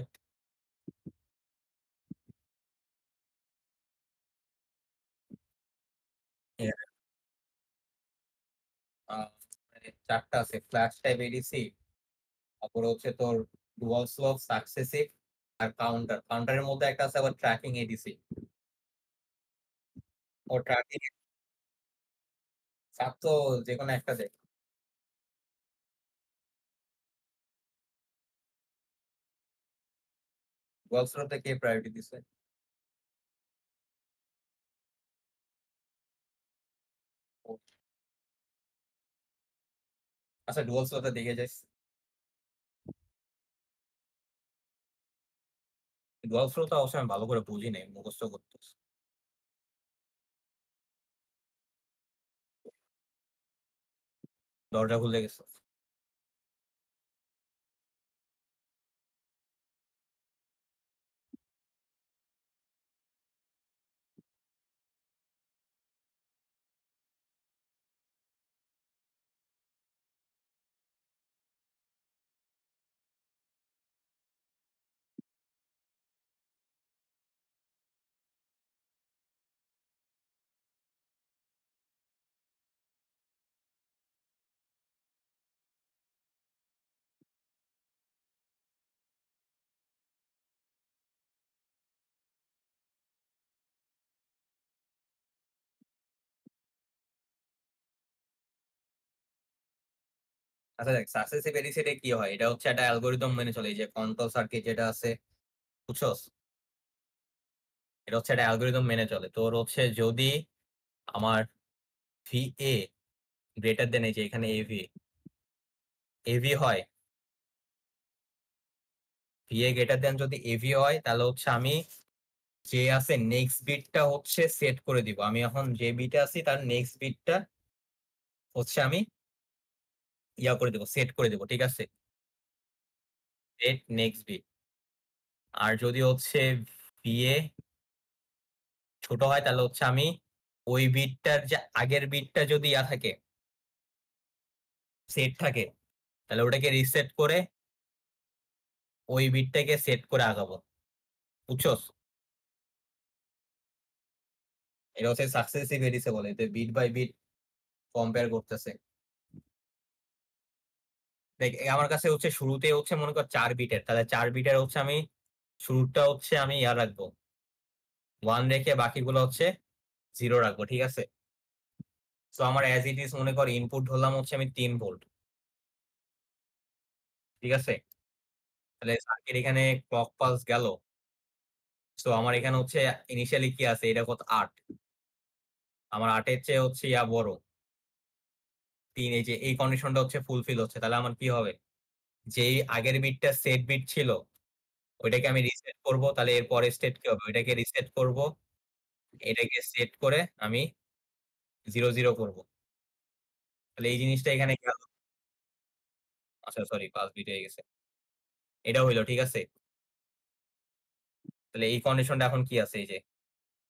আ মানে ৪ টা আছে। ফ্ল্যাশ টাইপ এডিসি, তারপরে হচ্ছে তোর ডুয়াল স্লোপ, সাকসেসিভ আর কাউন্টার। কাউন্টারের মধ্যে একটা আছে আবার ট্র্যাকিং এডিসি। ও ট্র্যাকিং চাপ তো যেকোনো একটা দে। ডুয়াল স্লোপটা কে প্রায়োরিটি দিছে? ও আচ্ছা ডুয়াল স্লোপটা দেখে যাইস। ডুয়াল স্লোপটা অবশ্য আমি ভালো করে বুঝি নাই, মুখস্থ করতেছি। দরজা খুলে গেছে। আচ্ছা দেখ সাকসেসিভ এডিসিতে কি হয়? এটা হচ্ছে একটা অ্যালগরিদম মেনে চলে। এই যে কন্ট্রোল সার্কিট যেটা আছে, বুঝছস? এটা হচ্ছে একটা অ্যালগরিদম মেনে চলে। তোর হচ্ছে যদি আমার VA গ্রেটার দেন এই যে এখানে AV হয়, VA গ্রেটার দেন যদি AV হয় তাহলে হচ্ছে আমি যে আছে নেক্সট বিটটা হচ্ছে সেট করে দিব। আমি এখন যে বিটে আছি তার নেক্সট বিটটা হচ্ছে আমি করে দেব, সেট করে দেব। ঠিক আছে? Set next bit. আর যদি হচ্ছে VA ছোট হয় তাহলে হচ্ছে আমি ওই বিটটার যে আগের বিটটা যদি থাকে, সেট থাকে, তাহলে ওটাকে রিসেট করে ওই বিটটাকে সেট করে আগাবো। বুঝছস? এটা হচ্ছে সাকসেসিভ এডিসি বলে। এতে বিট বাই বিট কম্পেয়ার করতেছে। দেখ আমার কাছে হচ্ছে শুরুতে হচ্ছে মনে কর ৪ বিটের, তাহলে ৪ বিটের হচ্ছে আমি শুরুটা হচ্ছে আমি রাখবো 1 রেখে বাকিগুলো হচ্ছে 0 রাখবো। ঠিক আছে? সো আমার অ্যাজ ইট ইজ মনে কর ইনপুট ধরলাম হচ্ছে আমি ৩ ভোল্ট। ঠিক আছে? তাহলে সার্কিট এখানে ক্লক পালস গেল। সো আমার এখানে হচ্ছে ইনিশিয়ালি কি আছে? এটা কত? ৮। আমার ৮ এর চেয়ে হচ্ছে বড় ৩। এই যে এই কন্ডিশনটা হচ্ছে ফুলফিল হচ্ছে। তাহলে আমার কি হবে? যেই আগের বিটটা সেট বিট ছিল ওইটাকে আমি রিসেট করব। তাহলে এর পরের স্টেট কি হবে? ওইটাকে রিসেট করব। এটাকে সেট করে আমি ০ করব। তাহলে এই জিনিসটা এখানে গেল। আচ্ছা সরি ৫ বিট হয়ে গেছে। এটা হইল। ঠিক আছে? তাহলে এই কন্ডিশনটা এখন কি আছে? এই যে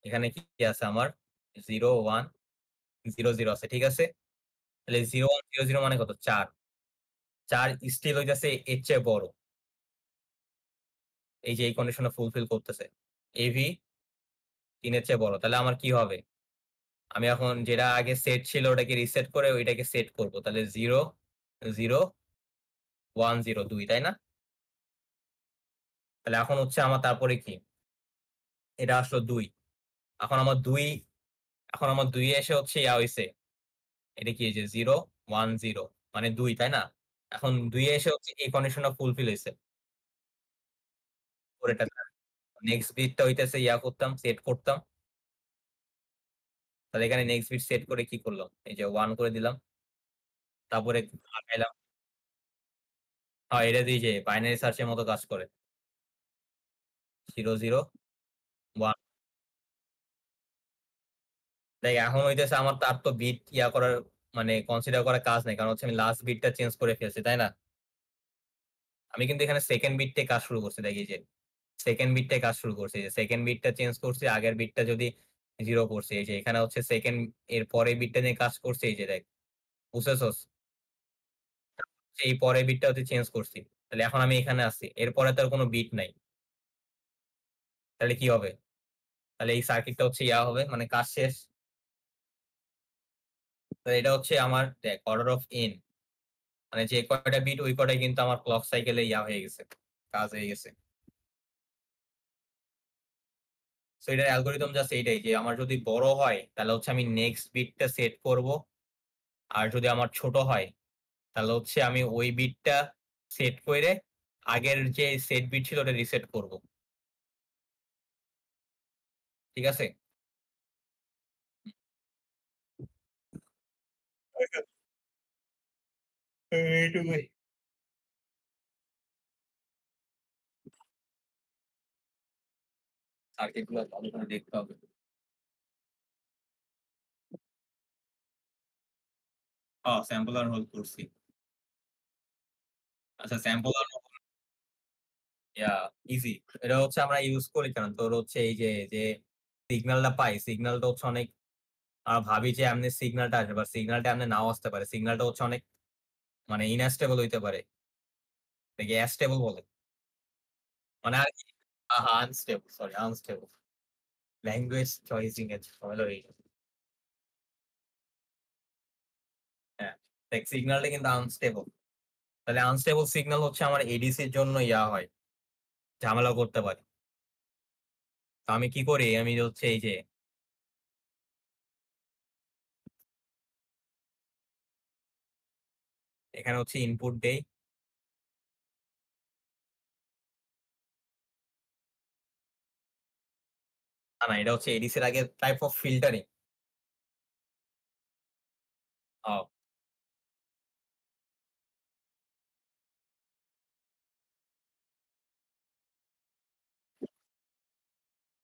এখানে কি আছে আমার ০, ১, ০, ০ আছে। ঠিক আছে? তাহলে ০, ১, ০, ০ মানে কত? ৪। 4 স্টিল হইতাছে এর চেয়ে বড়। এই যে এই কন্ডিশনটা ফুলফিল করতেছে। AV ৩ এর চেয়ে বড়। তাহলে আমার কি হবে? আমি এখন যেটা আগে সেট ছিল ওটাকে রিসেট করে ওইটাকে সেট করব। তাহলে 0, 0, 1, 0 2 তাই না? তাহলে এখন হচ্ছে আমার তারপরে কি? এটা আসলো ২। এখন আমার ২ এখন আমার ২ এ এসে হচ্ছে হইছে। এটা কি এই যে 0, 1, 0 মানে ২ তাই না? এখন ২ এ এসে হচ্ছে এই কন্ডিশনটা ফুলফিল হইছে। পরেরটা নেক্সট বিটটা হইতেছে করতাম, সেট করতাম। তাহলে এখানে নেক্সট বিট সেট করে কি করলাম? এই যে 1 করে দিলাম। তারপরে আগাইলাম। হ্যাঁ, এটা দিয়ে যে বাইনারি সার্চ এর মতো কাজ করে। 0, 0, 1 দেখ এখন হইতেছে আমার তার তো বিট করার মানে কনসিডার করার কাজ নাই। কারণ হচ্ছে আমি লাস্ট বিটটা চেঞ্জ করে ফেলছি, তাই না? আমি কিন্তু এখানে সেকেন্ড বিট থেকে কাজ শুরু করছি। দেখ এই যে সেকেন্ড বিটটায় কাজ শুরু করছি। যে সেকেন্ড বিটটা চেঞ্জ করছি, আগের বিটটা যদি 0 করছি। এই যে এখানে হচ্ছে সেকেন্ড এর পরের বিটটা নিয়ে কাজ করছি। এই যে দেখ, বুঝতেছস? এই পরের বিটটা হচ্ছে চেঞ্জ করছি। তাহলে এখন আমি এখানে আছি। এরপরে তো আর কোনো বিট নাই। তাহলে কি হবে? তাহলে এই সার্কিটটা হচ্ছে হবে মানে কাজ শেষ। তো এটা হচ্ছে আমার দেখ অর্ডার অফ n মানে যে কয়টা বিট ওই কয়টাই কিন্তু আমার ক্লক সাইকেলে হয়ে গেছে। কাজ হয়ে গেছে। সো এটার অ্যালগরিদম জাস্ট এইটাই যে আমার যদি বড় হয় তাহলে হচ্ছে আমি নেক্সট বিটটা সেট করব। আর যদি আমার ছোট হয় তাহলে হচ্ছে আমি ওই বিটটা সেট করে আগের যে সেট বিট ছিল ওটা রিসেট করব। ঠিক আছে? এইটুকুই। সার্কিট গুলো ভালো করে দেখতে হবে। হ্যাঁ, স্যাম্পল আর হোল্ড করছি। আচ্ছা, স্যাম্পল আর ইয়া ইজি। এটা হচ্ছে আমরা ইউজ করি কেন? তোর হচ্ছে এই যে সিগন্যালটা পাই, সিগন্যালটা হচ্ছে অনেক ভাবি যে এমনি সিগন্যালটা আসবে বা সিগন্যালটা এমনি নাও আসতে পারে। সিগন্যালটা হচ্ছে অনেক মানে ইনস্টেবল হইতে পারে। এটাকে অ্যাস্টেবল বলে। মানে আর কি আনস্টেবল, সরি আনস্টেবল। ল্যাঙ্গুয়েজ চয়েসিং এর ঝামেলা হয়ে গেছে। হ্যাঁ, দেখ সিগন্যালটা কিন্তু আনস্টেবল। তাহলে আনস্টেবল সিগন্যাল হচ্ছে আমার এডিসির জন্য হয়, ঝামেলা করতে পারে। তো আমি কি করি? আমি হচ্ছে এই যে এখানে হচ্ছে ইনপুট দেই। না, না, এটা হচ্ছে এডিসির আগে টাইপ অফ ফিল্টারিং।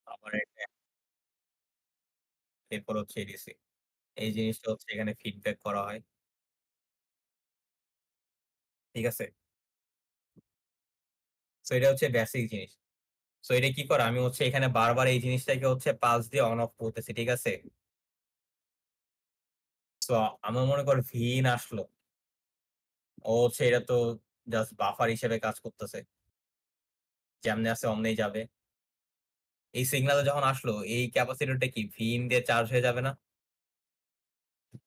আবার এরপর হচ্ছে এডিসি। এই জিনিসটা হচ্ছে এখানে ফিডব্যাক করা হয়। ঠিক আছে? সো এটা হচ্ছে বেসিক জিনিস। সো এটা কি করে? আমি হচ্ছে এখানে বারবার এই জিনিসটাকে হচ্ছে পালস দিয়ে অন অফ করতেছি। ঠিক আছে? সো আমার মনে কর ভিন আসলো। ও হচ্ছে এটা তো জাস্ট বাফার হিসেবে কাজ করতেছে। যেমনি আছে অমনেই যাবে। এই সিগন্যালে যখন আসলো এই ক্যাপাসিটরটা কি ভিন দিয়ে চার্জ হয়ে যাবে না?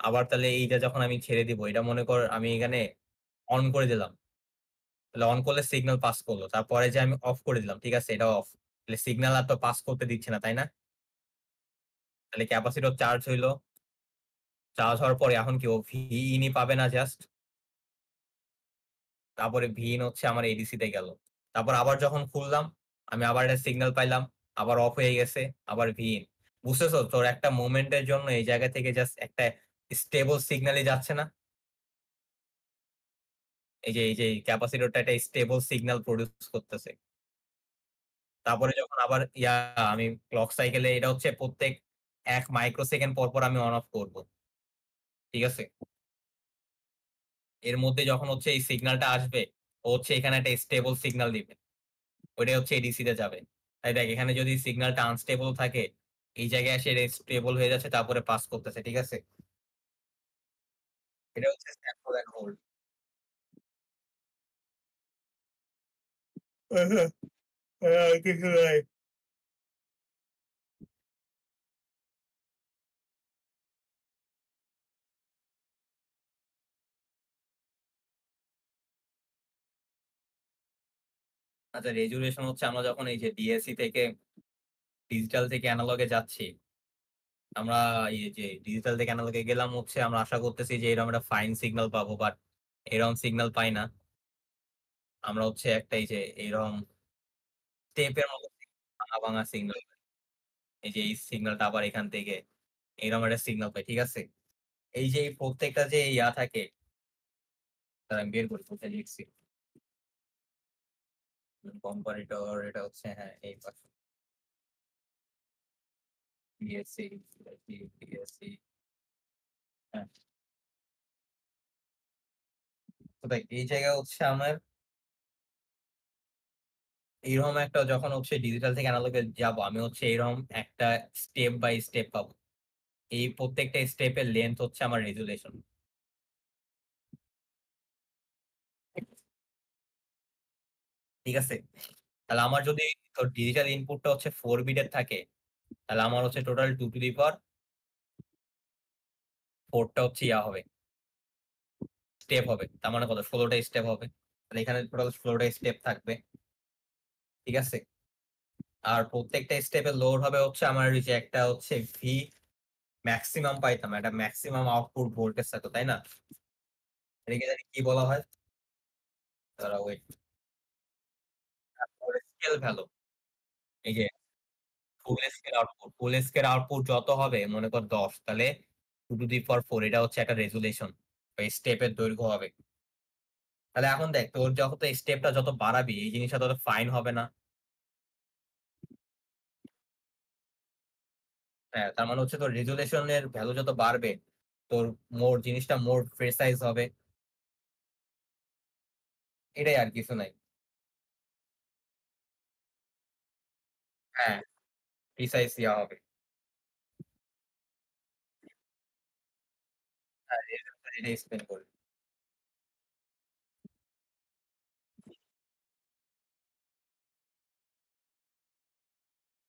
আবার তাহলে এইটা যখন আমি ছেড়ে দিব এটা মনে কর আমি এখানে অন করে দিলাম। তাহলে অন করলে সিগন্যাল পাস করলো। তারপরে যে আমি অফ করে দিলাম। ঠিক আছে? এটা অফ। তাহলে সিগন্যাল আর তো পাস করতে দিচ্ছে না, তাই না? তাহলে ক্যাপাসিটর চার্জ হইলো। চার্জ হওয়ার পরে এখন কি ও ভিইন ই পাবে না জাস্ট? তারপরে ভিইন হচ্ছে আমার এডিসি তে গেল। তারপর আবার যখন খুললাম আমি আবার একটা সিগন্যাল পাইলাম। আবার অফ হয়ে গেছে। আবার ভিইন। বুঝতেছো? তোর একটা মোমেন্টের জন্য এই জায়গা থেকে জাস্ট একটা স্টেবল সিগন্যালই যাচ্ছে না? এই যে ক্যাপাসিটরটা একটা স্টেবল সিগন্যাল প্রডিউস করতেছে। তারপরে যখন আবার আমি ক্লক সাইকেলে এটা হচ্ছে প্রত্যেক ১ মাইক্রোসেকেন্ড পর আমি অন অফ করব। ঠিক আছে? এর মধ্যে যখন হচ্ছে এই সিগন্যালটা আসবে, ও হচ্ছে এখানে একটা স্টেবল সিগন্যাল দিবে। ওইটাই হচ্ছে এডিসি তে যাবে। তাই দেখ এখানে যদি সিগন্যালটা আনস্টেবল থাকে, এই জায়গায় এসে এটা স্টেবল হয়ে যাচ্ছে তারপরে পাস করতেছে। ঠিক আছে? এটা হচ্ছে স্যাম্পল এন্ড হোল্ড। কিছু নাই। আচ্ছা, রেজুলেশন হচ্ছে আমরা যখন এই যে ডিএসসি থেকে ডিজিটাল থেকে এনালগে যাচ্ছি, আমরা এই যে ডিজিটাল থেকে এনালগে গেলাম হচ্ছে আমরা আশা করতেছি যে এরকম একটা ফাইন সিগন্যাল পাবো, বাট এরকম সিগন্যাল পাই না। আমরা হচ্ছে একটা এই যে এরকম টেপের মতো ভাঙা, ভাঙা সিগন্যাল। এই যে এই সিগন্যালটা আবার এখান থেকে এরকম একটা সিগন্যাল পাই। ঠিক আছে? এই যে এই প্রত্যেকটা যে থাকে, দাঁড়ান আমি বের করি কোথায় লিখছি। কম্পারেটর এটা হচ্ছে হ্যাঁ এই পাশে। ডিএসসি, ডিএসসি হ্যাঁ। তো দেখ এই জায়গায় হচ্ছে আমার এইরকম একটা যখন হচ্ছে ডিজিটাল থেকে এনালগে যাবো, আমি হচ্ছে এরকম একটা স্টেপ বাই স্টেপ পাবো। এই প্রত্যেকটা স্টেপের লেন্থ হচ্ছে আমার রেজুলেশন। ঠিক আছে? তাহলে আমার যদি তোর ডিজিটাল ইনপুটটা হচ্ছে 4 বিটের থাকে, তাহলে আমার হচ্ছে টোটাল 2 টু দি পাওয়ার 4 টা হচ্ছে হবে, স্টেপ হবে। তার মানে কত? 16 টা স্টেপ হবে। তাহলে এখানে টোটাল 16 টা স্টেপ থাকবে। ঠিক আছে? আর প্রত্যেকটা স্টেপের লোড হবে হচ্ছে আমার ওই যে একটা হচ্ছে ভি ম্যাক্সিমাম পাইতাম, একটা ম্যাক্সিমাম আউটপুট ভোল্টেজ থাকতো, তাই না? এটাকে জানি কি বলা হয়? দাঁড়াও ওয়েট। Scale value. এই যে ফুল স্কেল আউটপুট যত হবে মনে কর 10, তাহলে 2 টু দি পাওয়ার 4 এটা হচ্ছে একটা রেজুলেশন। স্টেপের দৈর্ঘ্য হবে। তাহলে এখন দেখ তোর যত স্টেপটা যত বাড়াবি এই জিনিসটা তত ফাইন হবে না? হ্যাঁ, তার মানে হচ্ছে তোর রেজুলেশনের ভ্যালু যত বাড়বে তোর জিনিসটা মোর প্রেসাইজ হবে। এটাই আর কিছু নাই। হ্যাঁ, প্রিসাইজ ইয়া হবে। হ্যাঁ, এটা এক্সপ্লেন করি।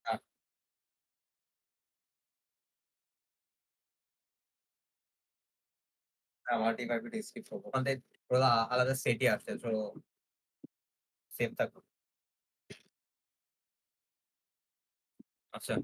হ্যাঁ, মাল্টি-পারপোজ স্ক্রিপ্ট করব। ওখান থেকে পুরো আলাদা সেটই আছে। তো সেম থাকবে। আচ্ছা।